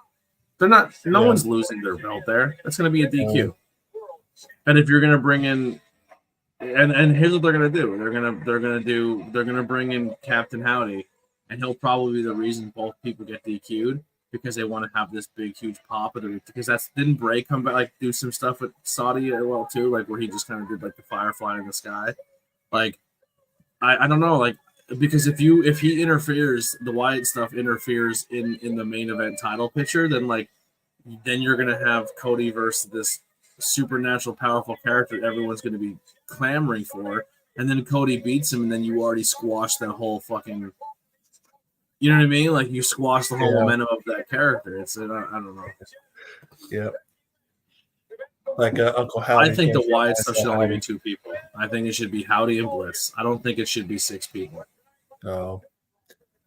They're not. No one's losing their belt there. That's going to be a DQ. And if you're going to bring in, and here's what they're going to do. They're going to bring in Captain Howdy, and he'll probably be the reason both people get DQ'd, because they want to have this big huge pop of the, because didn't Bray come back, like do some stuff with Saudi well too, like where he just kind of did like the firefly in the sky. Like I don't know, like, because if he interferes, the Wyatt stuff interferes in the main event title picture, then you're gonna have Cody versus this supernatural powerful character everyone's gonna be clamoring for, and then Cody beats him, and then you already squash that whole fucking, you know what I mean? Like you squash the whole momentum of that character. It's I don't know. Yeah. Like Uncle Howdy. I think the Wyatt stuff should only be 2 people. I think it should be Howdy and Bliss. I don't think it should be 6 people. No.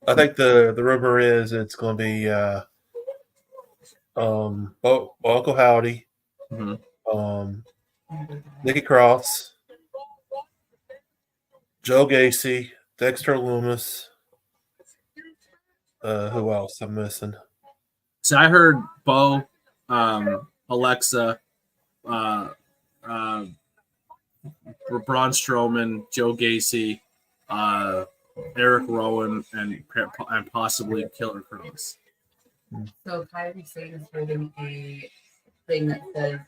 I think the rumor is it's going to be Uncle Howdy, Nikki Cross, Joe Gacy, Dexter Loomis. Who else I'm missing? So I heard Bo, Alexa, Braun Strowman, Joe Gacy, Eric Rowan, and possibly Killer Kronos. So Kyrie Sane is holding a thing that says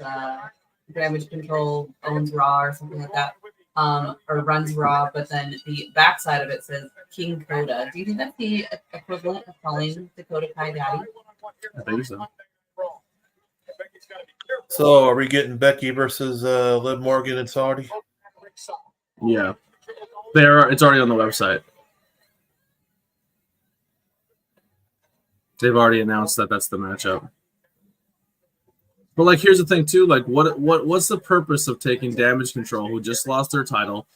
Damage Control owns Raw or something like that, or runs Raw, but then the backside of it says King Coda. Do you think that's the equivalent of calling Dakota Kai Daddy? I think so. So, are we getting Becky versus Liv Morgan and Saudi? Yeah, it's already on the website. They've already announced that that's the matchup. But like, here's the thing too. Like, what's the purpose of taking Damage Control, who just lost their title,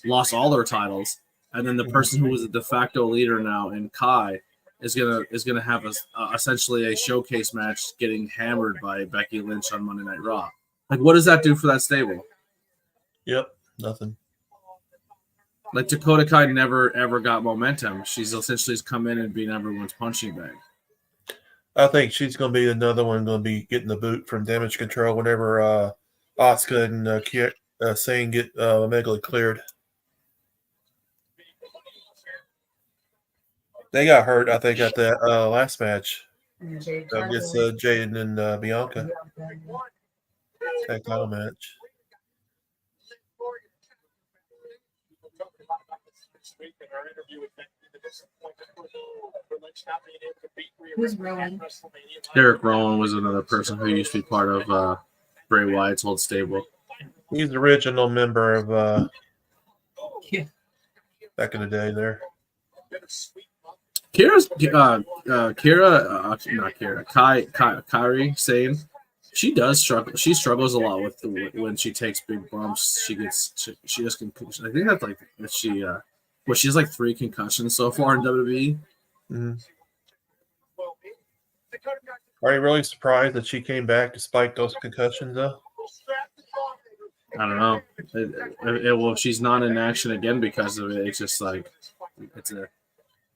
lost all their titles, and then the person who was the de facto leader now in Kai is gonna have essentially a showcase match, getting hammered by Becky Lynch on Monday Night Raw. Like, what does that do for that stable? Yep, nothing. Like, Dakota Kai never ever got momentum. She's essentially come in and been everyone's punching bag. I think she's going to be another one going to be getting the boot from Damage Control whenever Asuka and Sane get Omega cleared. They got hurt, I think, at the last match against Jade and Bianca. Tag title match. Who's Rowan? Eric Rowan was another person who used to be part of Bray Wyatt's old stable. He's the original member of Yeah. back in the day there. Kairi Sane, she does struggle. She struggles a lot with when she takes big bumps. She just concussion. I think that's like that she she has like 3 concussions so far in WWE. Mm-hmm. Are you really surprised that she came back despite those concussions, though? I don't know. Well, she's not in action again because of it. It's just like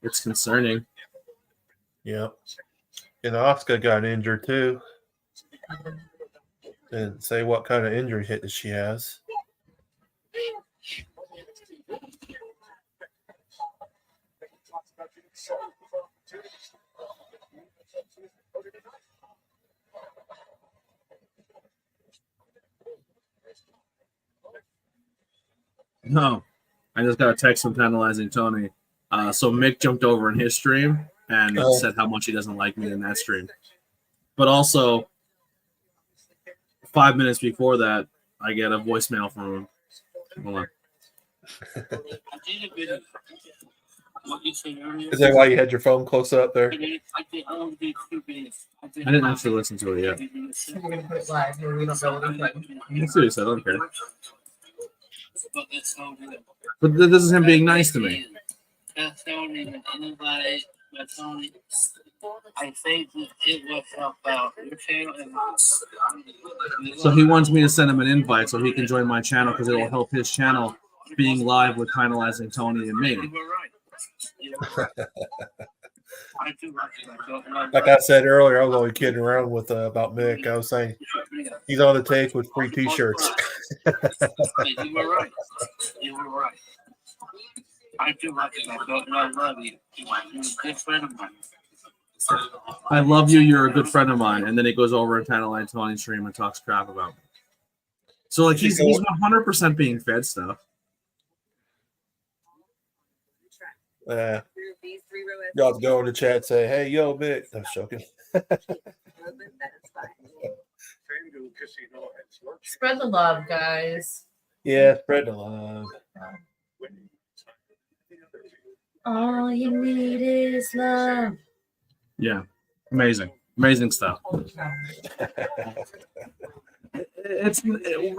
it's concerning. Yeah. And Asuka got injured too. Didn't say what kind of injury hit that she has. No, I just got a text from Tantalizing Tony. So Mick jumped over in his stream and said how much he doesn't like me in that stream. But also, 5 minutes before that, I get a voicemail from him. Hold on. Is that why you had your phone close up there? I didn't actually listen to it yet. We're gonna put it live. We don't know what he's like. Let's see what he said. I don't care. But this is him being nice to me. I think it will help out your channel. So he wants me to send him an invite so he can join my channel because it will help his channel being live with Finalizing Tony and me. Like I said earlier, I was only kidding around with about Mick. I was saying he's on the take with free T-shirts. You were right. You were right. I do like it. I love you. You're a good friend of mine. I love you. You're a good friend of mine. And then he goes over and Tantalizing Tony stream and talks crap about me. So like he's 100% being fed stuff. Y'all go in the chat and say, "Hey, yo, Mick." I'm joking. Spread the love, guys. Yeah, spread the love. All you need is love. Yeah, amazing stuff.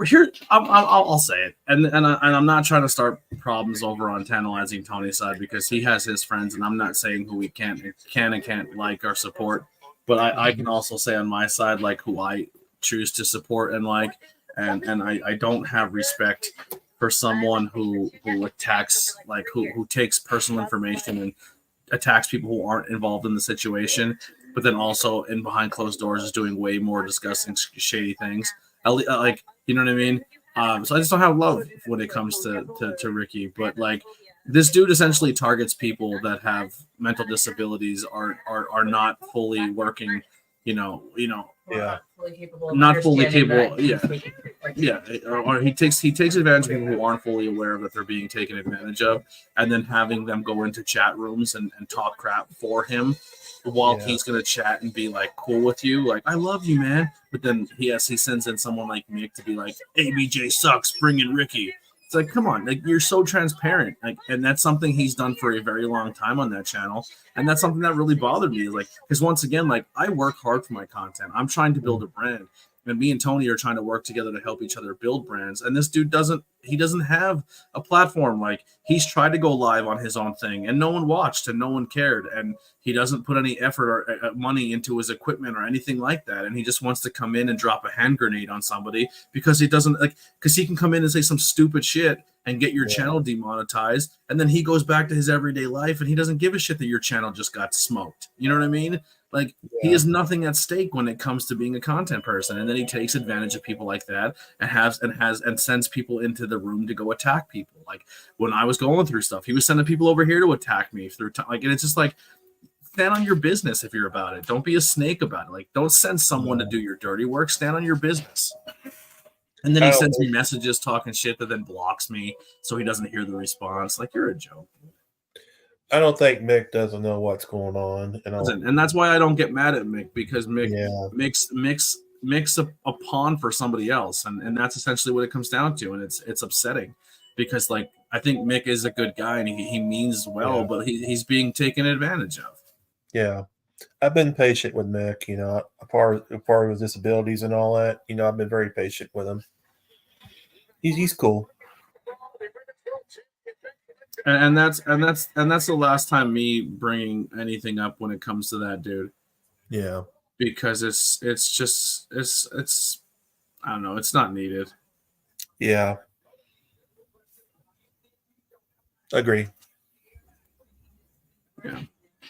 Here. I'll say it, and I'm not trying to start problems over on Tantalizing Tony's side because he has his friends, and I'm not saying who we can and can't like or support, but I can also say on my side like who I choose to support and like, and I don't have respect for someone who attacks like who takes personal information and attacks people who aren't involved in the situation, but then also in behind closed doors is doing way more disgusting, shady things. Like, you know what I mean? So I just don't have love when it comes to Ricky. But like this dude essentially targets people that have mental disabilities, are not fully working, Yeah. not fully capable. Yeah, or he takes advantage of people who aren't fully aware that they're being taken advantage of, and then having them go into chat rooms and talk crap for him while he's gonna chat and be like cool with you, like I love you, man. But then he sends in someone like Mick to be like, ABJ sucks, bring in Ricky. It's like, come on, like you're so transparent, like, and that's something he's done for a very long time on that channel, and that's something that really bothered me, like, because once again, like I work hard for my content. I'm trying to build a brand, and me and Tony are trying to work together to help each other build brands. And this dude doesn't have a platform. Like he's tried to go live on his own thing, and no one watched, and no one cared, and he doesn't put any effort or money into his equipment or anything like that. And he just wants to come in and drop a hand grenade on somebody because he doesn't like, because he can come in and say some stupid shit and get your channel demonetized, and then he goes back to his everyday life and he doesn't give a shit that your channel just got smoked. You know what I mean? Like he has nothing at stake when it comes to being a content person, and then he takes advantage of people like that and sends people into the room to go attack people. Like when I was going through stuff, he was sending people over here to attack me through like, and it's just like, stand on your business if you're about it. Don't be a snake about it. Like don't send someone to do your dirty work. Stand on your business. And then he sends me messages talking shit that then blocks me so he doesn't hear the response. Like you're a joke. I don't think Mick doesn't know what's going on, and that's why I don't get mad at Mick, because Mick makes a pawn for somebody else, and that's essentially what it comes down to, and it's upsetting, because like I think Mick is a good guy and he means well, but he's being taken advantage of. Yeah, I've been patient with Mick. A part of his disabilities and all that. I've been very patient with him. He's cool. And that's the last time me bringing anything up when it comes to that dude. Yeah, because it's I don't know, it's not needed. Yeah, agree. Yeah,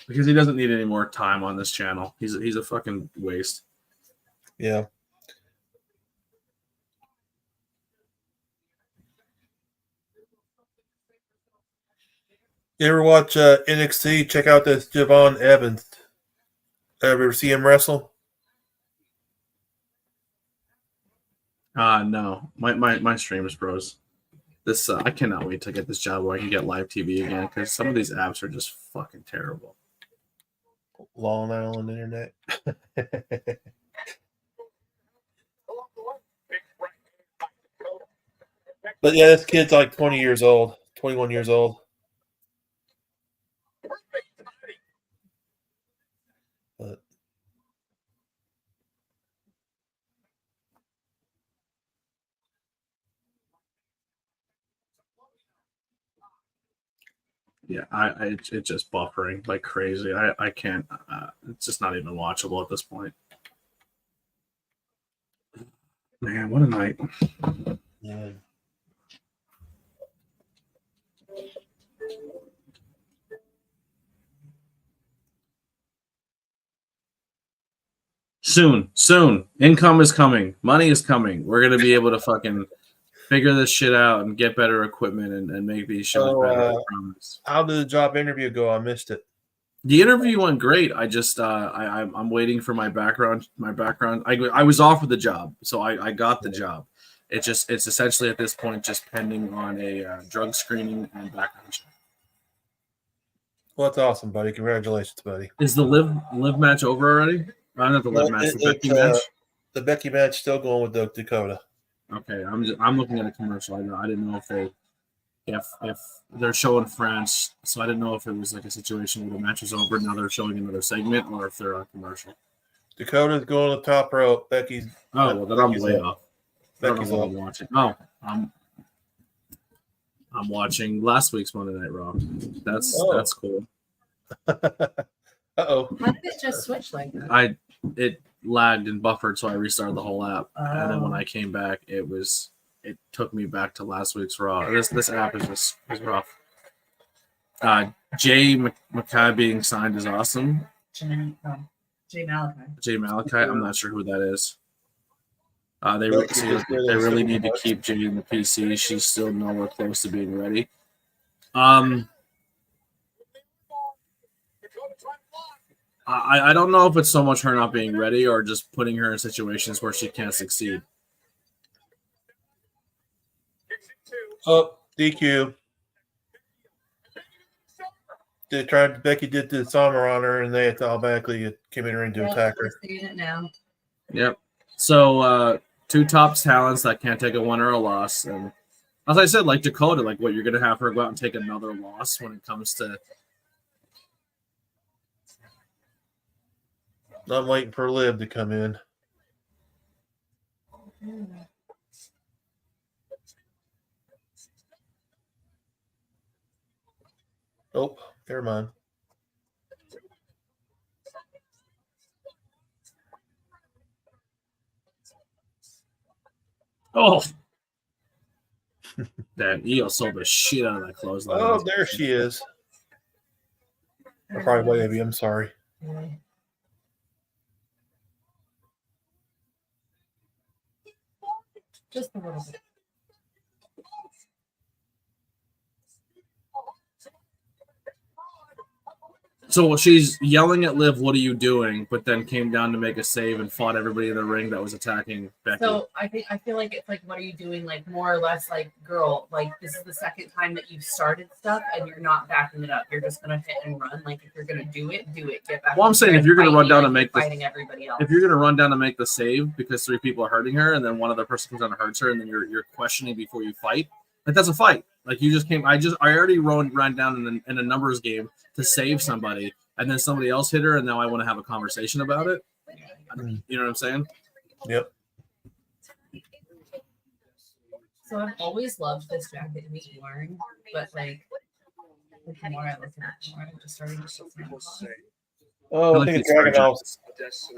because he doesn't need any more time on this channel. He's a fucking waste. Yeah. You ever watch NXT? Check out this Javon Evans. Ever see him wrestle? No. My stream is froze. This I cannot wait to get this job where I can get live TV again, because some of these apps are just fucking terrible. Long Island Internet. But yeah, this kid's like 20 years old, 21 years old. But yeah, it's just buffering like crazy. I can't. It's just not even watchable at this point. Man, what a night. yeah. Soon. Income is coming. Money is coming. We're gonna be able to fucking figure this shit out and get better equipment and make these shows better. I promise. How did the job interview go? I missed it. The interview went great. I just I'm waiting for my background. I was offered the job, so I got the job. It's essentially at this point just pending on a drug screening and background check. Well, that's awesome, buddy. Congratulations, buddy. Is the live match over already? Not the live match. The Becky match. The Becky match still going with Dakota. Okay, I'm looking at a commercial. I didn't know if they're showing France, so I didn't know if it was like a situation where the match is over, now they're showing another segment, or if they're on commercial. Dakota's going to the top rope. Becky's. Oh, well, then I'm way off. Becky's I'm watching. Oh, I'm watching last week's Monday Night Raw. That's cool. Uh-oh. Why did it just switch like that? It lagged and buffered, so I restarted the whole app, and then when I came back, it took me back to last week's Raw. This app is rough. Jay Mackay being signed is awesome. Jay Malachi. Jay Malachi. I'm not sure who that is. They really need to keep Jade in the PC. She's still nowhere close to being ready. I don't know if it's so much her not being ready or just putting her in situations where she can't succeed. Oh, DQ. Becky did the disarmer on her, and they had to automatically came in to attack her. We're seeing it now. Yep. So, two top talents that can't take a win or a loss. And as I said, like Dakota, like what you're going to have her go out and take another loss when it comes to. I'm waiting for Liv to come in. Oh, never mind. Oh, that Io sold the shit out of that clothesline. Oh, there she is. I'm probably way, I'm sorry. Just a little bit. So she's yelling at Liv, "What are you doing?" But then came down to make a save and fought everybody in the ring that was attacking Becky. So I feel like it's like, what are you doing? Like more or less, like, girl, like this is the second time that you've started stuff and you're not backing it up. You're just gonna hit and run. Like if you're gonna do it, Get back. Well, I'm saying if you're gonna run down and make fighting everybody else. If you're gonna run down and make the save because three people are hurting her, and then one other person comes down and hurts her, and then you're questioning before you fight, like that's a fight. Like you just came. I already ran down in a numbers game to save somebody, and then somebody else hit her, and now I want to have a conversation about it. You know what I'm saying? Yep. So I've always loved this jacket he's wearing, but like the more I look at it, the more I'm just starting to smell. Oh, I think it's Dragon Ball.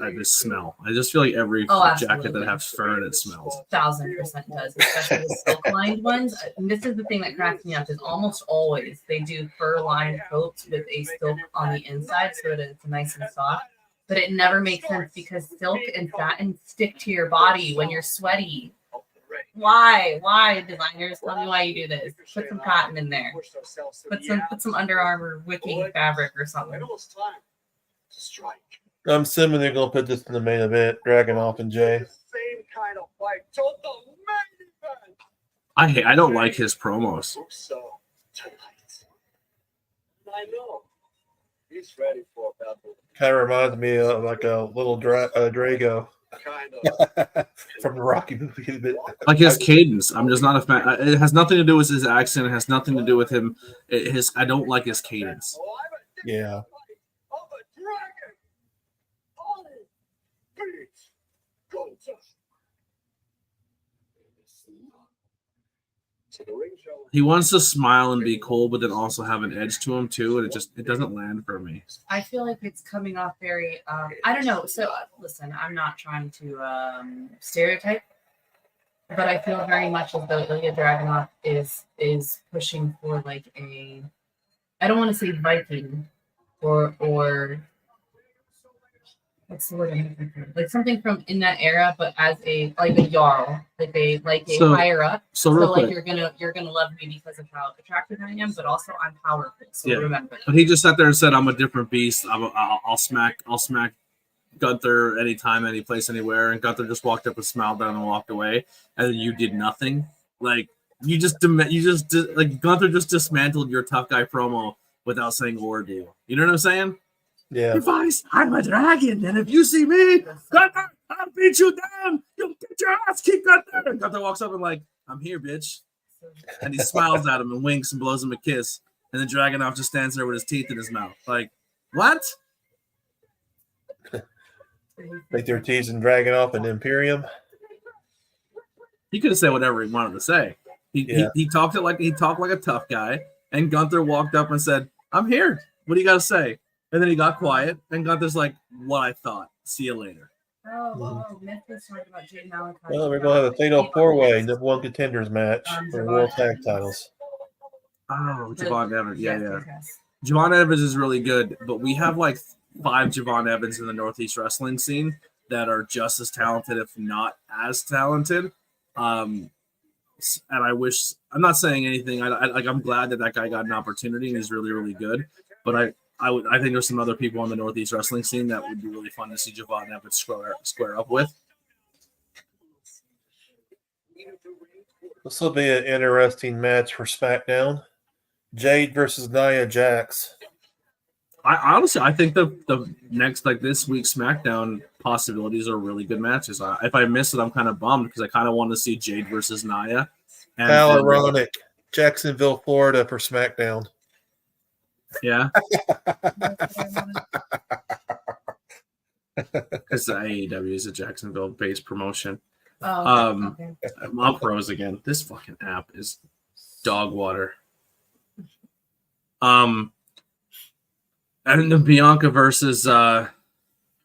I just smell. I just feel like every jacket that has fur in it smells. 1000% does, especially the silk-lined ones. And this is the thing that cracks me up is almost always they do fur-lined coats with a silk on the inside so that it's nice and soft. But it never makes sense because silk and satin stick to your body when you're sweaty. Why? Why, designers? Tell me why you do this. Put some cotton in there. Put some Under Armour wicking fabric or something. I'm assuming they're gonna put this in the main event, Dragunov and Jay. Same kind of fight. So the main event. I don't like his promos. So tonight, I know he's ready for a battle. Kind of reminds me of like a little Drago Kind of. from the Rocky movie. Like his cadence, I'm just not a fan. It has nothing to do with his accent. It has nothing to do with him. I don't like his cadence. Yeah. He wants to smile and be cool, but then also have an edge to him too, and it doesn't land for me. I feel like it's coming off very I don't know. So listen, I'm not trying to stereotype, but I feel very much as though Ilya Dragunov is pushing for like a, I don't want to say Viking or what's the word I'm looking for? Like something from in that era, but as a jarl, like a higher up. So like you're gonna love me because of how attractive I am, but also I'm powerful. So remember that. But he just sat there and said, "I'm a different beast. I'll smack Gunther anytime, any place, anywhere." And Gunther just walked up and smiled down and walked away, and then you did nothing. Like like Gunther just dismantled your tough guy promo without saying a word to you. You know what I'm saying? Yeah. Device, I'm a dragon, and if you see me, Gunther, I'll beat you down. You'll get your ass kicked out there. And Gunther walks up and like, "I'm here, bitch." And he smiles at him and winks and blows him a kiss. And then Dragunov just stands there with his teeth in his mouth. Like, what? Like they're teasing Dragunov and Imperium. He could have said whatever he wanted to say. He talked like a tough guy. And Gunther walked up and said, "I'm here. What do you got to say?" And then he got quiet, and Gunther's like, "What I thought. See you later." Myth was talking about Jay Malachi. Well, we're going to have a fatal four-way #1 contenders match for the world tag titles. Oh, Javon Evans. Yeah. Javon Evans is really good, but we have like 5 Javon Evans in the Northeast wrestling scene, that are just as talented, if not as talented. And I wish, I'm not saying anything. I'm glad that guy got an opportunity and he's really, really good. But I think there's some other people on the Northeast wrestling scene that would be really fun to see Javon Evans square up with. This will be an interesting match for SmackDown. Jade versus Nia Jax. I think the next, like this week's SmackDown possibilities are really good matches. If I miss it, I'm kind of bummed because I kind of want to see Jade versus Nia. How ironic. Jacksonville, Florida for SmackDown. Yeah. Because the AEW is a Jacksonville-based promotion. Okay. I'm pros again. This fucking app is dog water. And the Bianca versus her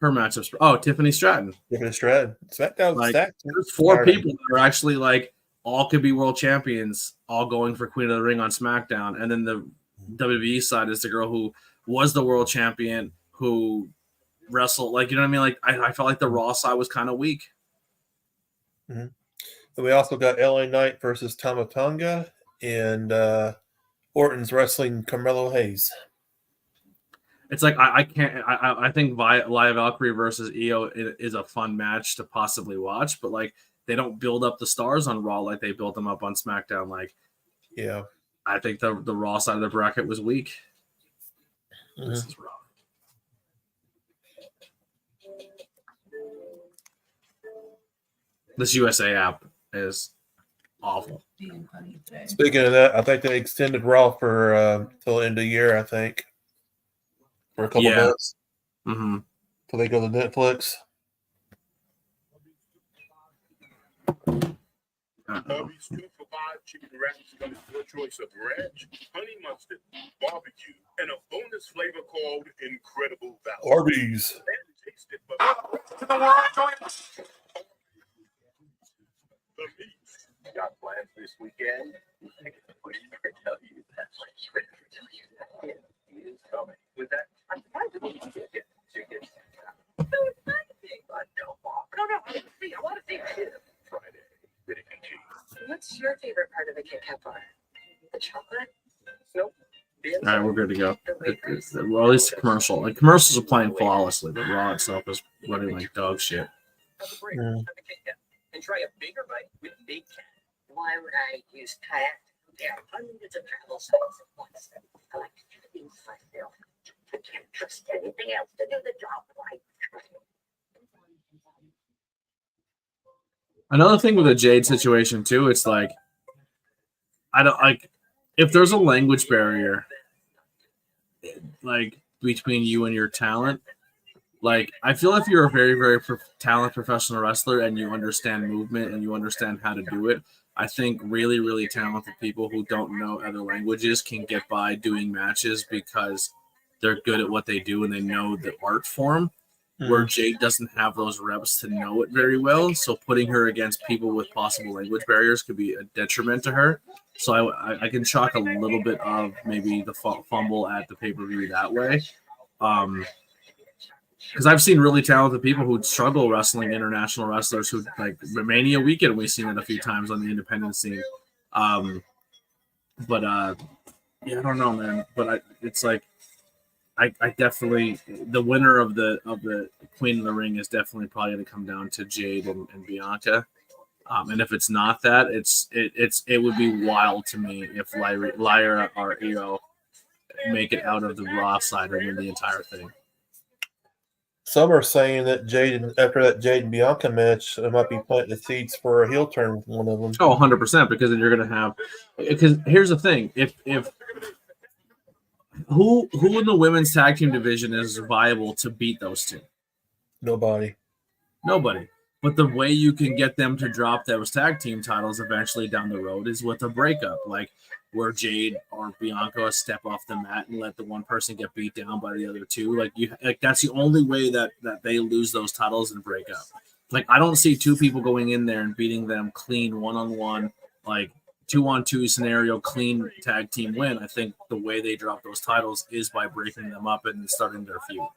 matchups. Oh, Tiffany Stratton. Tiffany Stratton. SmackDown stacked. There's 4 people that are actually like all could be world champions, all going for Queen of the Ring on SmackDown. And then the WWE side is the girl who was the world champion who wrestled. Like, you know what I mean? Like, I felt like the Raw side was kind of weak. Mm-hmm. And we also got LA Knight versus Tama Tonga and Orton's wrestling Carmelo Hayes. It's like I can't. I think Lia Valkyrie versus Io is a fun match to possibly watch, but like they don't build up the stars on Raw like they built them up on SmackDown. Like, yeah, I think the Raw side of the bracket was weak. Mm-hmm. This is rough. This USA app is awful. Speaking of that, I think they extended Raw for till the end of the year. I think for a couple months. Mm-hmm. Till they go to Netflix. Arby's 2 for $5 chicken wraps comes with your choice of ranch, honey mustard, barbecue, and a bonus flavor called Incredible Value. Arby's. Taste it, but to the world, the meat. Got plans this weekend? I would never tell you that. I would never tell you that. He is coming. With that, I'm surprised to get tickets. So exciting! But don't walk. No, I want to see it. Friday. What's your favorite part of the Kit Kat bar? The chocolate? Nope. All right, we're good to go. Well, at least the commercial. Like commercials are playing flawlessly, but Raw itself is running like dog shit. Have a break. Have a Kit Kat. And try a bigger bite with Big Cat. Why would I use kayak? There are hundreds of travel sites at once. I like to do things myself. I can't trust anything else to do the job right. Another thing with the Jade situation too, it's like I don't like if there's a language barrier like between you and your talent. Like I feel if you're a very, very talented professional wrestler and you understand movement and you understand how to do it, I think really, really talented people who don't know other languages can get by doing matches because they're good at what they do and they know the art form. Where Jade doesn't have those reps to know it very well. So putting her against people with possible language barriers could be a detriment to her. So I can chalk a little bit of maybe the fumble at the pay-per-view that way. Because I've seen really talented people who struggle wrestling international wrestlers who like Romania weekend. We've seen it a few times on the independent scene. Yeah, I don't know, man. But it's like, I definitely the winner of the Queen of the Ring is definitely probably going to come down to Jade and Bianca, and if it's not that, it would be wild to me if Lyra or Io make it out of the Raw side and win the entire thing. Some are saying that after that Jade and Bianca match, it might be planting the seeds for a heel turn with one of them. Oh, 100%, because then you're going to have – because here's the thing. If who in the women's tag team division is viable to beat those two? Nobody. But the way you can get them to drop those tag team titles eventually down the road is with a breakup, like where Jade or Bianca step off the mat and let the one person get beat down by the other two. Like that's the only way that they lose those titles and break up. Like I don't see two people going in there and beating them clean one-on-one, like 2-on-2 scenario, clean tag team win. I think the way they drop those titles is by breaking them up and starting their feud.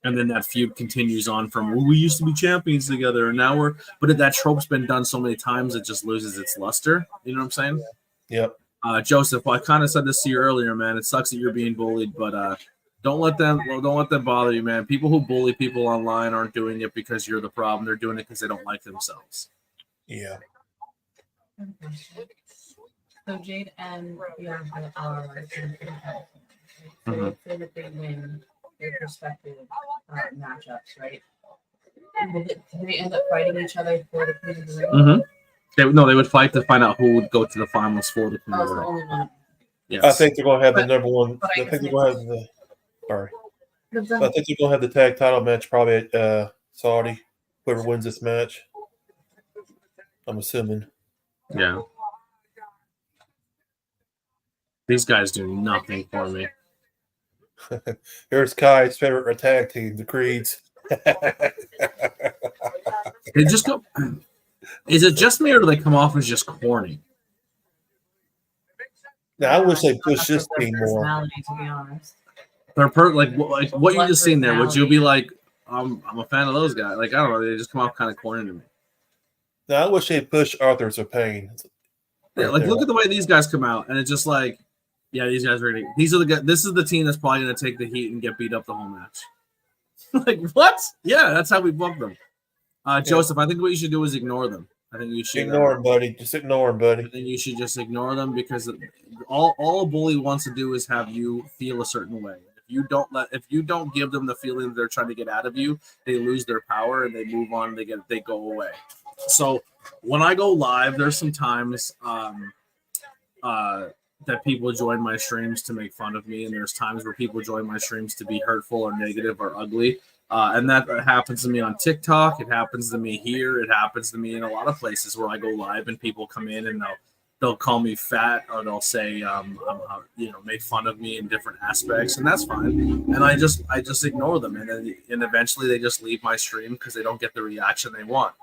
And then that feud continues on from, well, we used to be champions together, and now we're. But that trope's been done so many times, it just loses its luster. You know what I'm saying? Yep. Joseph, I kind of said this to you earlier, man. It sucks that you're being bullied, but don't let them bother you, man. People who bully people online aren't doing it because you're the problem. They're doing it because they don't like themselves. Yeah. So Jade and Bianca are Mhm. say that they win their respective matchups, right? Do they end up fighting each other for the Queen of the Ring? Mm-hmm. They would fight to find out who would go to the finals for the Queen Oh, of the it's the Ring. only one. Yes. I think they're going to have the But- number one. but I I think they're guess going to have the. Sorry. The- I think they're going to have the tag title match probably at Saudi. Whoever wins this match. I'm assuming. Yeah. These guys do nothing for me. Here's Kai's favorite tag team, the Creeds. They just go. Is it just me, or do they come off as just corny? Now, I wish they pushed That's this their team more. personality, to be honest. They're like what you What just seen there. Would you be personality? like, I'm a fan of those guys? Like, I don't know. They just come off kind of corny to me. Now, I wish they pushed Arthur's of Pain. Yeah, Right like there. look at the way these guys come out, and it's just like, yeah, these guys are gonna. These are the guys. This is the team that's probably gonna take the heat and get beat up the whole match. Like what? Yeah, that's how we book them. Joseph, I think what you should do is ignore them. I think you should Ignore him, buddy. Just ignore him, buddy. I think you should just ignore them because all a bully wants to do is have you feel a certain way. If you don't give them the feeling that they're trying to get out of you, they lose their power and they move on. They go away. So when I go live, there's some times that people join my streams to make fun of me, and there's times where people join my streams to be hurtful or negative or ugly. And that happens to me on TikTok. It happens to me here. It happens to me in a lot of places where I go live and people come in and they'll call me fat, or they'll say make fun of me in different aspects, and that's fine. And I just ignore them, and eventually they just leave my stream because they don't get the reaction they want.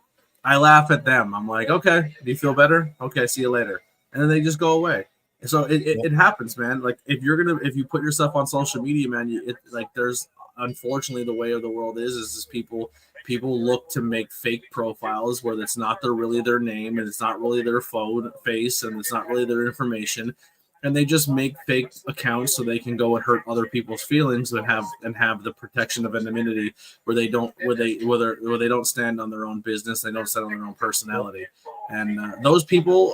I laugh at them. I'm like, okay, do you feel better? Okay, see you later, and then they just go away. So it happens, man. Like if you put yourself on social media, man, there's unfortunately the way of the world is people look to make fake profiles where it's not really their name, and it's not really their face, and it's not really their information, and they just make fake accounts so they can go and hurt other people's feelings and have the protection of anonymity where they don't stand on their own business, they don't stand on their own personality, and those people,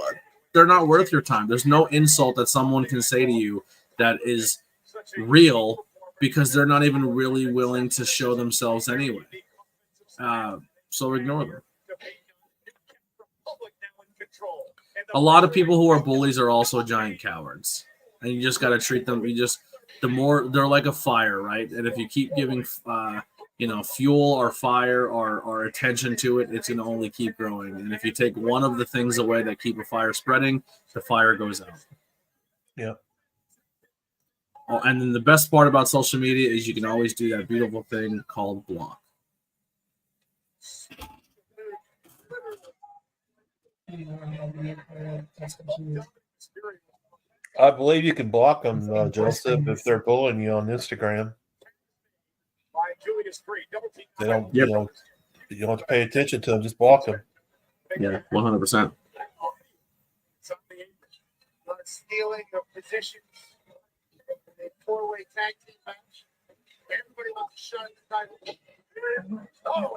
they're not worth your time. There's no insult that someone can say to you that is real, because they're not even really willing to show themselves anyway. So ignore them. A lot of people who are bullies are also giant cowards, and you just got to treat them. They're like a fire, right? And if you keep giving, fuel or fire or attention to it, it's going to only keep growing. And if you take one of the things away that keep a fire spreading, the fire goes out. Yeah. Oh, and then the best part about social media is you can always do that beautiful thing called block. I believe you can block them, Joseph, if they're bullying you on Instagram. They don't. Yep. You don't have to pay attention to them. Just block them. Yeah, 100%. Stealing of positions. Four-way tag team match. Everybody wants to shine the title. Oh,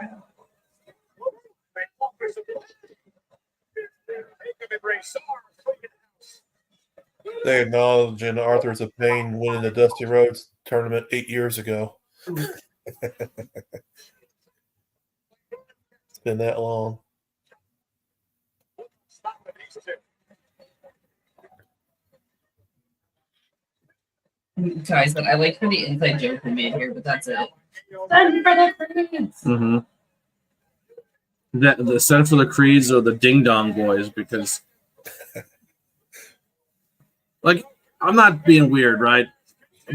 They acknowledge in Arthur's of Pain winning the Dusty Rhodes tournament 8 years ago. It's been that long. Guys, but I like for the inside joke we made here, but that's it. Send for the Creeds. Mm-hmm. The send for the Creeds or the Ding Dong Boys, because, like, I'm not being weird, right?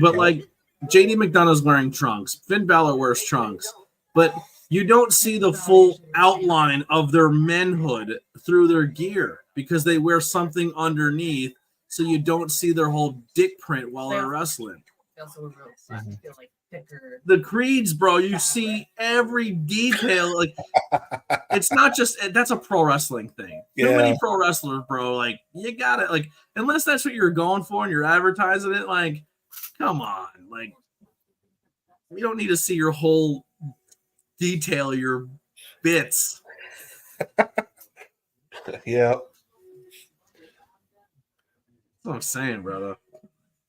But like, JD McDonough's wearing trunks. Finn Balor wears trunks, but you don't see the full outline of their manhood through their gear because they wear something underneath. So you don't see their whole dick print while they're wrestling. They also were real fun. I feel like thicker. The creeds, bro, you see every detail. Like, it's not just that's a pro wrestling thing. Too many pro wrestlers, bro. Like, you gotta like, unless that's what you're going for and you're advertising it. Like, come on, like, we don't need to see your whole detail, your bits. Yeah. That's what I'm saying, brother.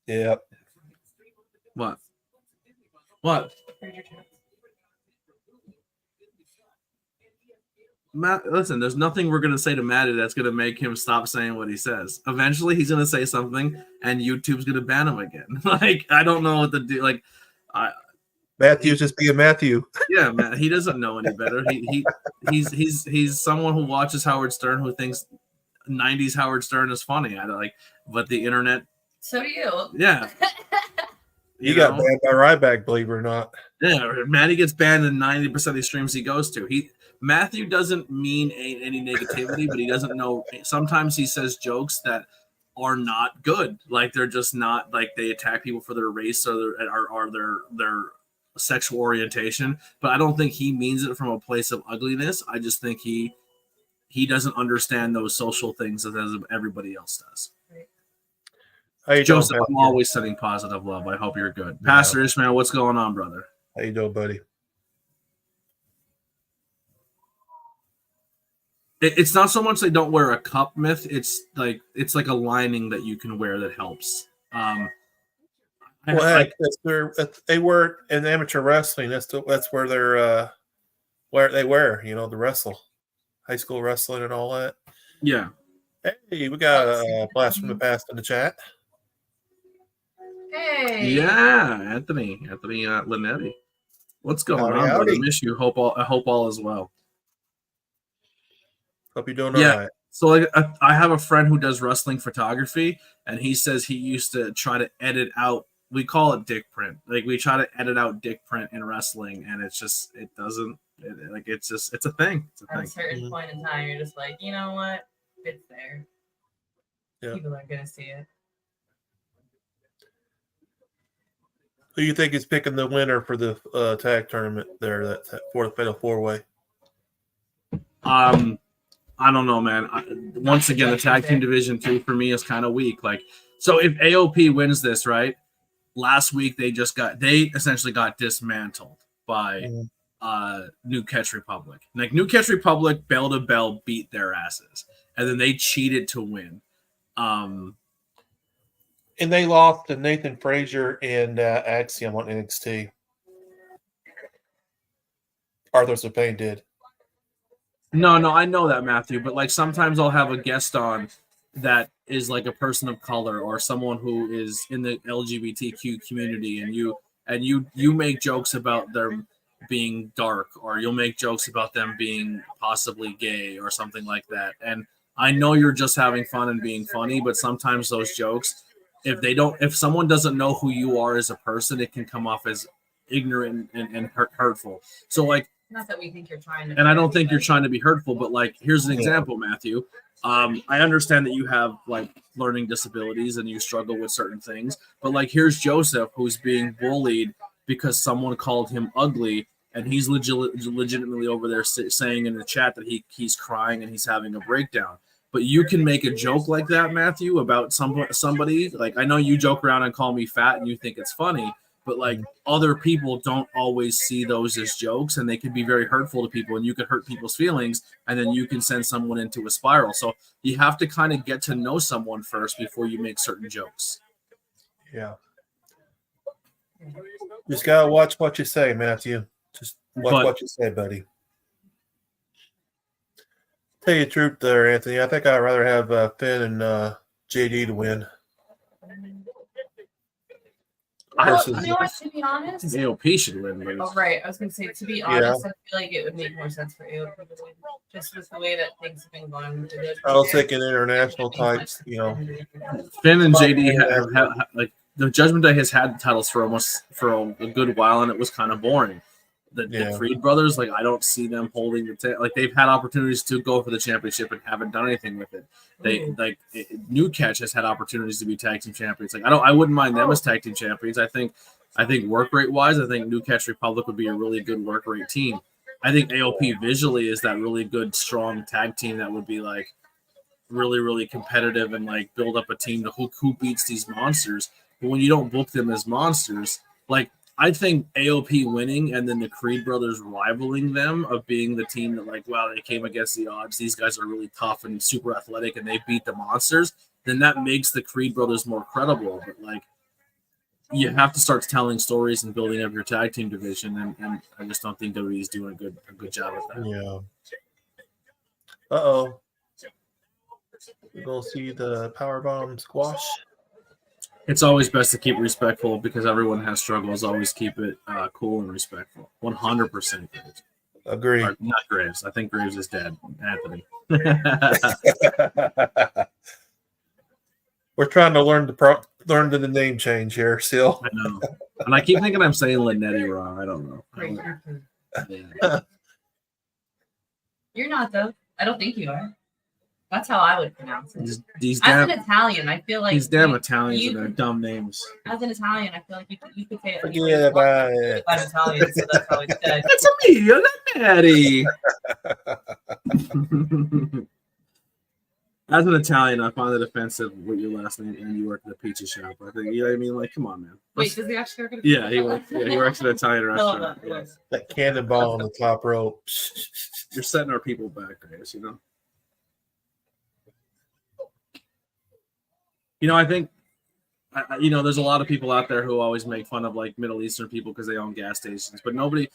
Yeah. What? What? Matt, listen, there's nothing we're going to say to Matty that's going to make him stop saying what he says. Eventually, he's going to say something, and YouTube's going to ban him again. Like, I don't know what to do. Like, Matthew's just being Matthew. Yeah, man, he doesn't know any better. He's someone who watches Howard Stern who thinks 90s Howard Stern is funny. But the internet. So do you. Yeah. You got banned by Ryback, believe it or not. Yeah, Matty gets banned in 90% of the streams he goes to. Matthew doesn't mean any negativity, but he doesn't know. Sometimes he says jokes that are not good. Like, they're just not, like, they attack people for their race or their sexual orientation. But I don't think he means it from a place of ugliness. I just think he doesn't understand those social things as everybody else does. How you Joseph, doing, I'm always sending positive love. I hope you're good. Yeah. Pastor Ishmael, what's going on, brother? How you doing, buddy? It's not so much they don't wear a cup, Myth. It's like a lining that you can wear that helps. They wear in amateur wrestling. That's where they're where they wear, the wrestle, high school wrestling and all that. Yeah. Hey, we got a blast from the past in the chat. Hey. Yeah, Anthony Linetti. What's going on, brother? Miss you. I hope all is well. Hope you're doing all right. So, like, I have a friend who does wrestling photography, and he says he used to try to edit out. We call it dick print. Like, we try to edit out dick print in wrestling, and it's just it's a thing. It's a thing. At a certain point in time, you're just like, you know what? It's there. Yeah. People are gonna see it. Who do you think is picking the winner for the tag tournament there? That fatal 4-way. I don't know, man. Once again, the tag team division 2 for me is kind of weak. Like, so if AOP wins this, right? Last week they essentially got dismantled by New Catch Republic. Like, New Catch Republic bell to bell beat their asses, and then they cheated to win. And they lost to Nathan Frazier and Axiom on NXT. Arthur Sapane did. No, I know that, Matthew, but like sometimes I'll have a guest on that is like a person of color or someone who is in the LGBTQ community, and you make jokes about them being dark, or you'll make jokes about them being possibly gay or something like that. And I know you're just having fun and being funny, but sometimes those jokes, if someone doesn't know who you are as a person, it can come off as ignorant and hurtful. So, like, not that we think you're trying to. And I don't think you're trying to be hurtful, but like, here's an example, Matthew. I understand that you have like learning disabilities and you struggle with certain things, but like, here's Joseph who's being bullied because someone called him ugly, and he's legitimately over there saying in the chat that he's crying and he's having a breakdown. But you can make a joke like that, Matthew, about somebody. Like, I know you joke around and call me fat and you think it's funny, but like, other people don't always see those as jokes, and they can be very hurtful to people, and you can hurt people's feelings, and then you can send someone into a spiral. So you have to kind of get to know someone first before you make certain jokes. Yeah. Just gotta watch what you say, Matthew. Just watch what you say, buddy. Tell you the truth there, Anthony. I think I'd rather have Finn and JD to win. You know what, to be honest, AOP should win. Oh, right. I was going to say, to be honest, I feel like it would make more sense for AOP to win, just with the way that things have been going. I was thinking international types, Finn and JD have like, the Judgment Day has had titles for a good while, and it was kind of boring. the Creed brothers, like I don't see them holding the like they've had opportunities to go for the championship and haven't done anything with it. They New Catch has had opportunities to be tag team champions. Like I wouldn't mind them as tag team champions. I think work rate wise, I think New Catch Republic would be a really good work rate team. I think AOP visually is that really good, strong tag team that would be like really, really competitive and like build up a team to who beats these monsters. But when you don't book them as monsters, like I think AOP winning and then the Creed brothers rivaling them of being the team that like, wow, they came against the odds. These guys are really tough and super athletic and they beat the monsters. Then that makes the Creed brothers more credible. But like, you have to start telling stories and building up your tag team division, and I just don't think WWE is doing a good job of that. Yeah. Uh-oh. We're going to see the powerbomb squash. It's always best to keep respectful because everyone has struggles. Always keep it cool and respectful. 100%. Agree. Or, not Graves. I think Graves is dead. Anthony. We're trying to learn the name change here, still. I know. And I keep thinking I'm saying Linetti wrong. I don't know. Yeah. You're not, though. I don't think you are. That's how I would pronounce it. These as damn, an Italian, I feel like these damn Italians and their dumb names. As an Italian, I feel like you could say it. Like Forget about it. I'm Italian, so that's how it's said. It's me, Linetti. As an Italian, I find it offensive with your last name and you work at a pizza shop. I think, you know what I mean? Like, come on, man. Wait, does he actually work at a pizza shop? He works at an Italian restaurant. Yeah. That cannonball on the top rope. You're setting our people back, guys, you know? You know, I think, there's a lot of people out there who always make fun of like Middle Eastern people because they own gas stations, but nobody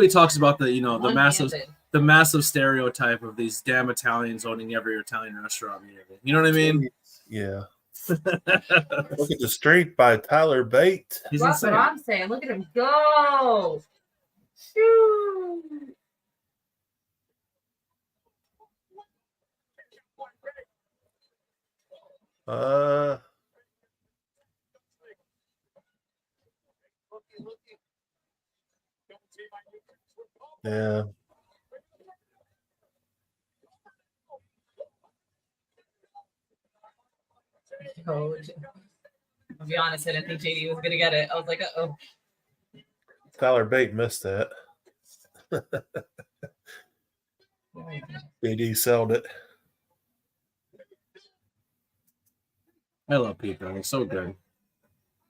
talks about the massive stereotype of these damn Italians owning every Italian restaurant. You know what I mean? Yeah. Look at the Streak by Tyler Bate. That's insane. What I'm saying. Look at him go. Shoo. Yeah. I'll be honest, I didn't think JD was gonna get it. I was like, uh-oh. Tyler Bate missed that. JD sold it. I love Pete, though. He's so good.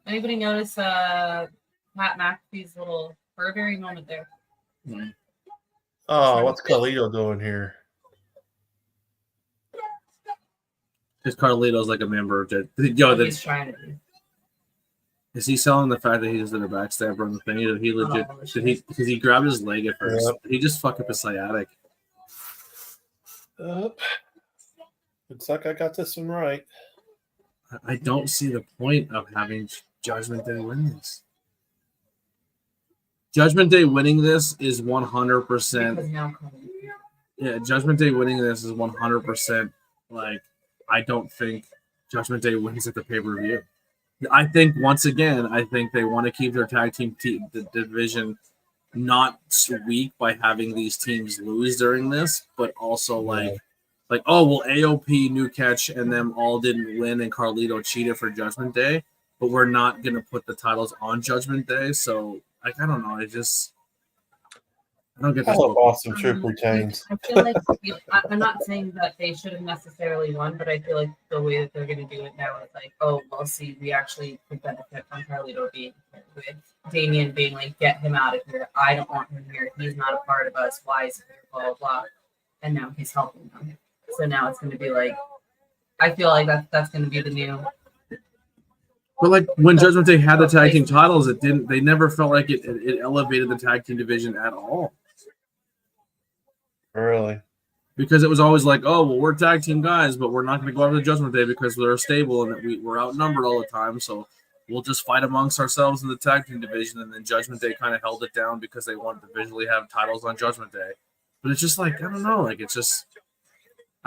Anybody notice Pat McAfee's little Burberry moment there? Mm-hmm. Oh, what's Carlito doing here? Because Carlito's like a member of the. He's trying to do. Is he selling the fact that he just did a backstabber on the thing? He legit because he grabbed his leg at first. Yep. He just fucked up his sciatic. Looks like I got this one right. I don't see the point of having Judgment Day win this. Judgment Day winning this is 100%. Yeah, Judgment Day winning this is 100%. Like, I don't think Judgment Day wins at the pay-per-view. I think, once again, they want to keep their tag team the division not weak by having these teams lose during this, but also like, oh, well, AOP, New Catch, and them all didn't win, and Carlito cheated for Judgment Day, but we're not going to put the titles on Judgment Day. So, like, I don't know. I don't get this. Awesome Troop retains. I feel like I'm not saying that they should have necessarily won, but I feel like the way that they're going to do it now is like, oh, we'll see. We actually could benefit from Carlito being here, with Damian being like, get him out of here. I don't want him here. He's not a part of us. Why is he here? Blah, blah, blah. And now he's helping them. So now it's going to be like, I feel like that's going to be the new. But like when Judgment Day had the tag team titles, they never felt like it elevated the tag team division at all. Really? Because it was always like, oh, well, we're tag team guys, but we're not going to go after the Judgment Day because they're stable and that we're outnumbered all the time. So we'll just fight amongst ourselves in the tag team division. And then Judgment Day kind of held it down because they wanted to visually have titles on Judgment Day. But it's just like, I don't know, like it's just.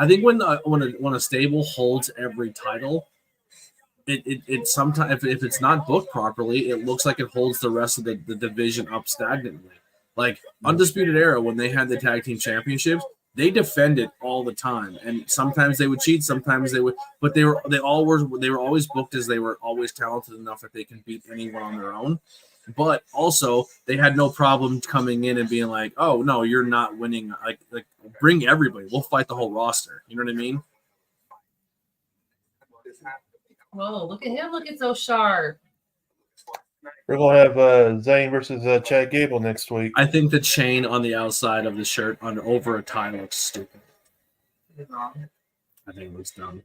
I think when a stable holds every title, it sometimes if it's not booked properly, it looks like it holds the rest of the division up stagnantly. Like Undisputed Era, when they had the tag team championships, they defended all the time, and sometimes they would cheat, sometimes they would, but they were always booked as they were always talented enough that they can beat anyone on their own. But also, they had no problem coming in and being like, "Oh no, you're not winning." Like bring everybody. We'll fight the whole roster. You know what I mean? Whoa, look at him looking so sharp. We're gonna have Zayn versus Chad Gable next week. I think the chain on the outside of the shirt over a tie looks stupid. I think it looks dumb.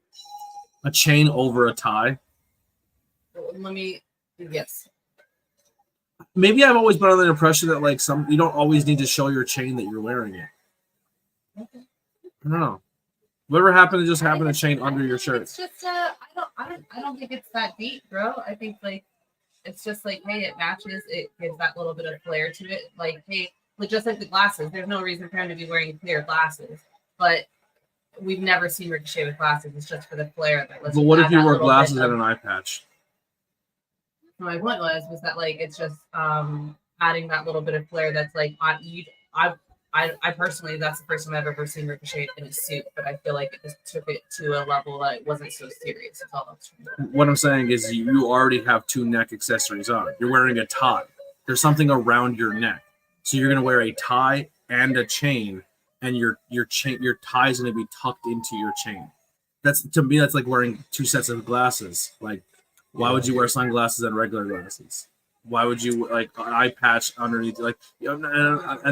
A chain over a tie. Yes. Maybe I've always been under the impression that like you don't always need to show your chain that you're wearing it. I don't know. Whatever happened to just having a chain under your shirt? It's just I don't think it's that deep, bro. I think like it's just like, hey, it matches. It gives that little bit of flair to it. Like, hey, just like the glasses. There's no reason for him to be wearing clear glasses, but we've never seen Ricochet with glasses. It's just for the flair. But what if you wear glasses and an eye patch? My point was that like it's just adding that little bit of flair that's like I personally, that's the first time I've ever seen Ricochet in a suit, but I feel like it just took it to a level that it wasn't so serious. That's all that's true. What I'm saying is you already have 2 neck accessories on. You're wearing a tie. There's something around your neck. So you're going to wear a tie and a chain, and your tie is going to be tucked into your chain. To me, that's like wearing 2 sets of glasses. Like, why would you wear sunglasses and regular glasses? Why would you like an eye patch underneath? Like, and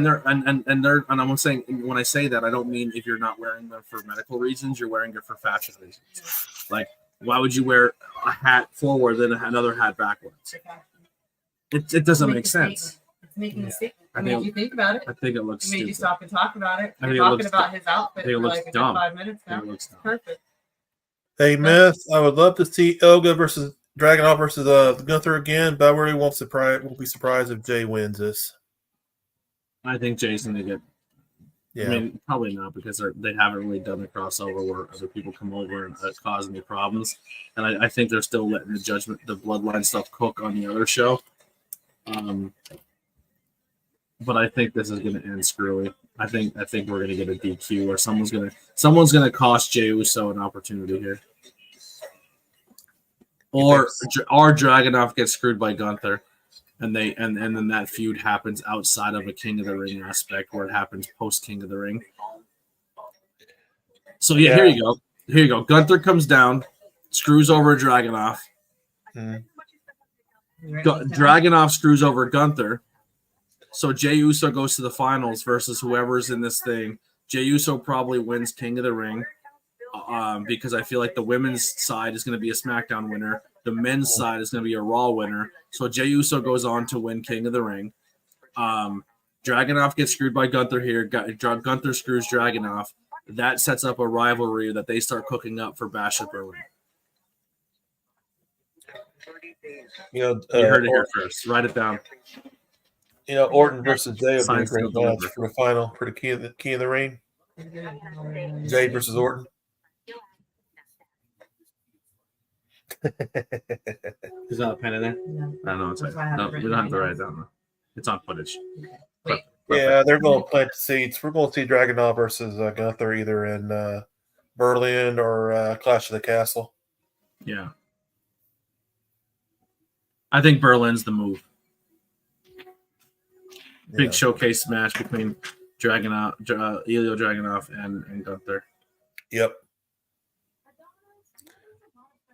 I'm saying when I say that, I don't mean if you're not wearing them for medical reasons, you're wearing it for fashion reasons. Like, why would you wear a hat forward then another hat backwards? It doesn't make sense. It's making a statement. I mean, if you think about it, I think it looks. It made you stop and talk about it. I think talking about his outfit for like a good 5 minutes now. Perfect. Hey, Myth, I would love to see Ilga versus Dragunov versus Gunther again, but I really won't be surprised if Jay wins this. I think Jay's going to get. Yeah. I mean, probably not because they haven't really done the crossover where other people come over and cause any problems, and I think they're still letting the bloodline stuff cook on the other show. But I think this is going to end screwy. I think we're going to get a DQ or someone's going to cost Jey Uso an opportunity here. Or Dragunov gets screwed by Gunther, and then that feud happens outside of a King of the Ring aspect, where it happens post King of the Ring. So yeah, here you go. Gunther comes down, screws over Dragunov. Dragunov screws over Gunther. So Jey Uso goes to the finals versus whoever's in this thing. Jey Uso probably wins King of the Ring. Because I feel like the women's side is going to be a SmackDown winner. The men's side is going to be a Raw winner. So Jey Uso goes on to win King of the Ring. Dragunov gets screwed by Gunther here. Gunther screws Dragunov. That sets up a rivalry that they start cooking up for Bash at Berlin. You heard it here first. Write it down. Orton versus Jay would be a great match for the final, for the King of the Ring. Jay versus Orton. Is that a pen in there? No. I don't know. It's right. No, we don't have to write it down. It's on footage. Wait. Yeah, they're going to plant the seeds. We're going to see Dragunov versus Gunther either in Berlin or Clash of the Castle. Yeah. I think Berlin's the move. Big showcase match between Ilya Dragunov and Gunther. Yep.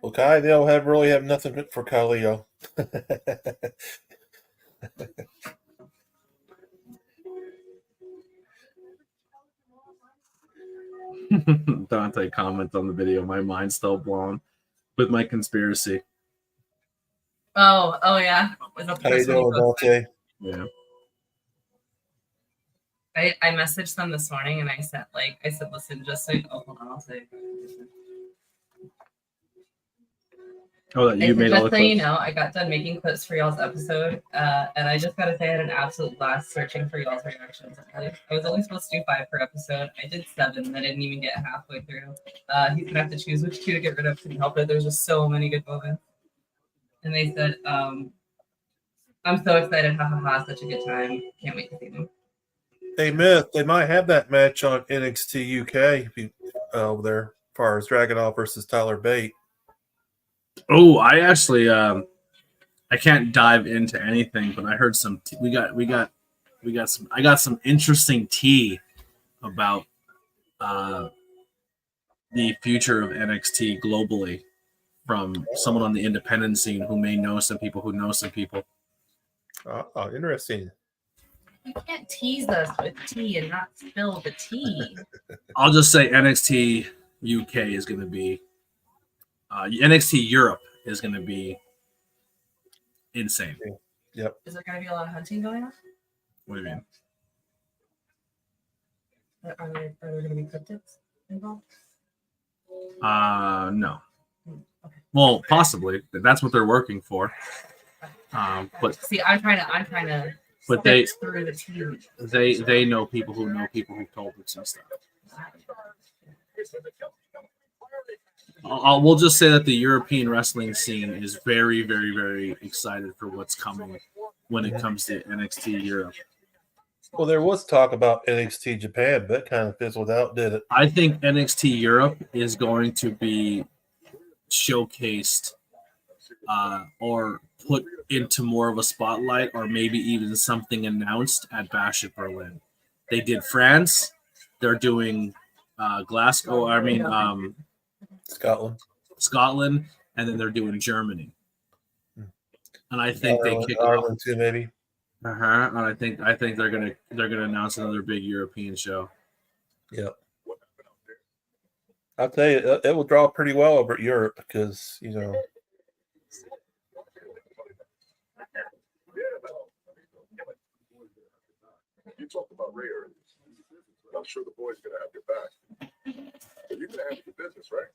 Well, Kai, they'll really have nothing good for Kylio. Dante comments on the video. My mind's still blown with my conspiracy. Oh yeah. How you doing, Dante? Yeah. I messaged them this morning and I said, listen, just so hold on, I'll say. Oh, that you made all the clips. So you know, I got done making clips for y'all's episode, and I just gotta say I had an absolute blast searching for y'all's reactions. I was only supposed to do 5 per episode. I did 7, and I didn't even get halfway through. He's gonna have to choose which 2 to get rid of to help it. There's just so many good moments. And they said, I'm so excited, ha ha ha, such a good time. Can't wait to see them. Hey, Myth, they might have that match on NXT UK over there, as far as Dragunov versus Tyler Bate. Oh, I actually I can't dive into anything, but I heard some. We got some. I got some interesting tea about the future of NXT globally from someone on the independent scene who may know some people who know some people. Oh, interesting. You can't tease us with tea and not spill the tea. I'll just say NXT UK is going to be NXT Europe is going to be insane. Yep. Is there going to be a lot of hunting going on? What do you mean? Are there going to be cryptids involved? No. Okay. Well, possibly. That's what they're working for. But see, I'm trying to. But they through the tea. They know people who told them some stuff. We'll just say that the European wrestling scene is very, very, very excited for what's coming when it comes to NXT Europe. Well, there was talk about NXT Japan, but that kind of fizzled out, did it? I think NXT Europe is going to be showcased or put into more of a spotlight, or maybe even something announced at Bash at Berlin. They did France. They're doing Glasgow. I mean, Scotland, and then they're doing Germany. And I think they kick Ireland off too, maybe. And I think they're gonna announce another big European show. Yep. I'll tell you, it will draw pretty well over at Europe because You talk about rare. I'm sure the boys gonna have your back. But you're gonna have your business, right?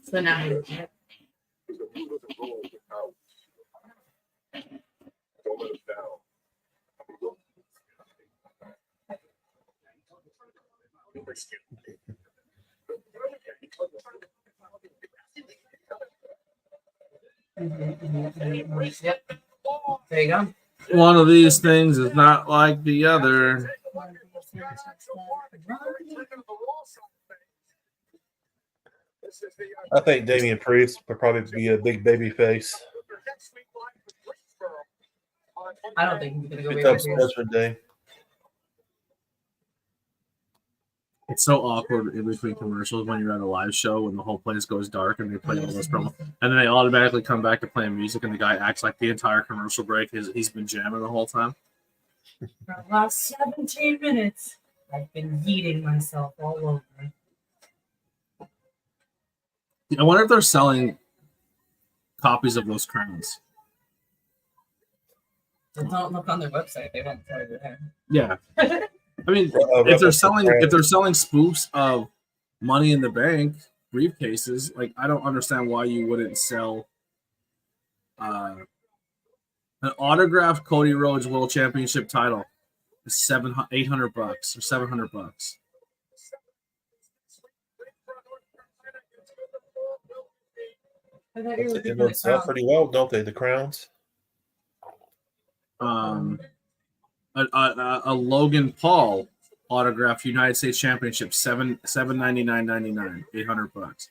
So now Because the blue doesn't roll without. Don't let us down. Yep. There you go. One of these things is not like the other. I think Damian Priest would probably be a big baby face. I don't think he's gonna go Pick baby up face. Judgment Day. It's so awkward in between commercials when you're at a live show when the whole place goes dark and they play all those promos, and then they automatically come back to playing music, and the guy acts like the entire commercial break he's been jamming the whole time. For the last 17 minutes, I've been yeeting myself all over. I wonder if they're selling copies of those crowns. Don't look on their website; they won't tell you that. Yeah, I mean, if they're selling spoofs of Money in the Bank briefcases, like I don't understand why you wouldn't sell an autographed Cody Rhodes World Championship title. $800 or $700. They don't sell pretty well, don't they? The crowns. A Logan Paul autographed United States Championship $799.99, $800.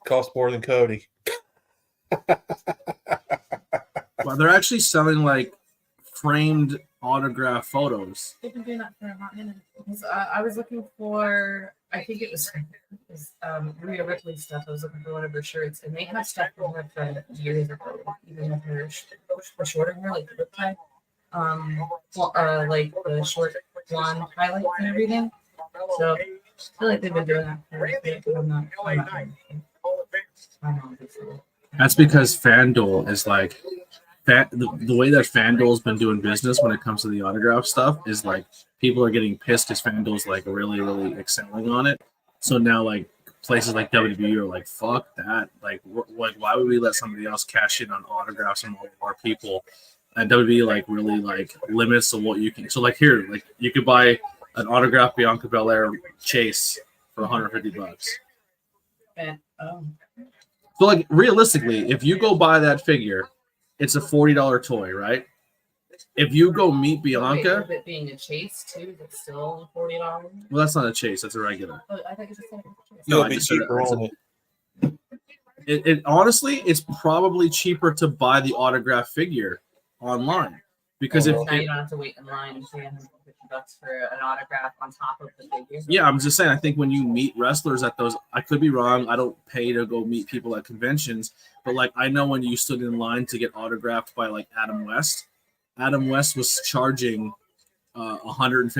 Cost more than Cody. Well, they're actually selling like framed autograph photos. They've been doing that for a hot minute. I was looking for, I think it was Rhea Ripley stuff. I was looking for one of her shirts, and they have stuff from her from years ago, even with her shorter hair, like the whip tie. Like the short blonde highlights and everything. So I feel like they've been doing that for a bit, but I'm not That's because FanDuel is like the way that FanDuel's been doing business when it comes to the autograph stuff is like people are getting pissed because FanDuel's like really, really excelling on it. So now like places like WWE are like, fuck that. Like why would we let somebody else cash in on autographs and more people? And WWE like really like limits of what you can. So like here, like you could buy an autographed Bianca Belair Chase for $150. And so like realistically, if you go buy that figure, it's a $40 toy, right? If you go meet Wait, Bianca, with it being a chase too, that's still $40. well, that's not a chase. That's a regular. Oh, I thought you just said it was a chase. No, It'll I be just said cheaper it's a- on it. It honestly, it's probably cheaper to buy the autograph figure online because Now you don't have to wait in line and pay $150 for an autograph on top of the figure. yeah, I'm just saying. I think when you meet wrestlers at those, I could be wrong. I don't pay to go meet people at conventions, but like I know when you stood in line to get autographed by like Adam West was charging $150,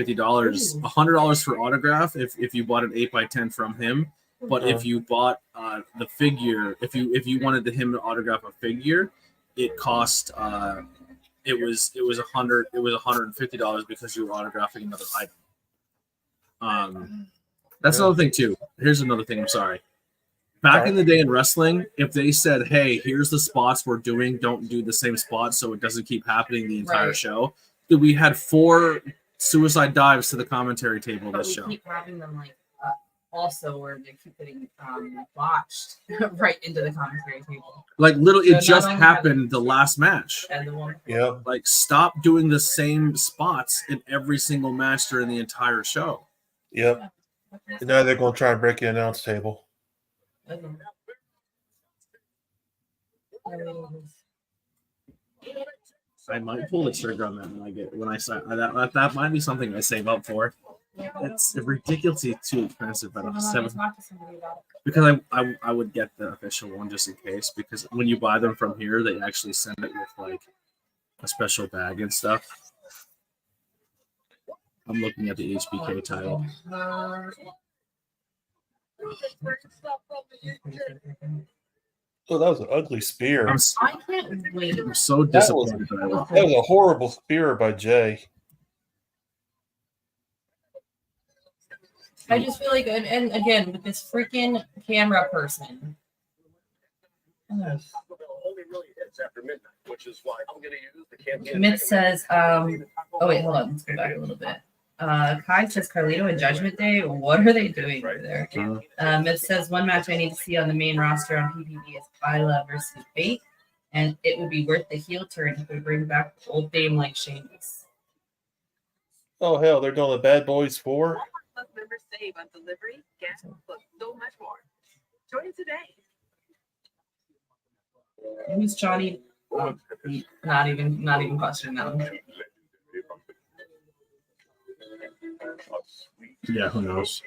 $100 for autograph if you bought an 8x10 from him. But if you bought the figure, if you wanted him to autograph a figure, it cost it was $150 because you were autographing another item. That's another thing too. Here's another thing. I'm sorry. Back in the day in wrestling, if they said, "Hey, here's the spots we're doing, don't do the same spots so it doesn't keep happening the entire show," dude, we had 4 suicide dives to the commentary table this show. Keep having them like also where they keep getting botched right into the commentary table. Like literally, So it just not only happened the last match. And the one, Yeah. Like, stop doing the same spots in every single match during the entire show. Yep. And now they're going to try and break the announce table. I might pull the trigger on that when I sign. That might be something I save up for. It's ridiculously too expensive, but because I would get the official one just in case, because when you buy them from here, they actually send it with like a special bag and stuff. I'm looking at the HBK title. Oh, that was an ugly spear. I can't wait. I'm so disappointed. That was a horrible spear by Jay. I just feel like, and again, with this freaking camera person. Only really hits after midnight, which is why I'm going to use the campaign. Myth says, oh wait, hold on, let's go back a little bit. Kai says Carlito and Judgment Day. What are they doing over there? Myth says one match I need to see on the main roster on PPV is Kyla versus Bate, and it would be worth the heel turn if we bring back old Dame like Sheamus. Oh hell, they're doing the Bad Boys 4. Members save on delivery, gas, plus so much more. Join today. Who's Johnny? Not even questioning that one. Yeah, who knows?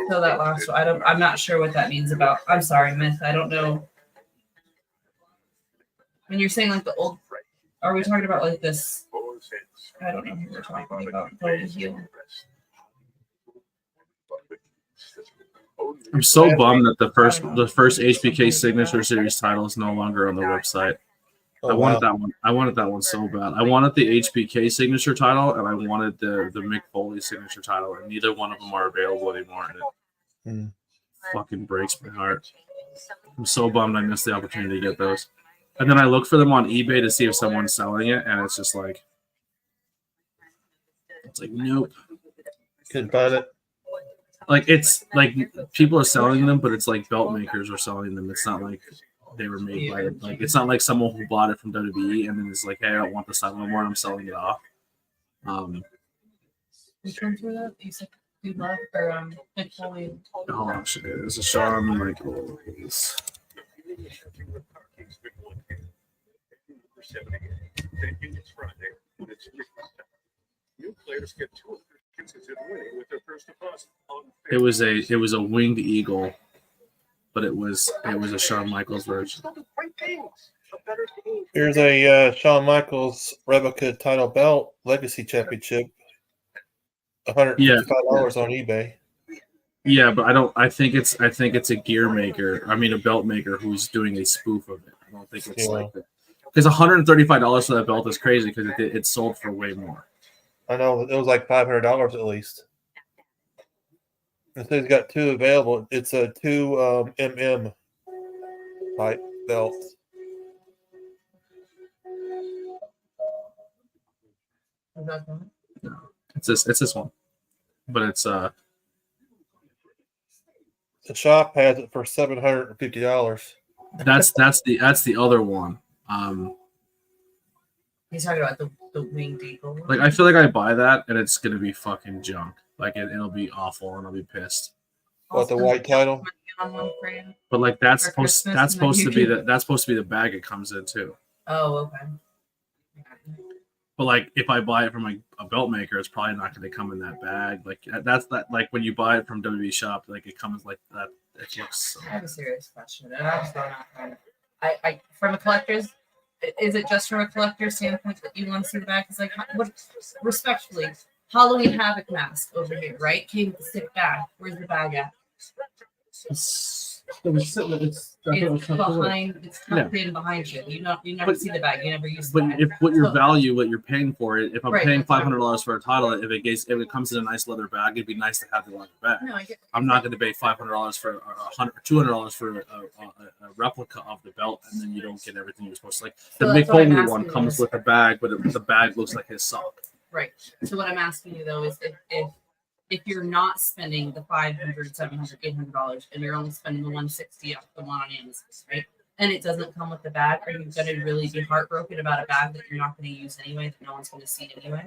So that last one, I'm not sure what that means about. I'm sorry, Myth. I don't know. When you're saying like the old, are we talking about like this? I don't know who we're talking about. Oh, the heel. I'm so bummed that the first HBK Signature Series title is no longer on the website. Oh, I wanted that one. I wanted that one so bad. I wanted the HBK Signature title, and I wanted the Mick Foley Signature title, and neither one of them are available anymore. And it fucking breaks my heart. I'm so bummed I missed the opportunity to get those. And then I look for them on eBay to see if someone's selling it, and it's just like, nope. Couldn't find it. Like, it's like people are selling them, but it's like belt makers are selling them. It's not like they were made by like, it's not like someone who bought it from WWE and then it's like, hey, I don't want this title anymore. I'm selling it off. Which ones were that? You said Dude Love or Mick Foley? Oh shit! It was a Shawn Michaels. New players get 2 chances at winning with their first deposit. It was a winged eagle, but it was a Shawn Michaels version. Here's a Shawn Michaels replica title belt legacy championship. $155 on eBay. Yeah, but I think it's a gear maker. I mean, a belt maker who's doing a spoof of it. I don't think it's like that. Because $135 for that belt is crazy because it sold for way more. I know it was like $500 at least. It says he's got 2 available. It's a 2 MM type belt. It's this one, but it's the shop has it for $750. That's the other one. He's talking about the winged eagle. Like I feel like I buy that and it's gonna be fucking junk. Like it'll be awful and I'll be pissed. What, the white title? On one frame. But like that's For supposed Christmas, that's and then supposed you to be can- that's supposed to be the bag it comes in too. Oh, okay. But like if I buy it from a belt maker, it's probably not going to come in that bag. Like that's that. Like when you buy it from WWE shop, like it comes like that. It looks. I have a serious question, and I'm just throwing out there. I from a collector's, is it just from a collector's standpoint that you want to see the bag? Because like, what, respectfully, Halloween Havoc mask over here, right? Came with a sick bag. Where's the bag at? It's behind. It's tucked in behind you. You never see the bag. You never use the But bag. if what you're paying for it, if I'm Right, paying that's what $500 for a title, if it comes in a nice leather bag, it'd be nice to have the leather bag. No, I get. I'm not going to pay $500 for $200 for a replica of the belt, and then you don't get everything you're supposed to. Like the So Mick that's what I'm Foley one asking comes you. with a bag, but the bag looks like his sock. Right. So what I'm asking you though is if you're not spending the $500, $700, $800, and you're only spending the $160 off the one on Amazon, right? And it doesn't come with the bag, are you going to really be heartbroken about a bag that you're not going to use anyway, that no one's going to see anyway?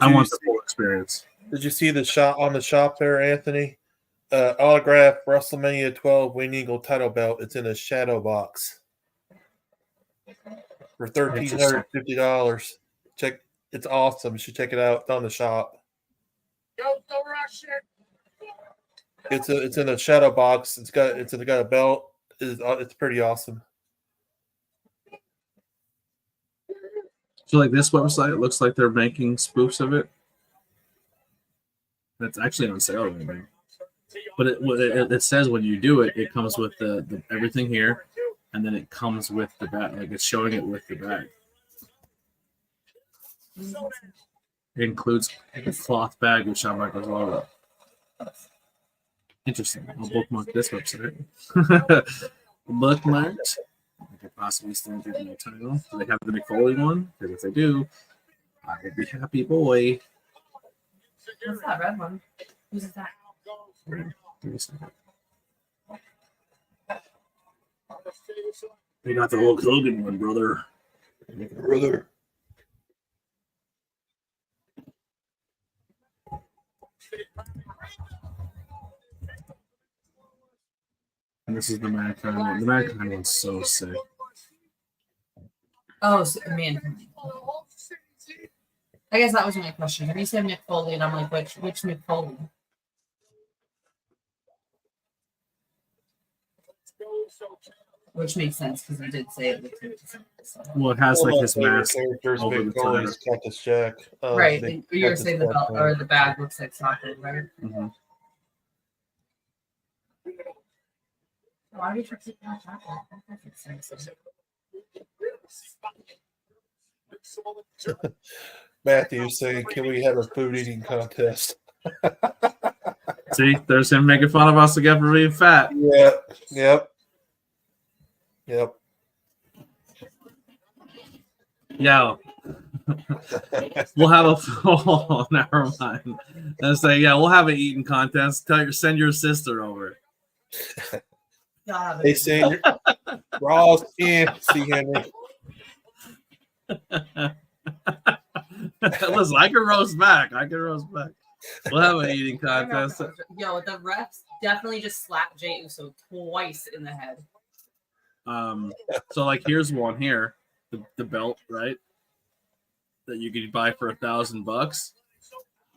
I want the full experience. Did you see the shot on the shop there, Anthony? Autograph WrestleMania 12 Wing Eagle title belt. It's in a shadow box for $1,350. Check, it's awesome. You should check it out. It's on the shop. It's in a shadow box. It's got a belt. It's pretty awesome. So like this website, it looks like they're making spoofs of it. That's actually on sale right now. But it says when you do it, it comes with the everything here, and then it comes with the bag. Like it's showing it with the bag. It includes a cloth bag with Shawn Michaels logo. Interesting. I'll bookmark this website. Bookmarked. I could possibly still give them a title. Do they have the Mick Foley one? Because if they do, I would be happy boy. What's that red one? Who's that? They got the Hulk Hogan one, brother. Brother. And this is the Mankind one. The Mankind one's so sick. Oh, man. I guess that was my question. When you said Mick Foley, and I'm like, which Mick Foley? Which makes sense because you did say it. Well, it has like his mask characters, over Mick the top. Foley's Cactus Jack. Right. Big You were Cactus saying the Jack belt one. or the bag looks like socket, right? Mm-hmm. Why do you keep that chocolate? That makes sense. Matthew saying, "Can we have a food eating contest?" See, there's him making fun of us again for being fat. Yep. Yeah. We'll have a oh, never mind. Let's say, yeah, we'll have an eating contest. Send your sister over. They say raw skin. See Henry. Listen, I can roast back. We'll have an eating contest. Yo, the refs definitely just slapped Jey Uso twice in the head. So like here's one here, the belt, right? That you could buy for $1,000,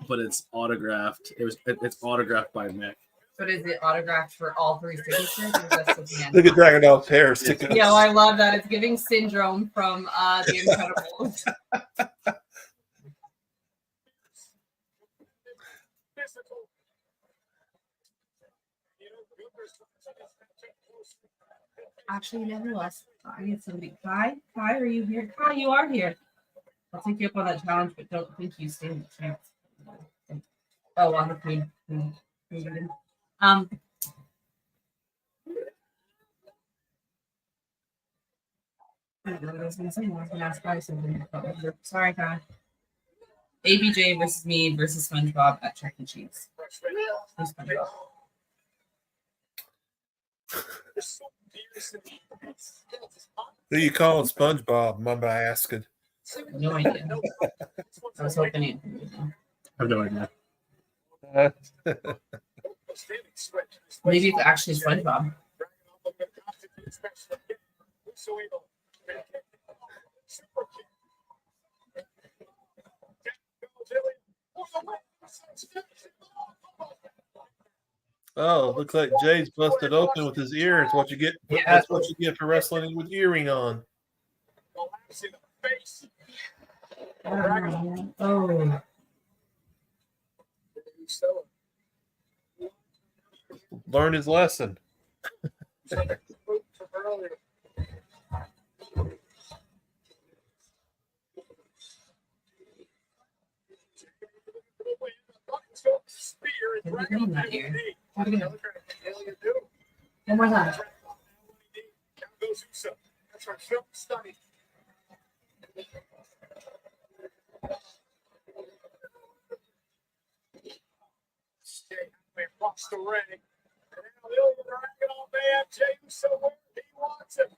but it's autographed. It's autographed by Mick. But is it autographed for all three signatures? Or just at the end? Look at Dragon Doll's hair sticking. Yeah, well, I love that. It's giving Syndrome from The Incredibles. Actually, nevertheless, I need somebody. Kai, are you here? Kai, you are here. I'll take you up on that challenge, but don't think you stand a chance. Oh, on the queen. I don't know what I was going to say. I was going to ask Kai something. Sorry, Kai. ABJ versus me versus SpongeBob at Chuck E. Cheese. Who's SpongeBob? Who you calling SpongeBob? I'm asking. No idea. I was hoping you. I have no idea. Maybe it's actually SpongeBob. Oh, looks like Jay's busted open with his ear. It's what you get. Yeah. That's what you get for wrestling with earring on. Oh. Learn his lesson. One more time. Across the ring. And now Ilya dragging on ABJ so where he wants it.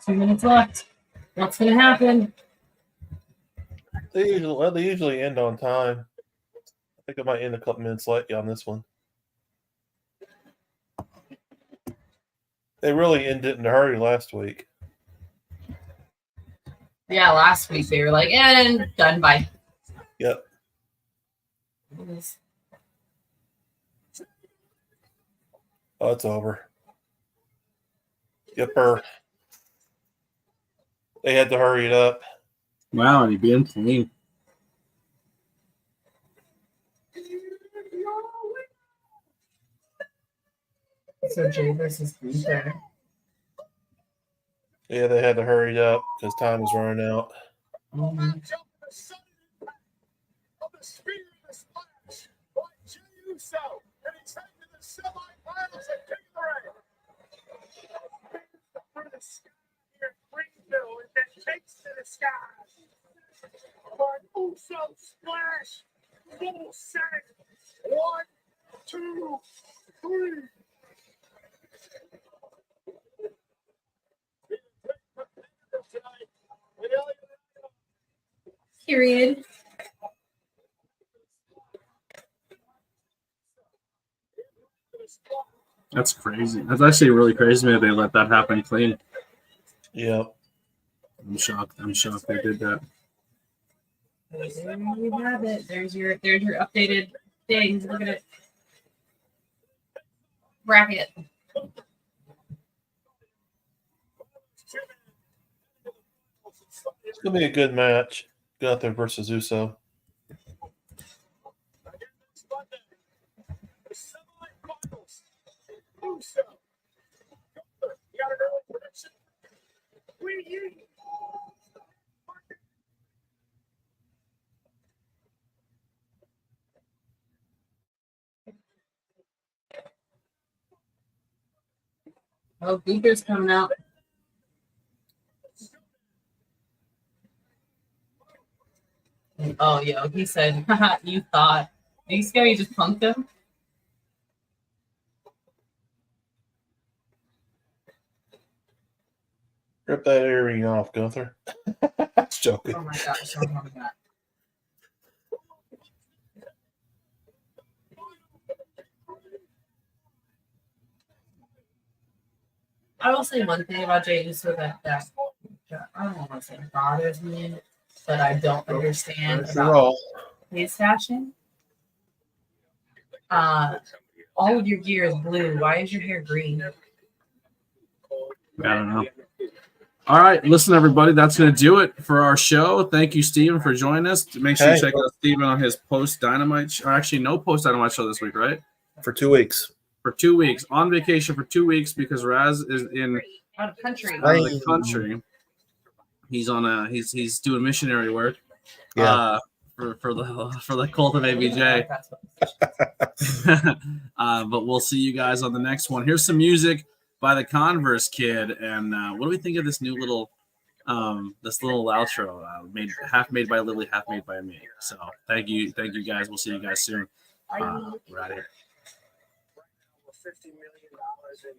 Two minutes left. What's gonna happen? They usually end on time. I think it might end a couple minutes late on this one. They really ended in a hurry last week. Yeah, last week they were like, and done by. Yep. Oh, it's over. Yepper. They had to hurry it up. Wow, and he being clean. So Jay versus Gunther. Yeah, they had to hurry it up because time was running out. Mm-hmm. Splash, full set. 1, 2, 3. Period. That's crazy. That's actually really crazy to me that they let that happen clean. Yep. I'm shocked. I'm shocked they did that. There you have it. There's your updated things. Look at it. Bracket. It's going to be a good match. Gunther versus Uso. Oh, Gunther's coming out. Oh, yo, he said, haha, you thought. Are you scared you just punked him? Rip that earring off, Gunther. That's joking. Oh my gosh, oh my god. I will say one thing about Jay Uso that I don't want to say bothers me, but I don't understand about his fashion. All of your gear is blue. Why is your hair green? I don't know. All right, listen, everybody. That's going to do it for our show. Thank you, Steven, for joining us. Make sure you check out Steven on his post-Dynamite or actually no post-Dynamite show this week, right? For 2 weeks. For 2 weeks. On vacation for 2 weeks because Raz is Out of country. out of the country. He's on he's doing missionary work. Yeah. For the cult of ABJ. But we'll see you guys on the next one. Here's some music by the Converse Kid. And what do we think of this new little This little outro, made by Lily, half made by me. So thank you guys. We'll see you guys soon. We're out of here. $50 million in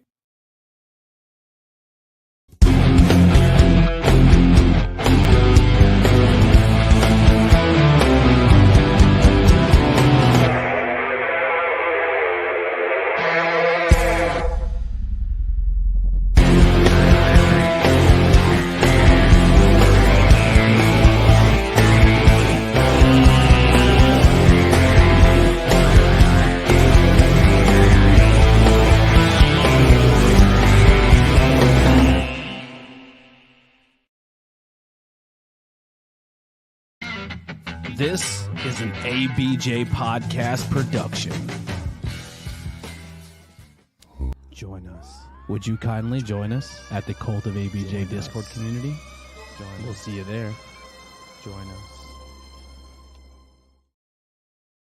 This is an ABJ podcast production. Join us. Would you kindly join us at the Cult of ABJ Discord community? We'll see you there. Join us.